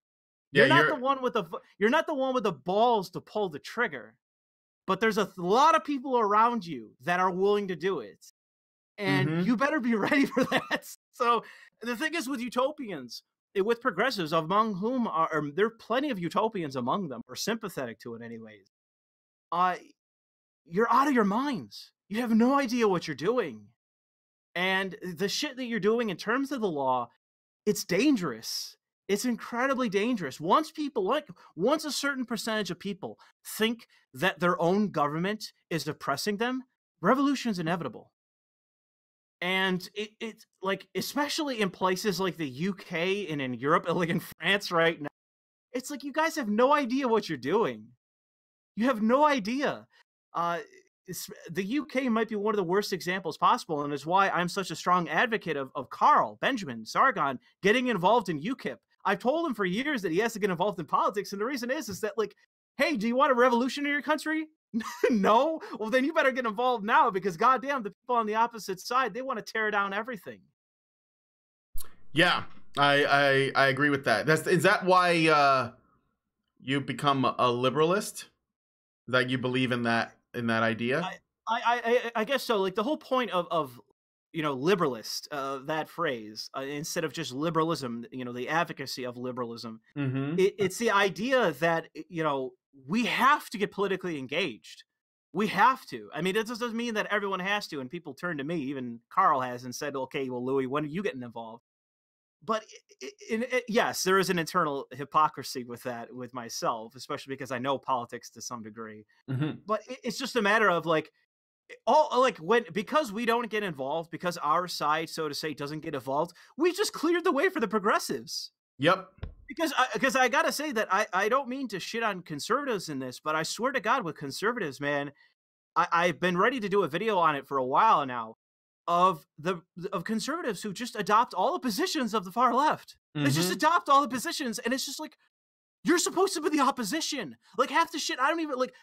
You're not the one with the balls to pull the trigger. But there's a lot of people around you that are willing to do it. And you better be ready for that. So the thing is with utopians, with progressives, among whom there are plenty of utopians among them, or sympathetic to it anyways. You're out of your minds. You have no idea what you're doing. And the shit that you're doing in terms of the law, it's dangerous. It's incredibly dangerous. Once a certain percentage of people think that their own government is oppressing them, revolution is inevitable. And it's like, especially in places like the UK and in Europe, like in France right now, it's like, you guys have no idea what you're doing. You have no idea. The UK might be one of the worst examples possible, and is why I'm such a strong advocate of Carl Benjamin Sargon getting involved in UKIP. I've told him for years that he has to get involved in politics, and the reason is that, like, hey, do you want a revolution in your country? No? Well, then you better get involved now, because goddamn, the people on the opposite side, they want to tear down everything. Yeah, I agree with that. Is that why you become a liberalist? That you believe in that idea? I guess so. Like, the whole point of you know, liberalist, that phrase, instead of just liberalism, you know, the advocacy of liberalism, it's the idea that, you know, we have to get politically engaged. We have to. I mean, it just doesn't mean that everyone has to, and people turn to me, even Carl has, and said, okay, well, Louis, when are you getting involved? But yes, there is an internal hypocrisy with that, with myself, especially because I know politics to some degree. But it's just a matter of, like, because we don't get involved, because our side, so to say, doesn't get involved, we just cleared the way for the progressives. Yep. because I gotta say that I don't mean to shit on conservatives in this, but I swear to God, with conservatives, man, I've been ready to do a video on it for a while now, of conservatives who just adopt all the positions of the far left. They just adopt all the positions, and it's just like, you're supposed to be the opposition. Like, half the shit, I don't even, like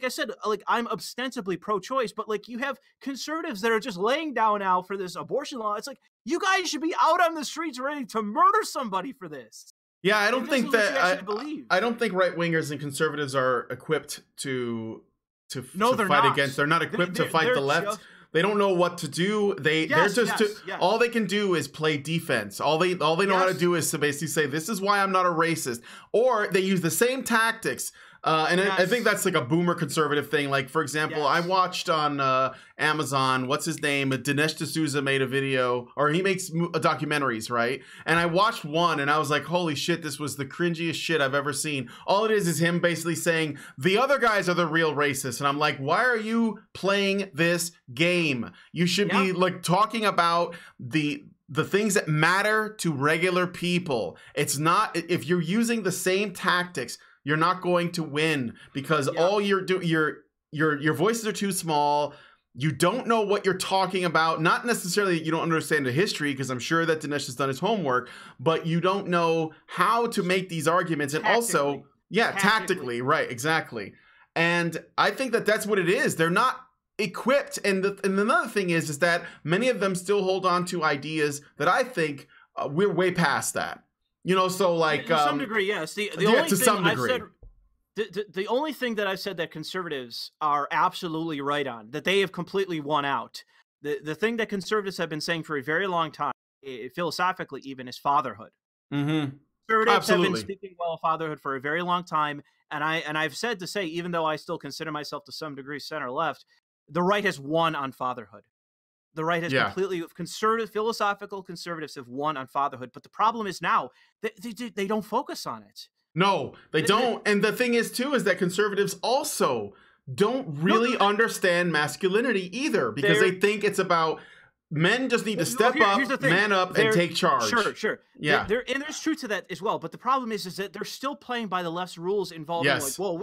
I said, like, I'm ostensibly pro-choice, but, like, you have conservatives that are just laying down now for this abortion law. It's like, you guys should be out on the streets ready to murder somebody for this. Yeah, I don't think that, I don't think right-wingers and conservatives are equipped to fight against. They're not equipped to fight the left. They don't know what to do. All they can do is play defense. All they know how to do is to basically say, this is why I'm not a racist. Or they use the same tactics. I think that's like a boomer conservative thing. Like, for example, I watched on Amazon, what's his name? Dinesh D'Souza made a video, or he makes documentaries, right? And I watched one and I was like, holy shit, this was the cringiest shit I've ever seen. All it is him basically saying, the other guys are the real racists. And I'm like, why are you playing this game? You should be like talking about the things that matter to regular people. It's not, if you're using the same tactics, you're not going to win, because all your voices are too small. You don't know what you're talking about. Not necessarily you don't understand the history, because I'm sure that Dinesh has done his homework, but you don't know how to make these arguments. And also, tactically, right, exactly. And I think that that's what it is. They're not equipped. And another thing is that many of them still hold on to ideas that I think we're way past that. You know, so like to some degree, yes. The only thing that I've said that conservatives are absolutely right on, that they have completely won out, the thing that conservatives have been saying for a very long time, philosophically even, is fatherhood. Conservatives have been speaking well of fatherhood for a very long time, and I've said to say, even though I still consider myself to some degree center left, the right has won on fatherhood. The right has completely, philosophical conservatives have won on fatherhood. But the problem is now they don't focus on it. No, they don't. And the thing is, too, is that conservatives also don't really understand masculinity either, because they think it's about men just need to step up, man up, and take charge. Sure. Yeah. And there's truth to that as well. But the problem is that they're still playing by the left's rules involving, like, well,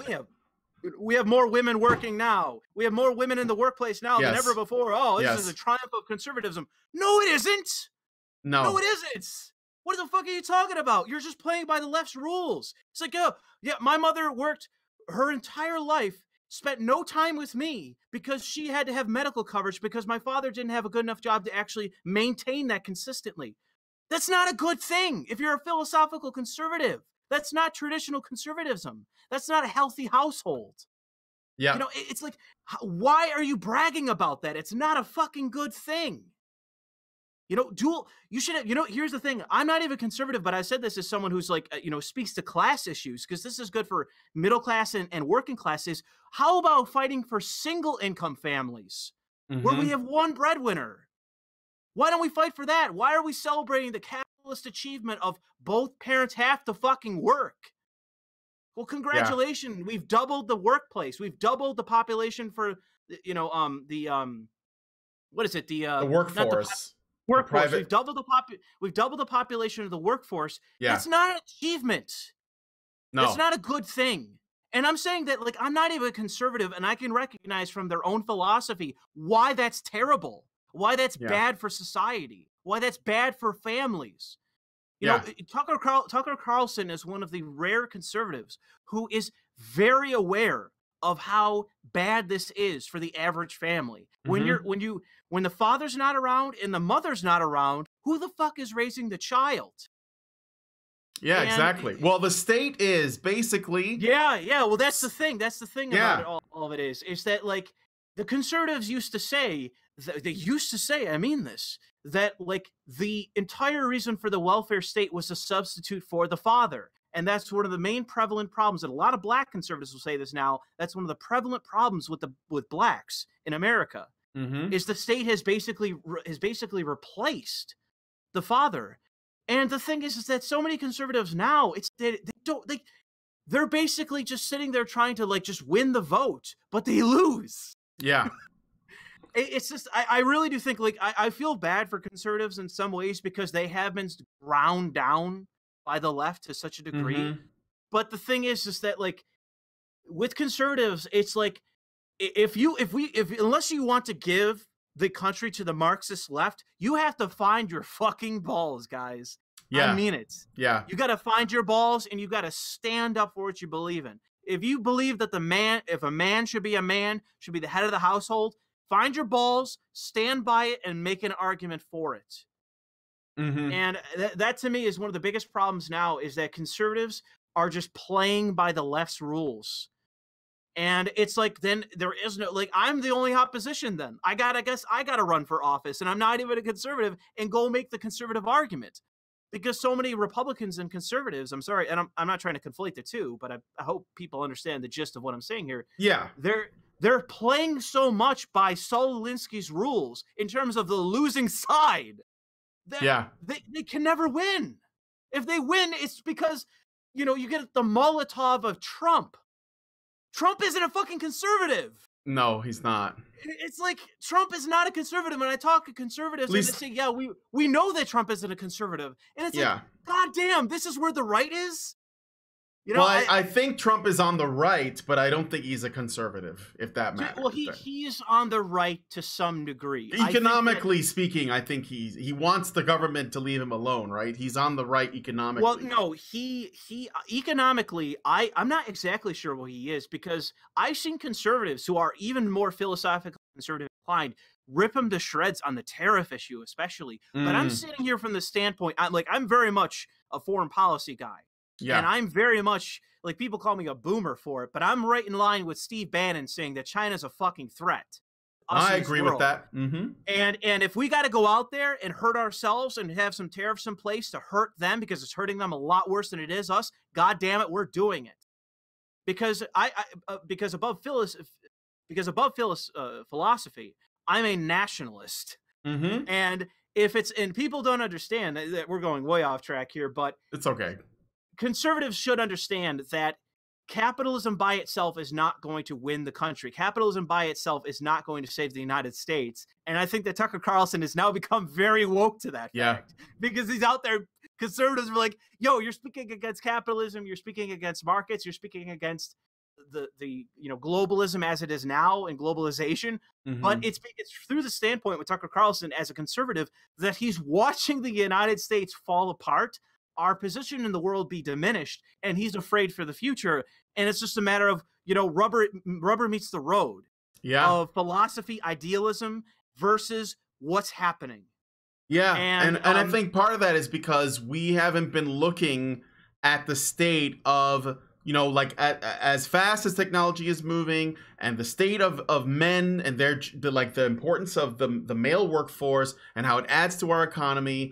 we have more women working now. We have more women in the workplace now than ever before. Oh, this is a triumph of conservatism. No, it isn't. No, it isn't. What the fuck are you talking about? You're just playing by the left's rules. It's like, my mother worked her entire life, spent no time with me because she had to have medical coverage because my father didn't have a good enough job to actually maintain that consistently. That's not a good thing if you're a philosophical conservative. That's not traditional conservatism. That's not a healthy household. Yeah. You know, it's like, why are you bragging about that? It's not a fucking good thing. You know, you should, here's the thing. I'm not even conservative, but I said this as someone who's like, speaks to class issues, because this is good for middle class and working classes. How about fighting for single income families where we have one breadwinner? Why don't we fight for that? Why are we celebrating the capitalist achievement of both parents have to fucking work? Well, congratulations. We've doubled the workplace. We've doubled the population for, what is it? The workforce. Workforce. We've doubled the population of the workforce. Yeah. That's not an achievement. No. That's not a good thing. And I'm saying that, like, I'm not even a conservative, and I can recognize from their own philosophy why that's terrible, why that's bad for society, why that's bad for families. You know, Tucker Carlson is one of the rare conservatives who is very aware of how bad this is for the average family. When the father's not around and the mother's not around, who the fuck is raising the child? Yeah, exactly. Well, the state is basically. Yeah. Well, that's the thing. That's the thing about it. All of it is that, like, the conservatives used to say, I mean this, that, like, the entire reason for the welfare state was a substitute for the father. And that's one of the main prevalent problems. And a lot of black conservatives will say this now. That's one of the prevalent problems with blacks in America. Is the state has basically replaced the father. And the thing is that so many conservatives now, they're basically just sitting there trying to, like, just win the vote, but they lose. Yeah. It's just, I really do think, like, I feel bad for conservatives in some ways, because they have been ground down by the left to such a degree. Mm-hmm. But the thing is that like with conservatives, it's like if unless you want to give the country to the Marxist left, you have to find your fucking balls, guys. Yeah. I mean it. Yeah. You got to find your balls and you got to stand up for what you believe in. If you believe that if a man should be the head of the household, find your balls, stand by it, and make an argument for it. Mm-hmm. And that to me is one of the biggest problems now, is that conservatives are just playing by the left's rules. And it's like, then there is no, like, I'm the only opposition then. I guess I gotta run for office, and I'm not even a conservative, and go make the conservative argument. Because so many Republicans and conservatives, I'm sorry, and I'm not trying to conflate the two, but I hope people understand the gist of what I'm saying here. Yeah. They're playing so much by Saul Alinsky's rules in terms of the losing side that they can never win. If they win, it's because, you get the Molotov of Trump. Trump isn't a fucking conservative. No, he's not. It's like, Trump is not a conservative. When I talk to conservatives, and they say, yeah, we know that Trump isn't a conservative. And it's like, God damn, this is where the right is? I think Trump is on the right, but I don't think he's a conservative, if that matters. Well, he's on the right to some degree. Economically speaking, I think he wants the government to leave him alone, right? He's on the right economically. Well, no, he economically, I'm not exactly sure what he is, because I've seen conservatives who are even more philosophically conservative inclined rip him to shreds on the tariff issue, especially. But I'm sitting here from the standpoint, I'm very much a foreign policy guy. Yeah. And I'm very much, like, people call me a boomer for it, but I'm right in line with Steve Bannon saying that China's a fucking threat. I agree with that. Mm-hmm. And if we got to go out there and hurt ourselves and have some tariffs in place to hurt them because it's hurting them a lot worse than it is us, God damn it, we're doing it. Because because above philosophy, I'm a nationalist. Mm-hmm. And people don't understand that we're going way off track here, but it's okay. Conservatives should understand that capitalism by itself is not going to win the country. Capitalism by itself is not going to save the United States. And I think that Tucker Carlson has now become very woke to that fact. Because he's out there, conservatives were like, yo, you're speaking against capitalism, you're speaking against markets, you're speaking against the globalism as it is now and globalization. Mm-hmm. But it's through the standpoint with Tucker Carlson as a conservative that he's watching the United States fall apart, our position in the world be diminished, and he's afraid for the future. And it's just a matter of, rubber meets the road of philosophy, idealism versus what's happening. Yeah. And I think part of that is because we haven't been looking at the state of, as fast as technology is moving, and the state of men and the importance of the male workforce and how it adds to our economy.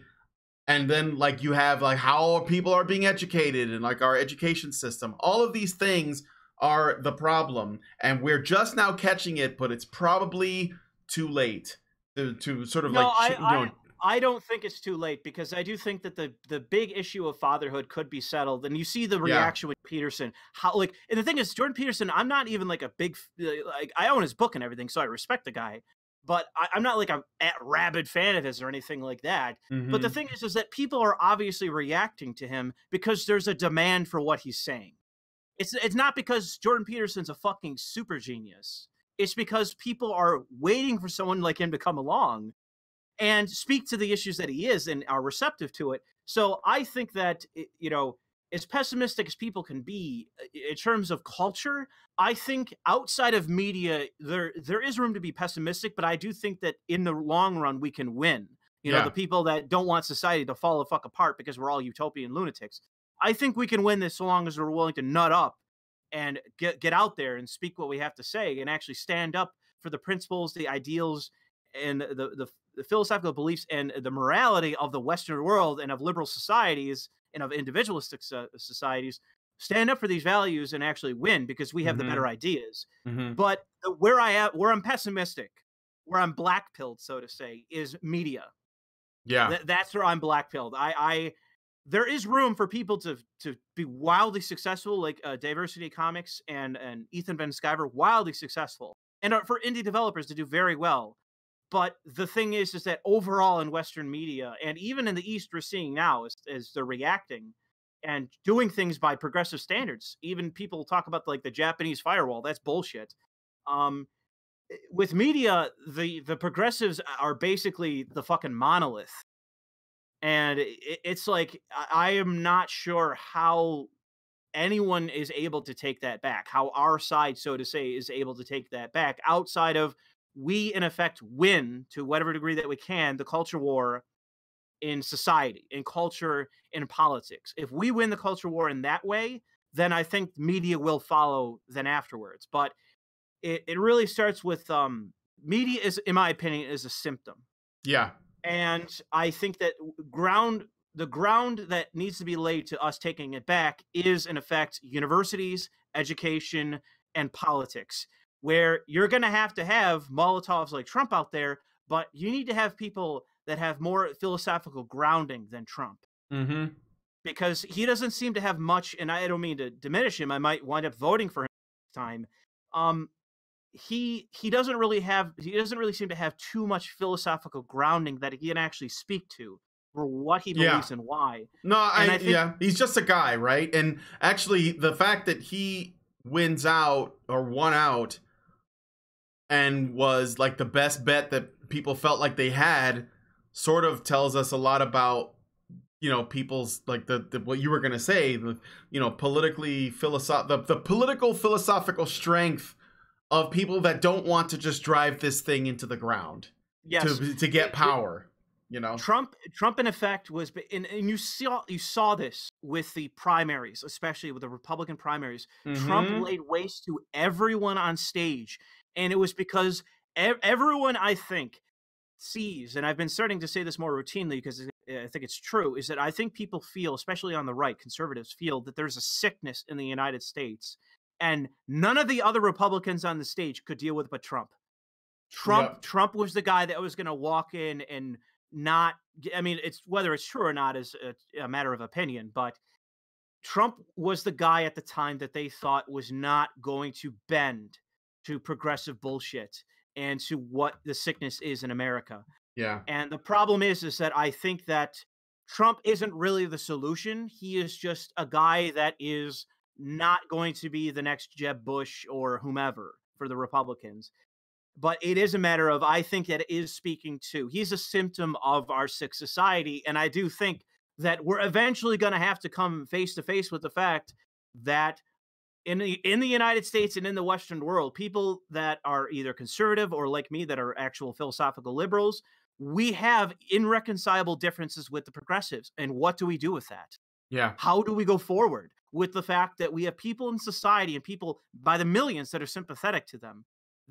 And then, you have, how people are being educated and, our education system. All of these things are the problem. And we're just now catching it, but it's probably too late to sort of, I don't think it's too late, because I do think that the big issue of fatherhood could be settled. And you see the reaction with Peterson. And the thing is, Jordan Peterson, I'm not even, a big, I own his book and everything, so I respect the guy. But I'm not a rabid fan of his or anything like that. Mm-hmm. But the thing is that people are obviously reacting to him because there's a demand for what he's saying. It's not because Jordan Peterson's a fucking super genius. It's because people are waiting for someone like him to come along and speak to the issues that he is and are receptive to it. So I think that, as pessimistic as people can be in terms of culture, I think outside of media, there is room to be pessimistic, but I do think that in the long run, we can win. The people that don't want society to fall the fuck apart because we're all utopian lunatics. I think we can win this so long as we're willing to nut up and get out there and speak what we have to say and actually stand up for the principles, the ideals, and the philosophical beliefs and the morality of the Western world and of liberal societies and of individualistic societies. Stand up for these values and actually win, because we have the better ideas. Mm-hmm. But where I'm pessimistic, where I'm black-pilled, so to say, is media. Yeah, that's where I'm black-pilled. There is room for people to be wildly successful, like Diversity Comics and Ethan Van Sciver, wildly successful, and for indie developers to do very well. But the thing is that overall in Western media, and even in the East, we're seeing now as they're reacting, and doing things by progressive standards. Even people talk about like the Japanese firewall. That's bullshit. Um, with media, the progressives are basically the fucking monolith, and it's like I am not sure how anyone is able to take that back. How our side, so to say, is able to take that back outside of we, in effect, win to whatever degree that we can the culture war in society, in culture, in politics. If we win the culture war in that way, then I think media will follow then afterwards. But it really starts with media is, in my opinion, is a symptom. Yeah. And I think that the ground that needs to be laid to us taking it back is, in effect, universities, education, and politics, where you're going to have Molotovs like Trump out there, but you need to have people that have more philosophical grounding than Trump. Mm-hmm. Because he doesn't seem to have much, and I don't mean to diminish him. I might wind up voting for him next time. He doesn't really seem to have too much philosophical grounding that he can actually speak to for what he believes and why. No, I think, he's just a guy, right? And actually, the fact that he won out and was like the best bet that people felt like they had sort of tells us a lot about, you know, people's like the what you were going to say, the, you know, the political philosophical strength of people that don't want to just drive this thing into the ground to get power. You know, Trump in effect was, and you saw this with the primaries, especially with the Republican primaries. Mm-hmm. Trump laid waste to everyone on stage, and it was because everyone, I think, sees, and I've been starting to say this more routinely because I think it's true, is that I think people feel, especially on the right, conservatives feel that there's a sickness in the United States, and none of the other Republicans on the stage could deal with it but Trump. Trump was the guy that was going to walk in and not, I mean, it's whether it's true or not is a matter of opinion, but Trump was the guy at the time that they thought was not going to bend to progressive bullshit and to what the sickness is in America. Yeah. And the problem is that I think that Trump isn't really the solution. He is just a guy that is not going to be the next Jeb Bush or whomever for the Republicans. But it is a matter of, I think that it is speaking to, he's a symptom of our sick society. And I do think that we're eventually going to have to come face to face with the fact that in the United States and in the Western world, people that are either conservative or like me that are actual philosophical liberals, we have irreconcilable differences with the progressives. And what do we do with that? Yeah. How do we go forward with the fact that we have people in society and people by the millions that are sympathetic to them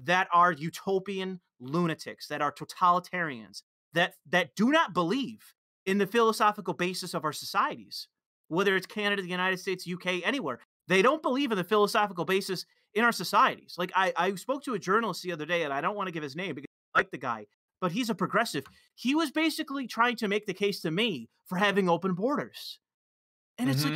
that are utopian lunatics, that are totalitarians, that do not believe in the philosophical basis of our societies, whether it's Canada, the United States, UK, anywhere. They don't believe in the philosophical basis in our societies. Like I spoke to a journalist the other day, and I don't want to give his name because I like the guy, but he's a progressive. He was basically trying to make the case to me for having open borders. And it's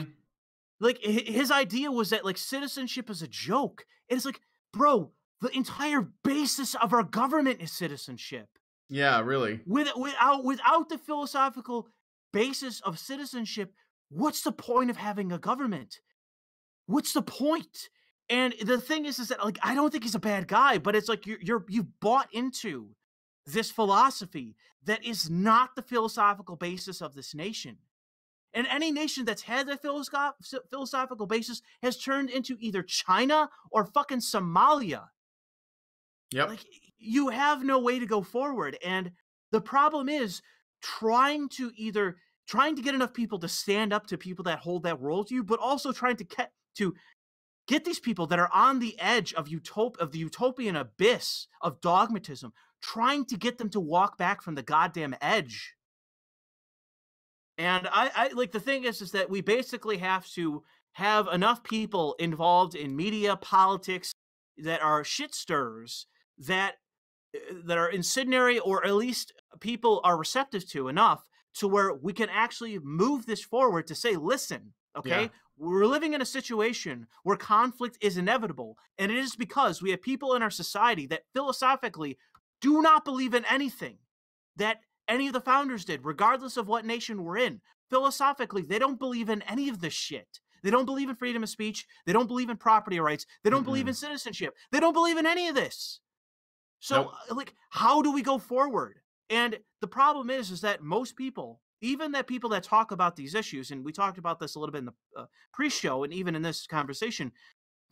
like his idea was that like citizenship is a joke. And it's like, bro, the entire basis of our government is citizenship. Yeah, really. Without the philosophical basis of citizenship, what's the point of having a government? What's the point? And the thing is that like I don't think he's a bad guy, but it's like you've bought into this philosophy that is not the philosophical basis of this nation. And any nation that's had that philosophical basis has turned into either China or fucking Somalia. Yep. Like you have no way to go forward. And the problem is trying to get enough people to stand up to people that hold that worldview, but also trying to get these people that are on the edge of the utopian abyss of dogmatism, trying to get them to walk back from the goddamn edge. And I like the thing is that we basically have to have enough people involved in media, politics that are shit stirrers that are incendiary, or at least people are receptive to enough to where we can actually move this forward to say, listen, okay, we're living in a situation where conflict is inevitable. And it is because we have people in our society that philosophically do not believe in anything that any of the founders did, regardless of what nation we're in. philosophically, they don't believe in any of this shit. They don't believe in freedom of speech. They don't believe in property rights. They don't believe in citizenship. They don't believe in any of this. So, like, how do we go forward? And the problem is that most people, even that people that talk about these issues, and we talked about this a little bit in the pre-show and even in this conversation,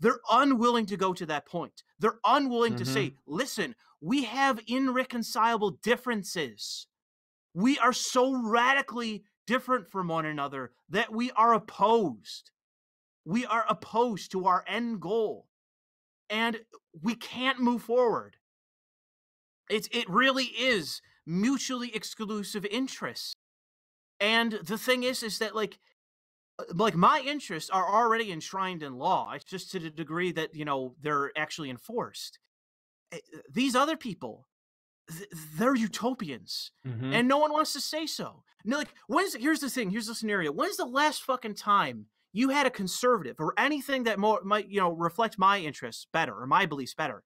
they're unwilling to go to that point. They're unwilling to say, listen, we have irreconcilable differences. We are so radically different from one another that we are opposed. We are opposed to our end goal. And we can't move forward. It really is mutually exclusive interests. And the thing is that like my interests are already enshrined in law. It's just to the degree that, you know, they're actually enforced. These other people, they're utopians, and no one wants to say so. No, like, here's the thing, here's the scenario. When's the last fucking time you had a conservative or anything that might, you know, reflect my interests better or my beliefs better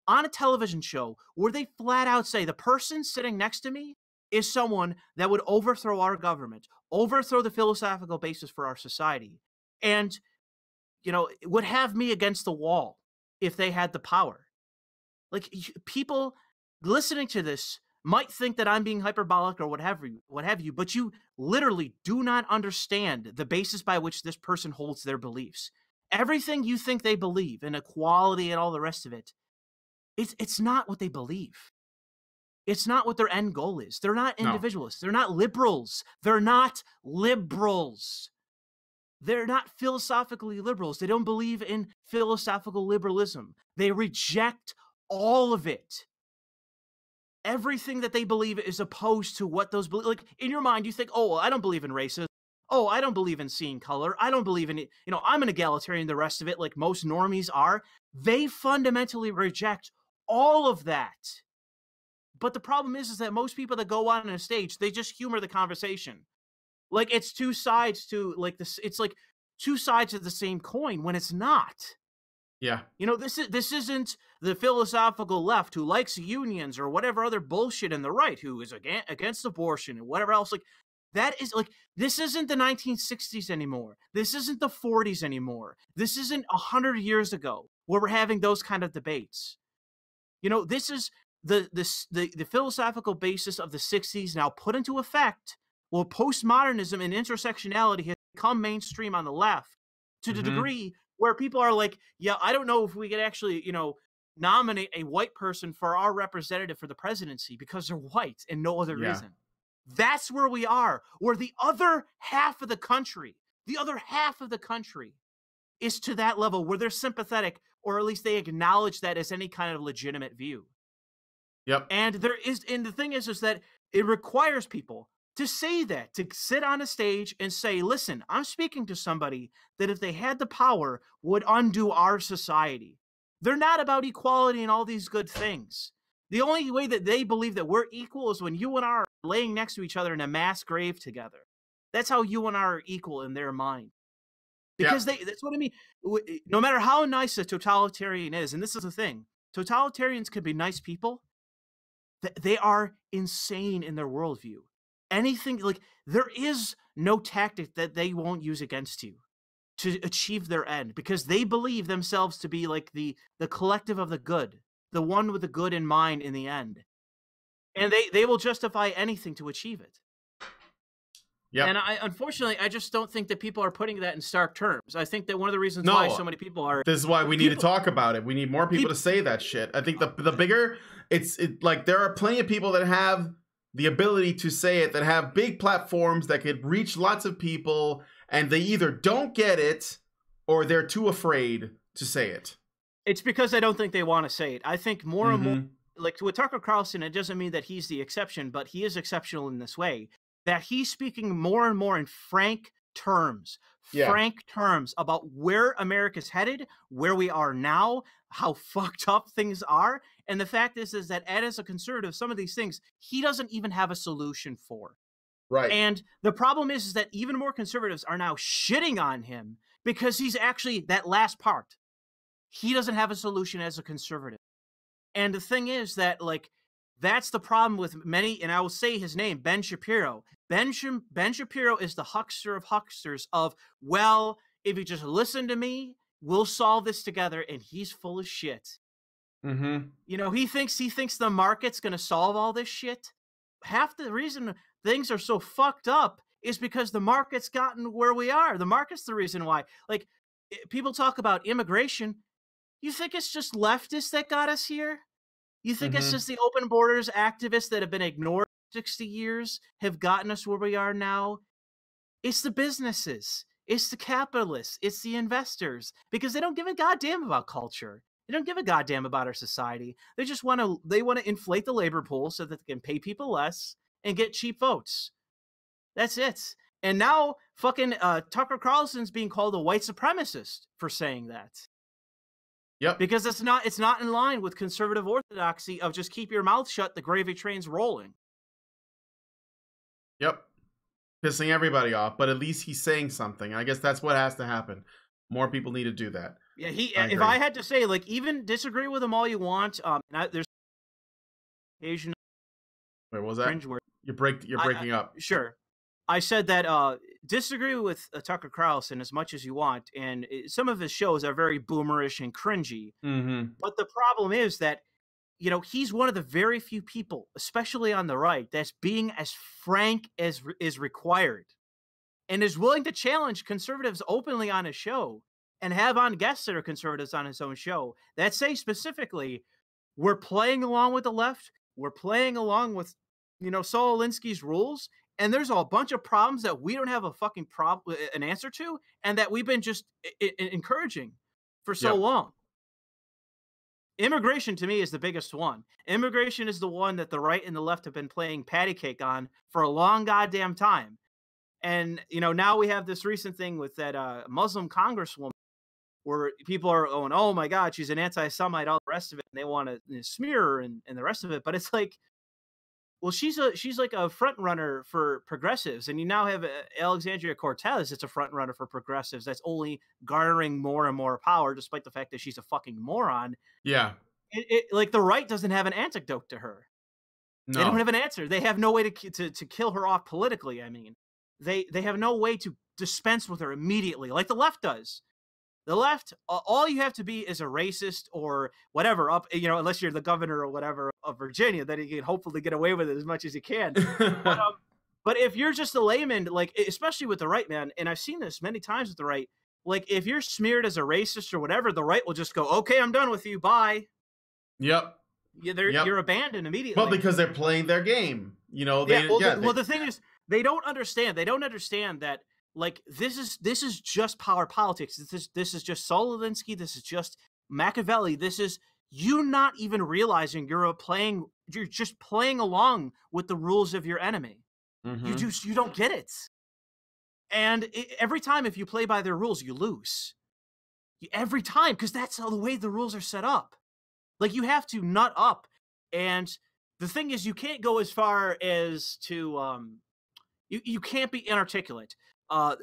on a television show where they flat out say the person sitting next to me is someone that would overthrow our government, overthrow the philosophical basis for our society, and, you know, would have me against the wall if they had the power? Like, people listening to this might think that I'm being hyperbolic or what have you, but you literally do not understand the basis by which this person holds their beliefs. Everything you think they believe in equality and all the rest of it, it's not what they believe. It's not what their end goal is. They're not individualists. No. They're not liberals. They're not liberals. They're not philosophically liberals. They don't believe in philosophical liberalism. They reject all of it. Everything that they believe is opposed to what those believe. Like, in your mind, you think, oh, well, I don't believe in racism. Oh, I don't believe in seeing color. I don't believe in it. You know, I'm an egalitarian, the rest of it, like most normies are. They fundamentally reject all of that. But the problem is that most people that go on a stage, they just humor the conversation. Like, it's two sides to, like, this. It's like two sides of the same coin when it's not. Yeah. You know, this isn't the philosophical left who likes unions or whatever other bullshit, and the right who is against abortion and whatever else. Like, that is, like, this isn't the 1960s anymore. This isn't the 40s anymore. This isn't 100 years ago where we're having those kind of debates. You know, this is the philosophical basis of the 60s now put into effect. Well, postmodernism and intersectionality has become mainstream on the left to the degree where people are like, yeah, I don't know if we could actually, you know, nominate a white person for our representative for the presidency because they're white and no other reason. That's where we are. Where the other half of the country is to that level where they're sympathetic, or at least they acknowledge that as any kind of legitimate view. Yep. And the thing is that it requires people to say that, to sit on a stage and say, listen, I'm speaking to somebody that if they had the power would undo our society. They're not about equality and all these good things. The only way that they believe that we're equal is when you and I are laying next to each other in a mass grave together. That's how you and I are equal in their mind. Because that's what I mean. No matter how nice a totalitarian is, and this is the thing, totalitarians can be nice people. They are insane in their worldview. Anything, like, there is no tactic that they won't use against you to achieve their end, because they believe themselves to be like the collective of the good, the one with the good in mind in the end. And they will justify anything to achieve it. Yeah. And unfortunately, I just don't think that people are putting that in stark terms. I think that one of the reasons why so many people are... This is why we need to talk about it. We need more people to say that shit. I think the bigger... like, there are plenty of people that have the ability to say it, that have big platforms that could reach lots of people, and they either don't get it or they're too afraid to say it. It's because I don't think they want to say it. I think more and more... Like, with Tucker Carlson, it doesn't mean that he's the exception, but he is exceptional in this way. That he's speaking more and more in frank terms about where America's headed, where we are now, how fucked up things are. And the fact is that as a conservative, some of these things he doesn't even have a solution for. Right. And the problem is that even more conservatives are now shitting on him because he's actually that last part. He doesn't have a solution as a conservative. And the thing is that, like, That's the problem with many, and I will say his name, Ben Shapiro. Ben Shapiro is the huckster of hucksters of, well, if you just listen to me, we'll solve this together, and he's full of shit. Mm-hmm. You know, he thinks the market's going to solve all this shit. Half the reason things are so fucked up is because the market's gotten where we are. The market's the reason why. Like, people talk about immigration. You think it's just leftists that got us here? You think it's just the open borders activists that have been ignored for 60 years have gotten us where we are now? It's the businesses. It's the capitalists. It's the investors. Because they don't give a goddamn about culture. They don't give a goddamn about our society. They just want to inflate the labor pool so that they can pay people less and get cheap votes. That's it. And now fucking Tucker Carlson's being called a white supremacist for saying that. Yep. Because it's not in line with conservative orthodoxy of just keep your mouth shut, the gravy train's rolling. Yep. Pissing everybody off, but at least he's saying something. I guess that's what has to happen. More people need to do that. Yeah, if I had to say, like, even disagree with him all you want, there's Asian. Wait, what was that? Cringe word. You're breaking up. Sure. I said that disagree with Tucker Carlson as much as you want, and some of his shows are very boomerish and cringy. Mm-hmm. But the problem is that, you know, he's one of the very few people, especially on the right, that's being as frank as is required and is willing to challenge conservatives openly on his show and have on guests that are conservatives on his own show that say specifically, we're playing along with the left. We're playing along with, you know, Saul Alinsky's rules. And there's a bunch of problems that we don't have a fucking an answer to, and that we've been just encouraging for so long. Immigration, to me, is the biggest one. Immigration is the one that the right and the left have been playing patty cake on for a long goddamn time. And, you know, now we have this recent thing with that Muslim congresswoman where people are going, oh my God, she's an anti-Semite, all the rest of it. And they want to smear her and the rest of it. But it's like, well, she's like a front runner for progressives, and you now have Alexandria Cortez that's a front runner for progressives that's only garnering more and more power, despite the fact that she's a fucking moron. Yeah, like the right doesn't have an antidote to her. No. They don't have an answer. They have no way to kill her off politically. I mean, they have no way to dispense with her immediately, like the left does. The left, all you have to be is a racist or whatever, you know, unless you're the governor or whatever of Virginia, then you can hopefully get away with it as much as you can. But if you're just a layman, like, especially with the right, man, and I've seen this many times with the right, like, if you're smeared as a racist or whatever, the right will just go, okay, I'm done with you, bye. Yep. You're abandoned immediately. Well, because they're playing their game. You know, the thing is, they don't understand. They don't understand that, like, this is just power politics. This is just Saul Alinsky. This is just Machiavelli. This is you not even realizing you're just playing along with the rules of your enemy. Mm-hmm. You don't get it. And every time if you play by their rules, you lose. Every time, because that's how the way the rules are set up. Like, you have to nut up. And the thing is, you can't go as far as to you can't be inarticulate.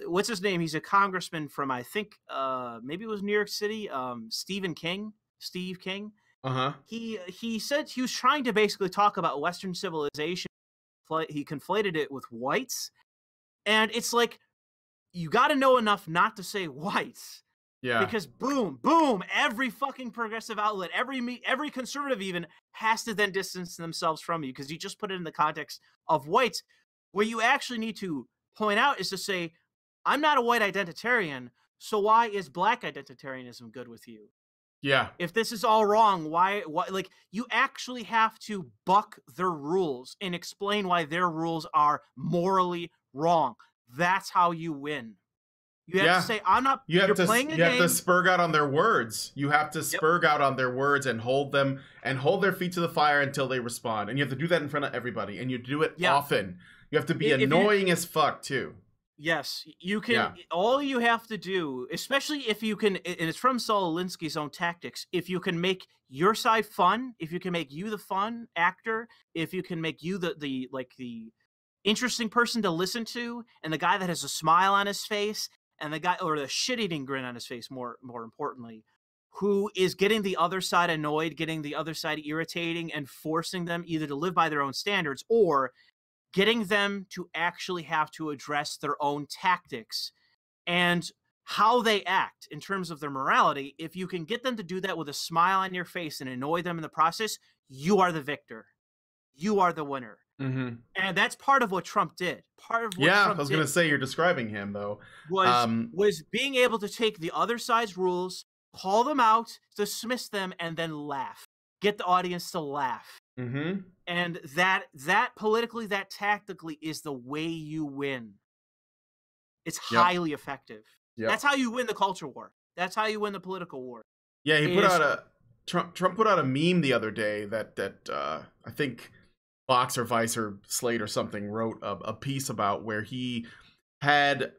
What's his name? He's a congressman from, I think, maybe it was New York City. Steve King. Uh-huh. He said he was trying to basically talk about Western civilization. He conflated it with whites. And it's like, you got to know enough not to say whites. Yeah. Because boom, every fucking progressive outlet, every conservative even has to then distance themselves from you because you just put it in the context of whites. What you actually need to point out is to say, I'm not a white identitarian, so why is black identitarianism good with you? Yeah. If this is all wrong, why like, you actually have to buck their rules and explain why their rules are morally wrong. That's how you win. You have to say, I'm not. You have to spurg out on their words. You have to spurg out on their words and hold their feet to the fire until they respond. And you have to do that in front of everybody. And you do it often. You have to be annoying as fuck too. Yes, you can. Yeah. All you have to do, especially if you can, and it's from Saul Alinsky's own tactics. If you can make your side fun, if you can make you the fun actor, if you can make you the interesting person to listen to, and the guy that has a smile on his face. And the guy, or the shit-eating grin on his face, more importantly, who is getting the other side annoyed, getting the other side irritating, and forcing them either to live by their own standards or getting them to actually have to address their own tactics and how they act in terms of their morality. If you can get them to do that with a smile on your face and annoy them in the process, you are the victor. You are the winner. Mm-hmm. And that's part of what Trump did. Part of what Trump I was going to say, you're describing him, though. Was being able to take the other side's rules, call them out, dismiss them, and then laugh. Get the audience to laugh. Mm-hmm. And that politically, that tactically is the way you win. It's highly effective. Yep. That's how you win the culture war. That's how you win the political war. Yeah, he put out Trump put out a meme the other day that I think Vox or Vice or Slate or something wrote a piece about, where he had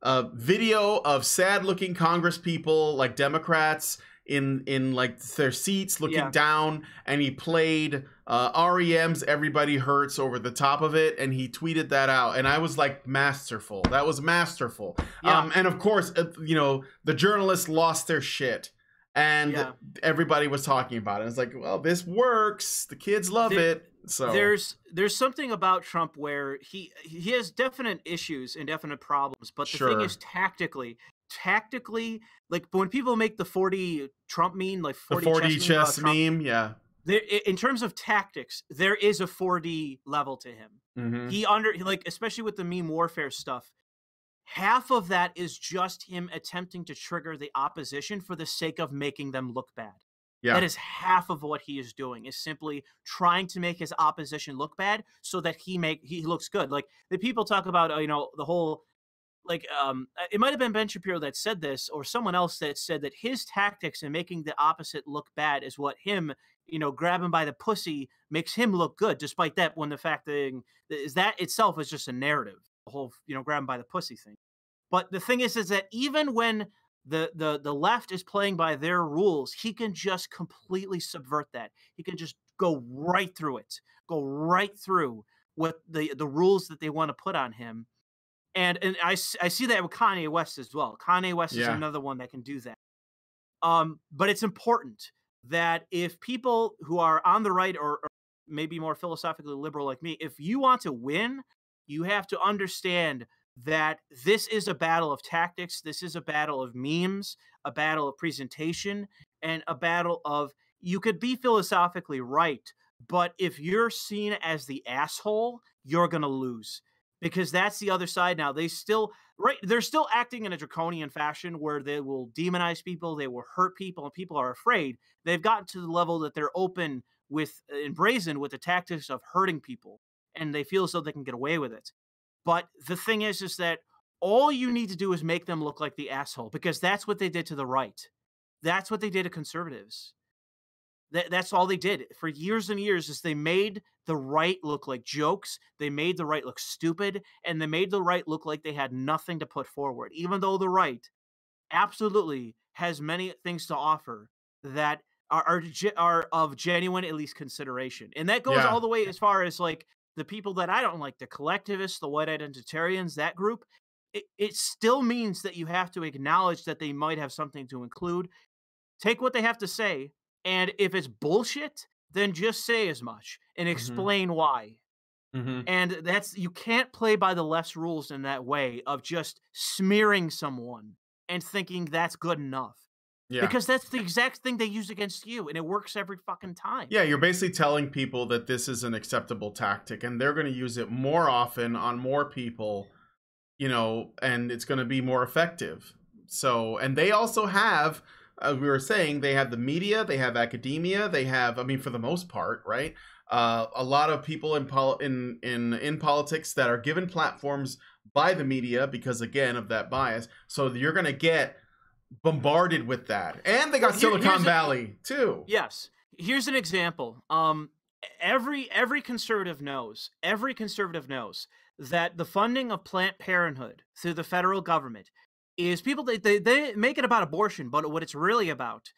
a video of sad-looking Congress people, like Democrats, in like their seats looking down, and he played REM's "Everybody Hurts" over the top of it, and he tweeted that out, and I was like, masterful. That was masterful. And of course, the journalists lost their shit, and everybody was talking about it. It's like, well, this works. The kids love it. So there's something about Trump where he has definite issues and definite problems, but the thing is, tactically, like when people make the 40 Trump meme, like 40 the 40 chess meme, in terms of tactics, there is a 4D level to him. Mm-hmm. Especially with the meme warfare stuff, half of that is just him attempting to trigger the opposition for the sake of making them look bad. Yeah. That is half of what he is doing, is simply trying to make his opposition look bad so that he looks good. Like the people talk about, the whole, it might have been Ben Shapiro that said this, or someone else that said that his tactics in making the opposite look bad is what him, grabbing by the pussy makes him look good. Despite that, when the fact is that itself is just a narrative, the whole, grabbing by the pussy thing. But the thing is that even when the left is playing by their rules, he can just completely subvert that. He can just go right through it, go right through what the rules that they want to put on him. And I see that with Kanye West as well. Kanye West is another one that can do that. But it's important that if people who are on the right or maybe more philosophically liberal like me, if you want to win, you have to understand that this is a battle of tactics. This is a battle of memes, a battle of presentation, and a battle of, you could be philosophically right, but if you're seen as the asshole, you're going to lose, because that's the other side now. They're still acting in a draconian fashion where they will demonize people, they will hurt people, and people are afraid. They've gotten to the level that they're open with and brazen with the tactics of hurting people, and they feel as though they can get away with it. But the thing is that all you need to do is make them look like the asshole, because that's what they did to the right. That's what they did to conservatives. That's all they did for years and years, is they made the right look like jokes. They made the right look stupid, and they made the right look like they had nothing to put forward, even though the right absolutely has many things to offer that are of genuine, at least, consideration. And that goes all the way as far as like the people that I don't like, the collectivists, the white identitarians, that group. It still means that you have to acknowledge that they might have something to include. Take what they have to say, and if it's bullshit, then just say as much and explain why. Mm-hmm. And you can't play by the left's rules in that way of just smearing someone and thinking that's good enough. Yeah. Because that's the exact thing they use against you, and it works every fucking time. Yeah, you're basically telling people that this is an acceptable tactic, and they're going to use it more often on more people, and it's going to be more effective. So, and they also have, as we were saying, they have the media, they have academia, they have, for the most part, right? A lot of people in politics that are given platforms by the media because, again, of that bias. So you're going to get bombarded with that. And they got Silicon Valley too. Yes. Here's an example. Every conservative knows that the funding of Planned Parenthood through the federal government is people, they make it about abortion, but what it's really about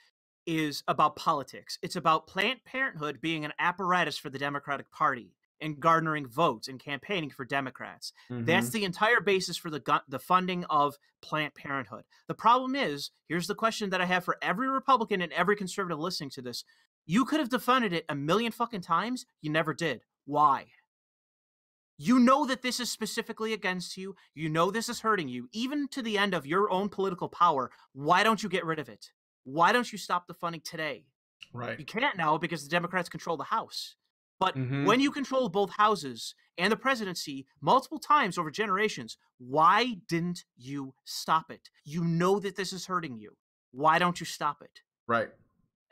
is about politics. It's about Planned Parenthood being an apparatus for the Democratic Party. and garnering votes and campaigning for Democrats. Mm-hmm. That's the entire basis for the funding of Planned Parenthood. The problem is, here's the question that I have for every Republican and every conservative listening to this. You could have defunded it a million fucking times. You never did. Why? You know that this is specifically against you. You know this is hurting you, even to the end of your own political power. Why don't you get rid of it? Why don't you stop the funding today? Right. You can't now because the Democrats control the House. But Mm-hmm. when you control both houses and the presidency multiple times over generations, why didn't you stop it? You know that this is hurting you. Why don't you stop it? Right.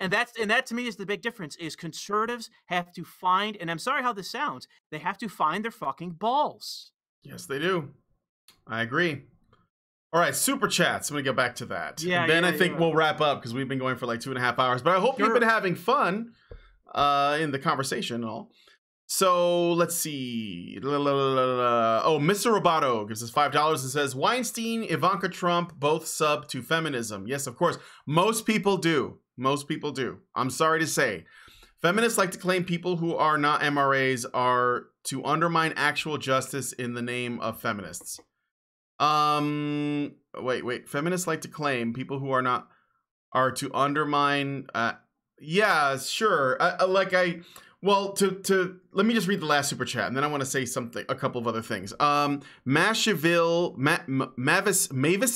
And that to me is the big difference, is conservatives have to find, and I'm sorry how this sounds, they have to find their fucking balls. Yes, they do. I agree. All right, super chats. I'm going to get back to that. Yeah, and then yeah, I think yeah. we'll wrap up because we've been going for like 2.5 hours. But I hope you've been having fun in the conversation and all. So let's see. Oh, Mr. Roboto gives us $5 and says, Weinstein, Ivanka Trump, both sub to feminism. Yes, of course. Most people do. Most people do. I'm sorry to say. Feminists like to claim people who are not MRAs are to undermine actual justice in the name of feminists. Wait. Feminists like to claim people who are not are to undermine. Yeah, sure. Well, let me just read the last super chat, and then I want to say a couple of other things. Mavis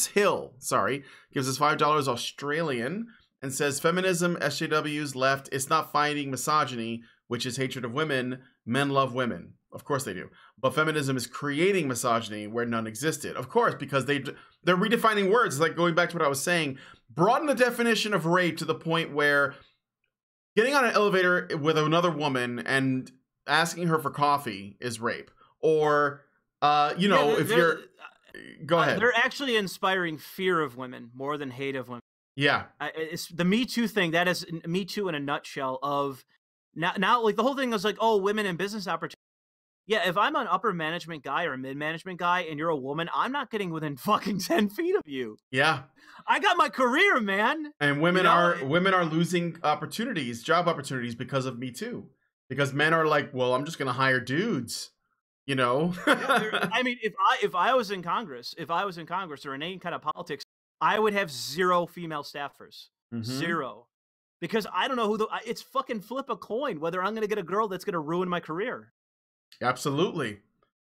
Hill, sorry, gives us $5 Australian and says, feminism, SJWs, left, it's not fighting misogyny, which is hatred of women. Men love women. Of course they do. But feminism is creating misogyny where none existed. Of course, because they're redefining words. It's like going back to what I was saying. Broaden the definition of rape to the point where getting on an elevator with another woman and asking her for coffee is rape. Or, if you're... Go ahead. They're actually inspiring fear of women more than hate of women. Yeah. It's the Me Too thing. That is Me Too in a nutshell of... Now, like, the whole thing is like, oh, women in business opportunities. Yeah, if I'm an upper management guy or a mid-management guy and you're a woman, I'm not getting within fucking 10 feet of you. Yeah. I got my career, man. And women are losing job opportunities because of Me Too. Because men are like, well, I'm just going to hire dudes, I mean, if I was in Congress or in any kind of politics, I would have 0 female staffers. Mm-hmm. 0. Because I don't know it's fucking flip a coin whether I'm going to get a girl that's going to ruin my career. Absolutely.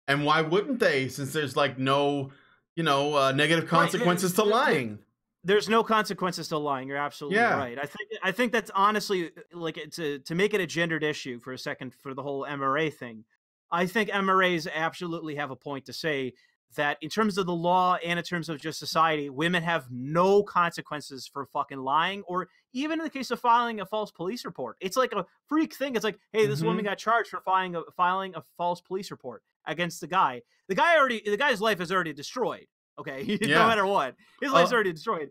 And why wouldn't they, since there's like no, negative consequences to lying? There's no consequences to lying. You're absolutely right. I think that's honestly, like, to make it a gendered issue for a second for the whole MRA thing. I think MRAs absolutely have a point to say that in terms of the law and in terms of just society, women have no consequences for fucking lying, or even in the case of filing a false police report. It's like a freak thing. It's like, hey, this woman got charged for filing a false police report against the guy. The guy's life is already destroyed. Okay, no matter what, his life's already destroyed.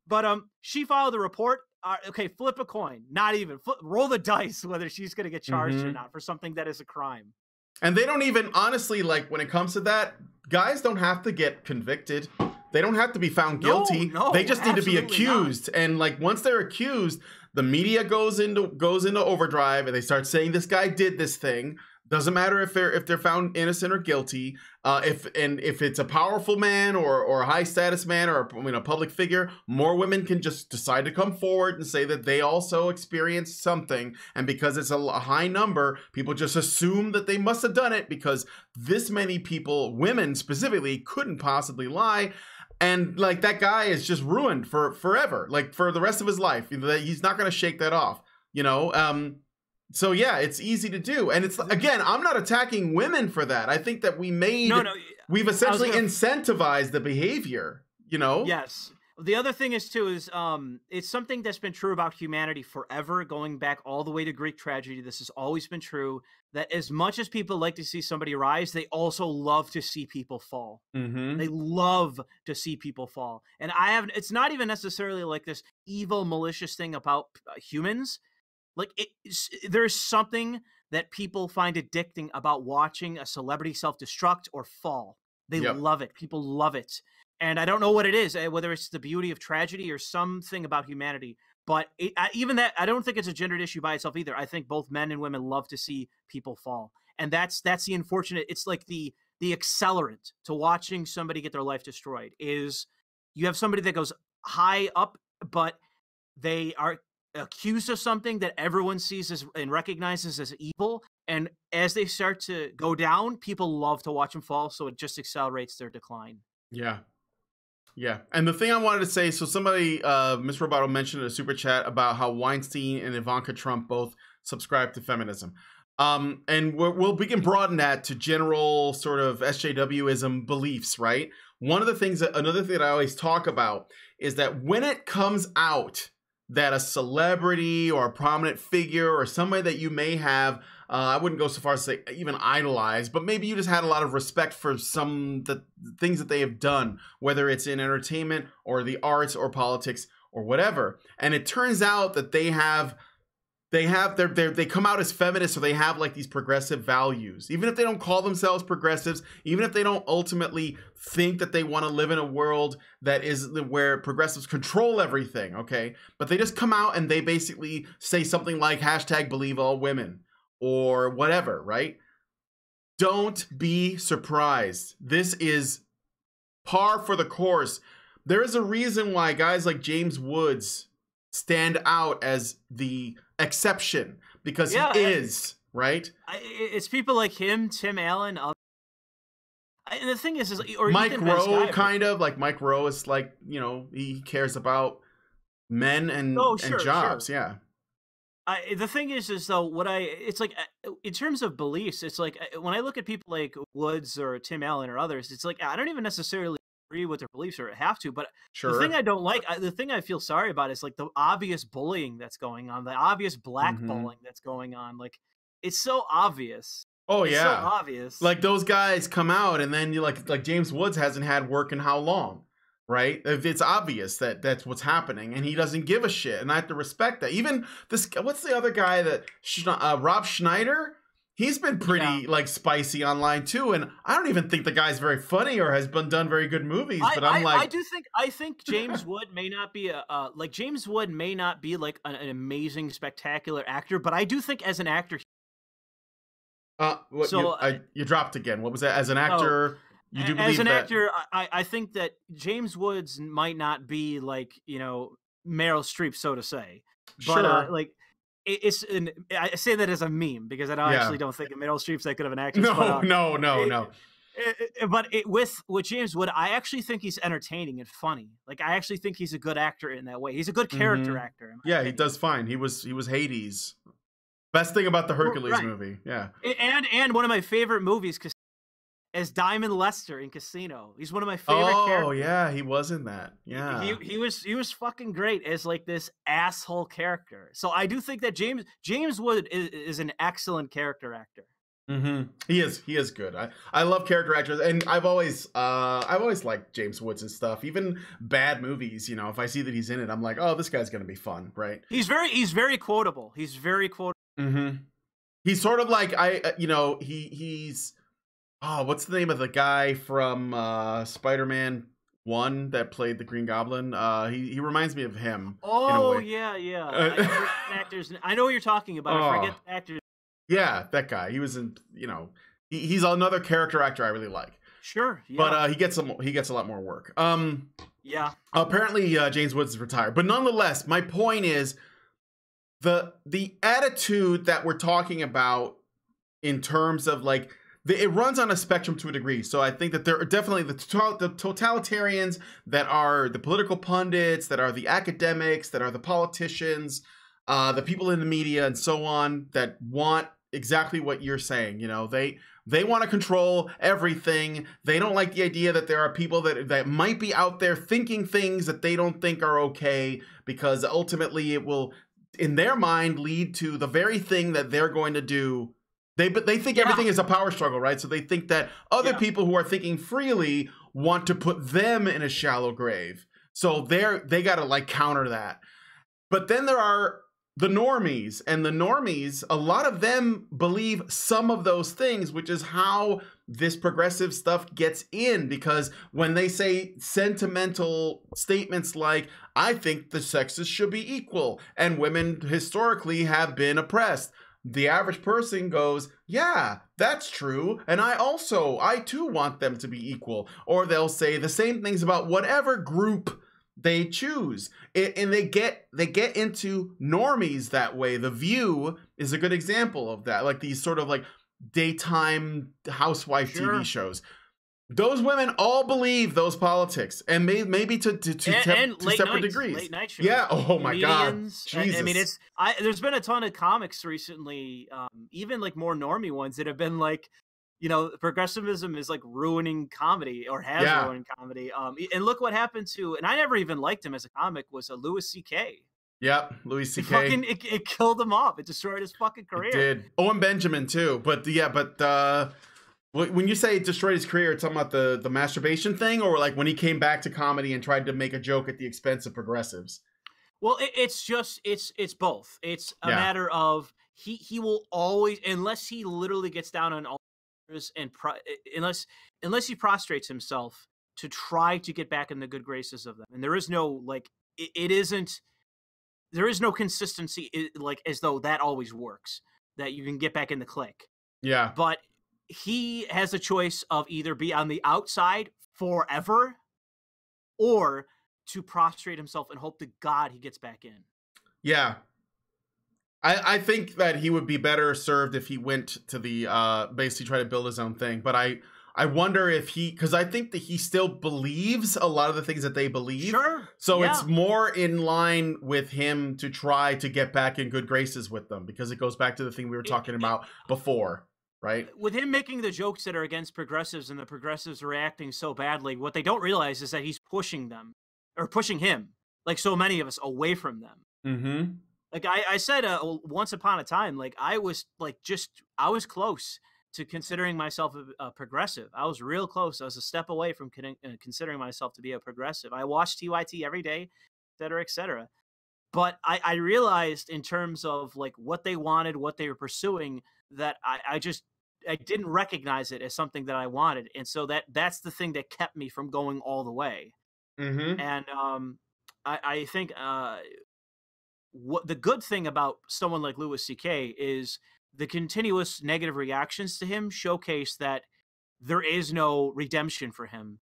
But she filed a report. Okay, flip a coin. Not even roll the dice whether she's going to get charged or not for something that is a crime. And they don't even, honestly, like, when it comes to that, guys don't have to get convicted. They don't have to be found guilty. No, they just need to be accused. Not. And like, once they're accused, the media goes into overdrive and they start saying this guy did this thing. Doesn't matter if they're found innocent or guilty. If it's a powerful man or a high status man or a public figure, more women can just decide to come forward and say that they also experienced something. And because it's a high number, people just assume that they must have done it because this many people, women specifically, couldn't possibly lie. And like, that guy is just ruined for forever, like for the rest of his life. He's not going to shake that off, So yeah, it's easy to do. And it's, again, I'm not attacking women for that. I think that we've essentially incentivized the behavior, Yes. The other thing is too, it's something that's been true about humanity forever, going back all the way to Greek tragedy. This has always been true, that as much as people like to see somebody rise, they also love to see people fall. Mm-hmm. They love to see people fall. And it's not even necessarily like this evil, malicious thing about humans. Like, there's something that people find addicting about watching a celebrity self-destruct or fall. They love it. People love it. And I don't know what it is, whether it's the beauty of tragedy or something about humanity. But even that, I don't think it's a gendered issue by itself either. I think both men and women love to see people fall. And that's the unfortunate. It's like the accelerant to watching somebody get their life destroyed is you have somebody that goes high up, but they are accused of something that everyone sees as and recognizes as evil. And as they start to go down, people love to watch them fall. So it just accelerates their decline. Yeah. Yeah. And the thing I wanted to say, so somebody, Miss Roboto mentioned in a super chat about how Weinstein and Ivanka Trump both subscribe to feminism. And we can broaden that to general sort of SJWism beliefs, right? Another thing that I always talk about is that when it comes out that a celebrity or a prominent figure or somebody that you may have, I wouldn't go so far as to say even idolize, but maybe you just had a lot of respect for the things that they have done, whether it's in entertainment or the arts or politics or whatever. And it turns out that they come out as feminists, or they have like these progressive values, even if they don't call themselves progressives, even if they don't ultimately think that they want to live in a world that is where progressives control everything. Okay. But they just come out and they basically say something like #BelieveAllWomen or whatever, right? Don't be surprised. This is par for the course. There is a reason why guys like James Woods stand out as the exception, because he is, right? It's people like him, Tim Allen. And the thing is or Mike Rowe, kind of like Mike Rowe is like, you know, he cares about men and jobs. Sure. Yeah. The thing is though, it's like in terms of beliefs, it's like when I look at people like Woods or Tim Allen or others, it's like I don't even necessarily agree with their beliefs or have to, but the thing I don't like, the thing I feel sorry about is like the obvious bullying that's going on, the obvious blackballing that's going on. Like it's so obvious. Oh it's yeah, so obvious. Like those guys come out, and then you like James Woods hasn't had work in how long? Right? It's obvious that that's what's happening, and he doesn't give a shit, and I have to respect that. Even this, what's the other guy that Rob Schneider? He's been pretty like spicy online too, and I don't even think the guy's very funny or has done very good movies. But I think James Wood may not be James Wood may not be like an amazing, spectacular actor, but I do think as an actor. You dropped again. What was that? As an actor. You do believe as an that... actor, I think that James Woods might not be like, you know, Meryl Streep, so to say. But sure. I say that as a meme because I actually don't think Meryl Streep's that good of an actress. No. But with James Wood, I actually think he's entertaining and funny. Like I actually think he's a good actor in that way. He's a good character actor. He does fine. He was Hades. Best thing about the Hercules movie. Yeah. And one of my favorite movies, as Diamond Lester in Casino. He's one of my favorite characters. Oh yeah, he was in that. Yeah. He was fucking great as like this asshole character. So I do think that James Wood is an excellent character actor. He is good. I love character actors, and I've always liked James Woods and stuff. Even bad movies, you know, if I see that he's in it, I'm like, oh, this guy's gonna be fun, right? He's very quotable. He's very quotable. He's sort of like he's what's the name of the guy from Spider-Man 1 that played the Green Goblin? He reminds me of him. Oh yeah. I know what you're talking about. I forget the actor. Yeah, that guy. He was in, you know, he's another character actor I really like. Sure, yeah. But he gets a lot more work. Yeah. Apparently James Woods is retired. But nonetheless, my point is the attitude that we're talking about in terms of like it runs on a spectrum to a degree. So I think that there are definitely the totalitarians that are the political pundits, that are the academics, that are the politicians, the people in the media and so on that want exactly what you're saying. You know, they want to control everything. They don't like the idea that there are people that might be out there thinking things that they don't think are okay, because ultimately it will, in their mind, lead to the very thing that they're going to do. They think everything is a power struggle, right? So they think that other people who are thinking freely want to put them in a shallow grave. So they got to like counter that. But then there are the normies, and the normies, a lot of them believe some of those things, which is how this progressive stuff gets in, because when they say sentimental statements like, I think the sexes should be equal and women historically have been oppressed, the average person goes, yeah, that's true, and I too want them to be equal. Or they'll say the same things about whatever group they choose, and they get into normies that way. The View is a good example of that, like these sort of like daytime housewife TV shows. Those women all believe those politics, and maybe to separate degrees. Late night shows. Yeah. Oh my God. Jesus. I mean, there's been a ton of comics recently, even like more normie ones that have been like, you know, progressivism is like ruining comedy, or has ruined comedy. And look what happened to, and I never even liked him as a comic, was a Louis C.K. Yep, Louis C.K. It killed him off. It destroyed his fucking career. It did. Owen Benjamin too, but when you say it destroyed his career, it's talking about the masturbation thing, or like when he came back to comedy and tried to make a joke at the expense of progressives? Well, it's both. It's a matter of he will always, unless he literally gets down on all fours and unless he prostrates himself to try to get back in the good graces of them. And there is no there is no consistency, like as though that always works, that you can get back in the clique. Yeah. But he has a choice of either be on the outside forever or to prostrate himself and hope to God he gets back in. Yeah. I think that he would be better served if he went to the basically try to build his own thing. But I wonder if because I think that he still believes a lot of the things that they believe. Sure. So it's more in line with him to try to get back in good graces with them, because it goes back to the thing we were talking about before. Right. With him making the jokes that are against progressives and the progressives reacting so badly, what they don't realize is that he's pushing them, or pushing him, like so many of us, away from them. Mm-hmm. Like I said, once upon a time, like I was close to considering myself a progressive. I was real close. I was a step away from considering myself to be a progressive. I watched TYT every day, et cetera, et cetera. But I realized in terms of like what they wanted, what they were pursuing, that I didn't recognize it as something that I wanted. And so that's the thing that kept me from going all the way. Mm-hmm. And I think what the good thing about someone like Louis C.K. is the continuous negative reactions to him showcase that there is no redemption for him.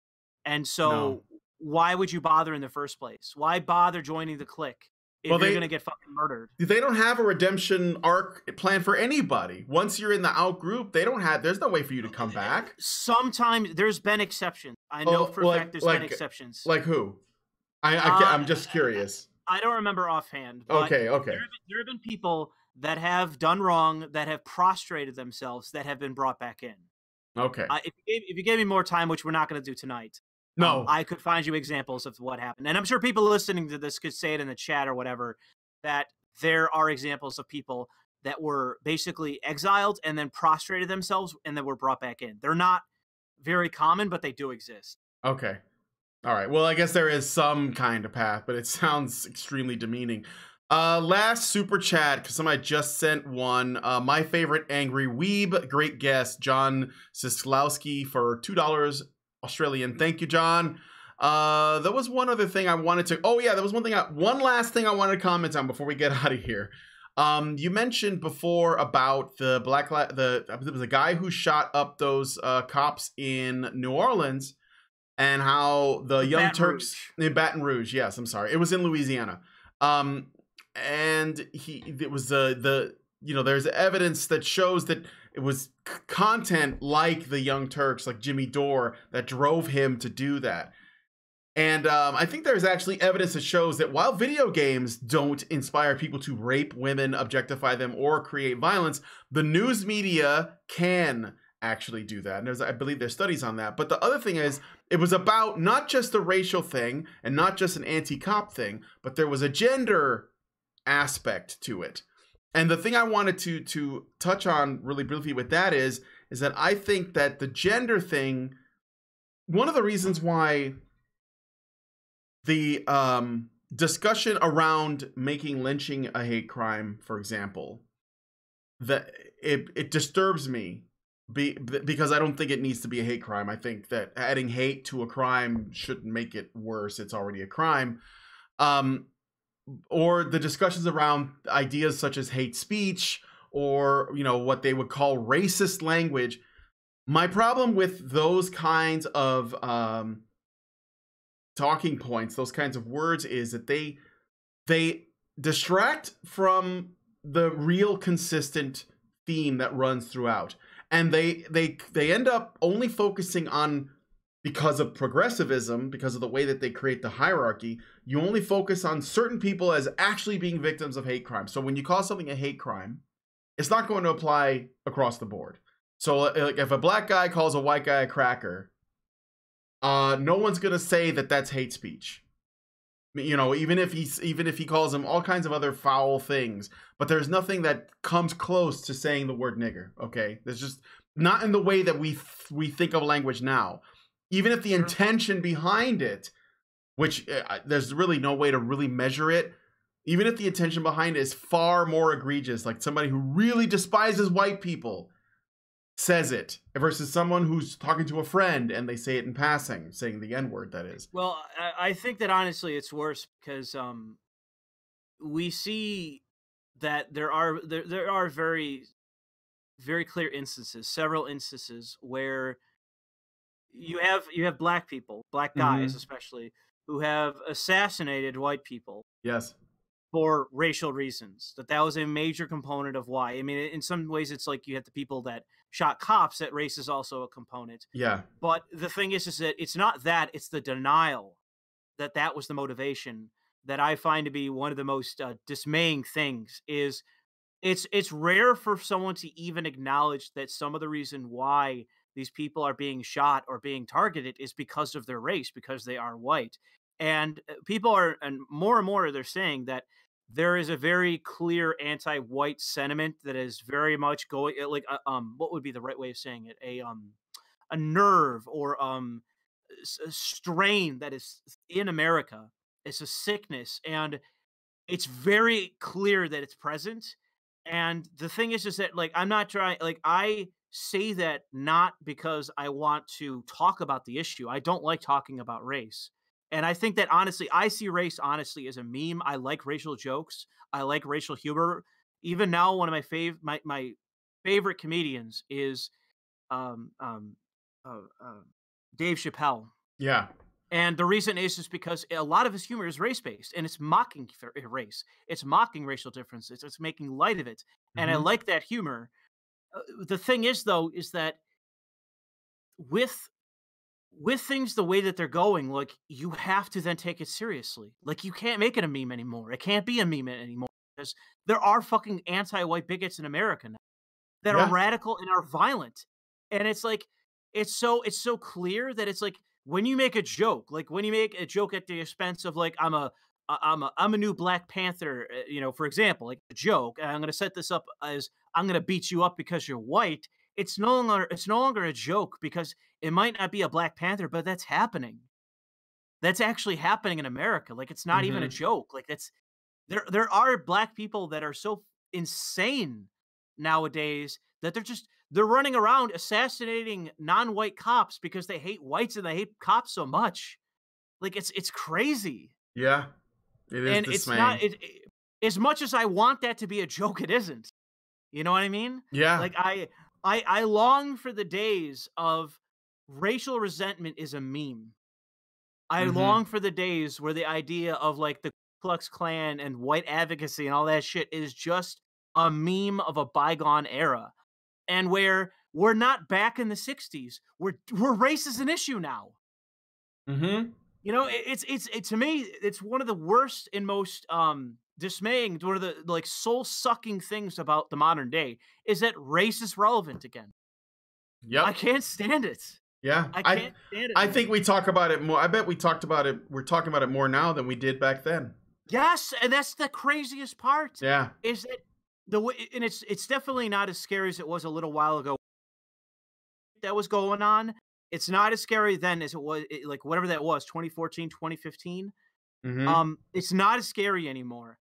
And so why would you bother in the first place? Why bother joining the clique if you're going to get fucking murdered? They don't have a redemption arc plan for anybody. Once you're in the out group, there's no way for you to come back. Sometimes the's been exceptions. I know for a fact there's been exceptions. Like who? I'm just curious. I don't remember offhand. But Okay. There have been people that have done wrong, that have prostrated themselves, that have been brought back in. Okay. If you gave me more time, which we're not going to do tonight, no, I could find you examples of what happened. And I'm sure people listening to this could say it in the chat or whatever, that there are examples of people that were basically exiled and then prostrated themselves and then were brought back in. They're not very common, but they do exist. Okay. All right. Well, I guess there is some kind of path, but it sounds extremely demeaning. Last super chat, because somebody just sent one. My favorite angry weeb, great guest, John Sislowski, for $2 Australian. Thank you, John. There was one other thing I wanted to. Oh yeah, there was one last thing I wanted to comment on before we get out of here. You mentioned before about the it was a guy who shot up those cops in New Orleans, and how the Young Turks in Baton Rouge. Yes, I'm sorry, it was in Louisiana. And it was there's evidence that shows that it was content like the Young Turks, like Jimmy Dore, that drove him to do that. And I think there's actually evidence that shows that while video games don't inspire people to rape women, objectify them, or create violence, the news media can actually do that. And I believe there's studies on that. But the other thing is, it was about not just a racial thing and not just an anti-cop thing, but there was a gender aspect to it. And the thing I wanted to touch on really briefly with that is that I think that the gender thing, one of the reasons why the discussion around making lynching a hate crime, for example, that it disturbs me because I don't think it needs to be a hate crime. I think that adding hate to a crime shouldn't make it worse. It's already a crime. Or the discussions around ideas such as hate speech or, you know, what they would call racist language. My problem with those kinds of talking points, those kinds of words, is that they distract from the real consistent theme that runs throughout, and they end up only focusing on, because of progressivism, because of the way that they create the hierarchy, you only focus on certain people as actually being victims of hate crime. So when you call something a hate crime, it's not going to apply across the board. So like, if a black guy calls a white guy a cracker, no one's going to say that that's hate speech. You know, even if he calls him all kinds of other foul things, but there's nothing that comes close to saying the word nigger. Okay, there's just not in the way that we think of language now. Even if the intention behind it, which there's really no way to really measure it, even if the intention behind it is far more egregious, like somebody who really despises white people says it, versus someone who's talking to a friend and they say it in passing, saying the N-word, that is. Well, I think that honestly it's worse because we see that there are very, very clear instances, several instances where you have black people, black guys especially, who have assassinated white people. Yes. For racial reasons. That was a major component of why. I mean, in some ways, it's like you have the people that shot cops. That race is also a component. Yeah. But the thing is that it's not that. It's the denial that was the motivation that I find to be one of the most dismaying things. Is it's rare for someone to even acknowledge that some of the reason why these people are being shot or being targeted is because of their race, because they are white. And people are, and more they're saying that there is a very clear anti-white sentiment that is very much going, like what would be the right way of saying it, a nerve or a strain that is in America. It's a sickness, and it's very clear that it's present. And the thing is that, like, I'm not trying, like, I say that not because I want to talk about the issue. I don't like talking about race. And I think that honestly, I see race honestly as a meme. I like racial jokes. I like racial humor. Even now, one of my favorite comedians is um, um, Dave Chappelle. Yeah. And the reason is just because a lot of his humor is race-based, and it's mocking race. It's mocking racial differences. It's making light of it. And I like that humor. The thing is, though, is that with things the way that they're going, like, you have to then take it seriously. Like, you can't make it a meme anymore. It can't be a meme anymore because there are fucking anti-white bigots in America now that are radical and are violent. And it's like, it's so clear that it's like, when you make a joke, like when you make a joke at the expense of, like, I'm a new Black Panther, you know, for example, like a joke, and I'm going to set this up as I'm going to beat you up because you're white. It's no longer a joke because it might not be a Black Panther, but that's happening. That's actually happening in America. Like, it's not even a joke. Like, there are Black people that are so insane nowadays that they're running around assassinating non-white cops because they hate whites and they hate cops so much. Like, it's crazy. Yeah. It is and dismaying. It's not as much as I want that to be a joke, it isn't. You know what I mean? Yeah. Like, I long for the days of racial resentment is a meme. I long for the days where the idea of, like, the Ku Klux Klan and white advocacy and all that shit is just a meme of a bygone era. And where we're not back in the 60s. Where race is an issue now. You know, it's to me, it's one of the worst and most dismaying, one of the, like, soul-sucking things about the modern day is that race is relevant again. Yep. I can't stand it. Yeah. I can't stand it. I think we talk about it more. I bet we talked about it. We're talking about it more now than we did back then. Yes, and that's the craziest part. Yeah. Is that the way, and it's definitely not as scary as it was a little while ago. That was going on. It's not as scary then as it was, like, whatever that was, 2014, 2015. It's not as scary anymore.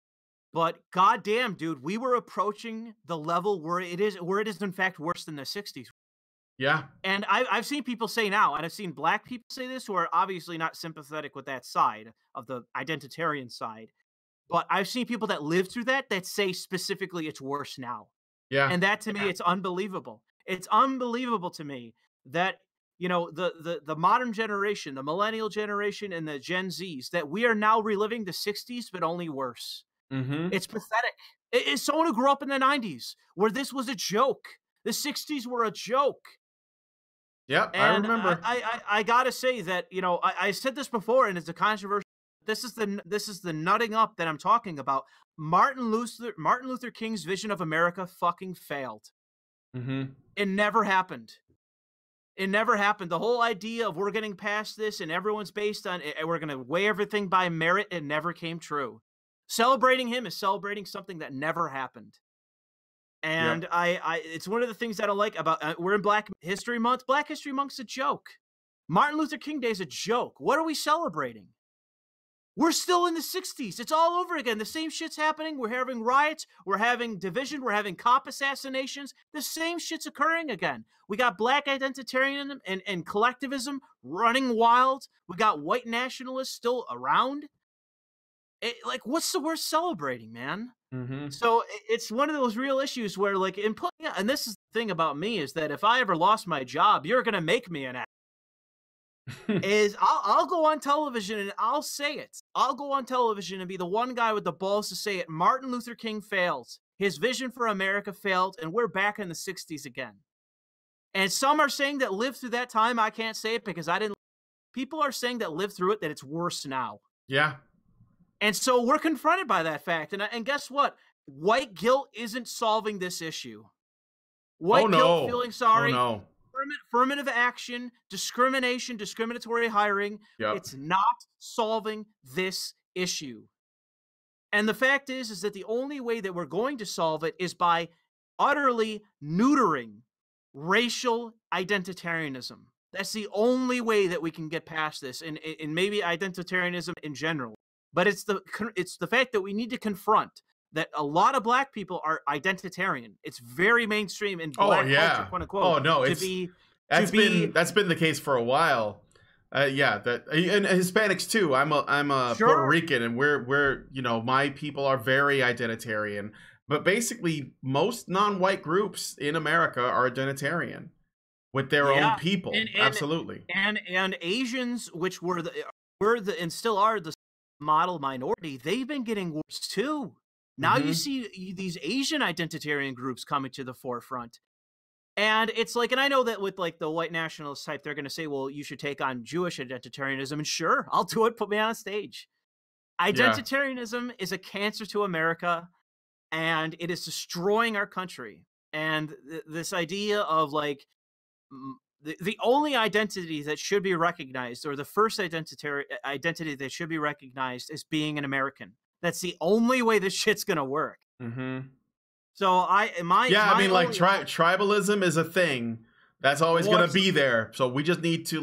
But goddamn, dude, we were approaching the level where it is in fact worse than the 60s. Yeah. And I've seen people say now, and I've seen Black people say this who are obviously not sympathetic with that side of the identitarian side. But I've seen people that lived through that say specifically it's worse now. Yeah. And that to me, it's unbelievable. It's unbelievable to me that, the modern generation, the millennial generation and the Gen Zs, that we are now reliving the 60s, but only worse. Mm-hmm. It's pathetic. It's someone who grew up in the 90s where this was a joke. The 60s were a joke. Yep, I And remember. I gotta say that, I said this before, and it's a controversial. This is the nutting up that I'm talking about. Martin Luther King's vision of America fucking failed. Mm-hmm. It never happened. It never happened. The whole idea of we're getting past this and everyone's based on we're going to weigh everything by merit, it never came true. Celebrating him is celebrating something that never happened. And Yep. it's one of the things I don't like about we're in Black History Month. Black History Month's a joke. Martin Luther King Day is a joke. What are we celebrating? We're still in the 60s. It's all over again. The same shit's happening. We're having riots. We're having division. We're having cop assassinations. The same shit's occurring again. We got black identitarianism and collectivism running wild. We got white nationalists still around. What's the worst celebrating, man? Mm-hmm. So it's one of those real issues where, and this is the thing about me, is that if I ever lost my job, you're going to make me an actor. I'll go on television and I'll say it. I'll go on television and be the one guy with the balls to say it. Martin Luther King failed. His vision for America failed, and we're back in the 60s again. And some are saying that lived through that time. I can't say it because I didn't. People are saying that lived through it, that it's worse now. Yeah. And so we're confronted by that fact. And guess what? White guilt isn't solving this issue. White guilt feeling sorry. Oh, no. Affirmative action, discrimination, discriminatory hiring. Yep. It's not solving this issue. And the fact is that the only way that we're going to solve it is by utterly neutering racial identitarianism. That's the only way that we can get past this, and maybe identitarianism in general. But it's the fact that we need to confront that a lot of black people are identitarian. It's very mainstream in black culture, quote unquote. Oh no, that's been the case for a while. And Hispanics too. I'm a Sure. Puerto Rican, and we're my people are very identitarian. But basically, most non-white groups in America are identitarian with their own people. Absolutely. And Asians, which were and still are the model minority, they've been getting worse too. Now you see these Asian identitarian groups coming to the forefront. And it's like, and I know that with the white nationalist type, they're going to say, well, you should take on Jewish identitarianism. And sure, I'll do it. Put me on stage. Identitarianism is a cancer to America, and it is destroying our country. And this idea of the only identity that should be recognized, or the first identity that should be recognized, is being an American. That's the only way this shit's gonna work. Mm-hmm. So tribalism is a thing that's always gonna be there. So we just need to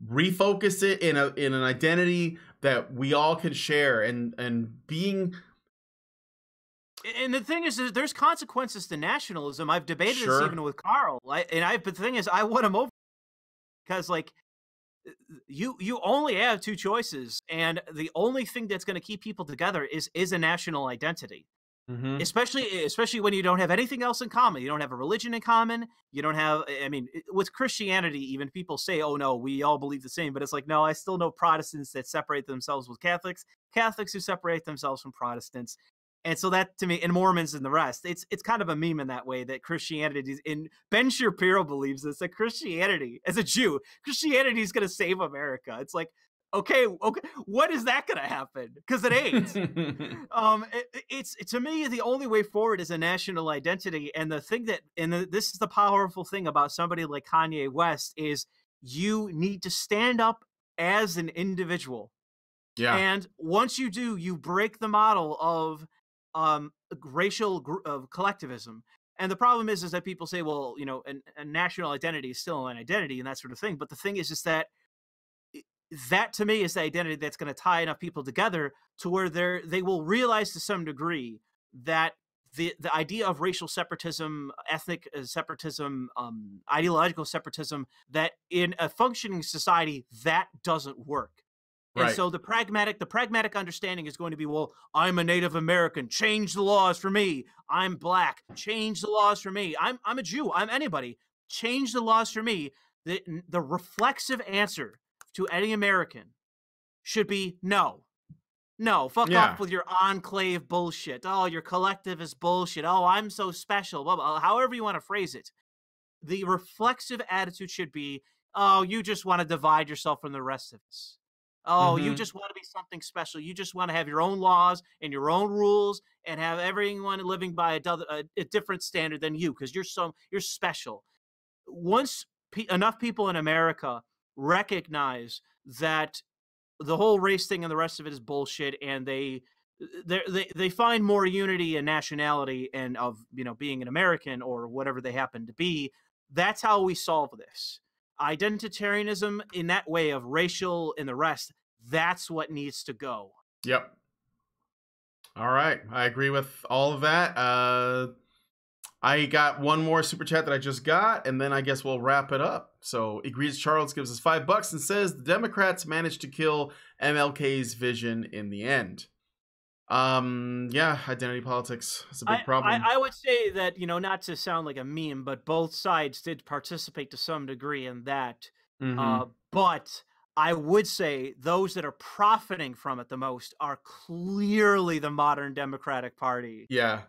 refocus it in an identity that we all can share, and being. And the thing is, there's consequences to nationalism. I've debated this even with Carl. But the thing is, I won him over because you only have two choices, and the only thing that's going to keep people together is a national identity. Mm-hmm. Especially when you don't have anything else in common. You don't have a religion in common. You don't have. I mean, with Christianity, even people say, "Oh no, we all believe the same." But it's like, no, I still know Protestants that separate themselves with Catholics, Catholics who separate themselves from Protestants. And so that, to me, and Mormons and the rest, it's kind of a meme in that way, that Christianity is, and Ben Shapiro believes this, that Christianity, as a Jew, Christianity is going to save America. It's like, okay, what is that going to happen? Because it ain't. It's to me, the only way forward is a national identity. And the thing this is the powerful thing about somebody like Kanye West, is you need to stand up as an individual. Yeah. And once you do, you break the model of racial collectivism. And the problem is that people say, well, a national identity is still an identity and that sort of thing. But the thing is that to me is the identity that's going to tie enough people together to where they will realize to some degree that the idea of racial separatism, ethnic separatism, ideological separatism, that in a functioning society, that doesn't work. And Right. so the pragmatic understanding is going to be, well, I'm a Native American, change the laws for me. I'm black, change the laws for me. I'm a Jew, I'm anybody, change the laws for me. The reflexive answer to any American should be no. No, fuck Yeah. off with your enclave bullshit. Oh, your collectivist bullshit. Oh, I'm so special. Blah, blah, however you want to phrase it. The reflexive attitude should be, oh, you just want to divide yourself from the rest of us. Oh, you just want to be something special. You just want to have your own laws and your own rules and have everyone living by a different standard than you because you're special. Once enough people in America recognize that the whole race thing and the rest of it is bullshit, and they find more unity and nationality and of being an American or whatever they happen to be. That's how we solve this. Identitarianism in that way of racial and the rest, that's what needs to go. Yep. All right. I agree with all of that. I got one more super chat that I just got, and then I guess we'll wrap it up. So Egregious Charles gives us $5 and says the Democrats managed to kill MLK's vision in the end. Yeah, identity politics is a big problem. I would say that, not to sound like a meme, but both sides did participate to some degree in that. But I would say those that are profiting from it the most are clearly the modern Democratic Party. Yeah.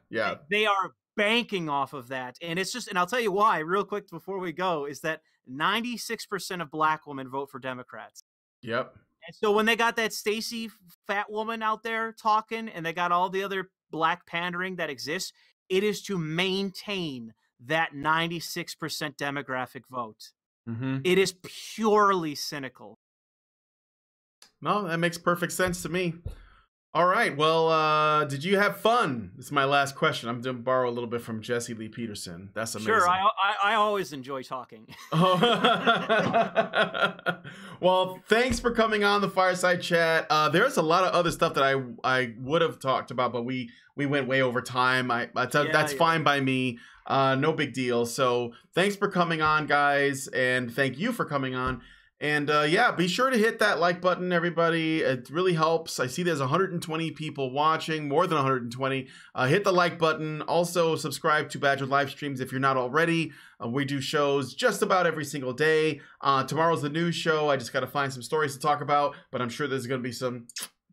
They are banking off of that. And it's just, and I'll tell you why real quick before we go, is that 96% of black women vote for Democrats. Yep. And so when they got that Stacey fat woman out there talking and they got all the other black pandering that exists, it is to maintain that 96% demographic vote. It is purely cynical. No, that makes perfect sense to me. All right. Well, did you have fun? This is my last question. I'm going to borrow a little bit from Jesse Lee Peterson. That's amazing. Sure. I always enjoy talking. Well, thanks for coming on the Fireside Chat. There's a lot of other stuff that I would have talked about, but we went way over time. That's fine by me. No big deal. So thanks for coming on, guys. And thank you for coming on. And yeah, be sure to hit that like button, everybody. It really helps. I see there's 120 people watching, more than 120. Hit the like button. Also, subscribe to Badger Live Streams if you're not already. We do shows just about every single day. Tomorrow's the news show. I just got to find some stories to talk about, but I'm sure there's going to be some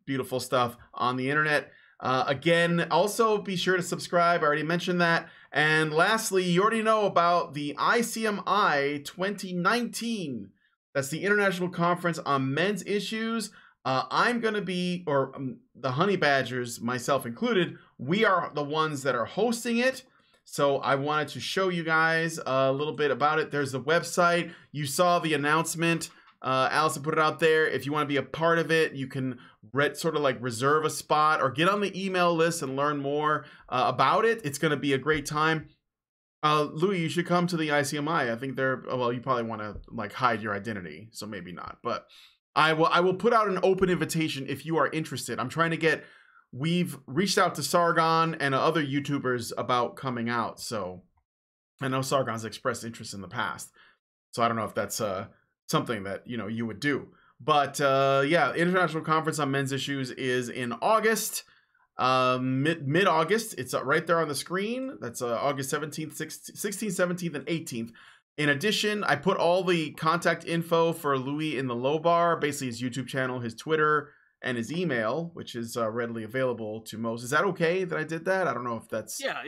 beautiful stuff on the internet. Again, also be sure to subscribe. I already mentioned that. And lastly, you already know about the ICMI 2019. That's the International Conference on Men's Issues. I'm going to be, or the Honey Badgers, myself included, we are the ones that are hosting it. So I wanted to show you guys a little bit about it. There's the website. You saw the announcement. Alison put it out there. If you want to be a part of it, you can sort of like reserve a spot or get on the email list and learn more about it. It's going to be a great time. Louis, you should come to the ICMI. I think well, you probably want to like hide your identity, so maybe not. But I will put out an open invitation if you are interested. I'm trying to we've reached out to Sargon and other YouTubers about coming out. So I know Sargon's expressed interest in the past. So I don't know if that's something that, you would do. But yeah, International Conference on Men's Issues is in August. Mid-August. It's right there on the screen. That's August 17th, 16th, 17th, and 18th. In addition, I put all the contact info for Louis in the low bar, basically his YouTube channel, his Twitter, and his email, which is readily available to most. Is that okay that I did that? I don't know if that's... Yeah.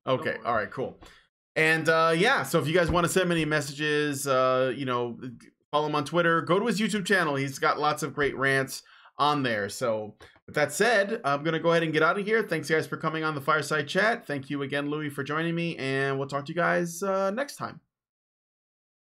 Okay. All right, cool. And yeah, so if you guys want to send me any messages, follow him on Twitter, go to his YouTube channel. He's got lots of great rants on there. So with that said, I'm going to go ahead and get out of here. Thanks, guys, for coming on the Fireside Chat. Thank you again, Louis, for joining me, and we'll talk to you guys next time.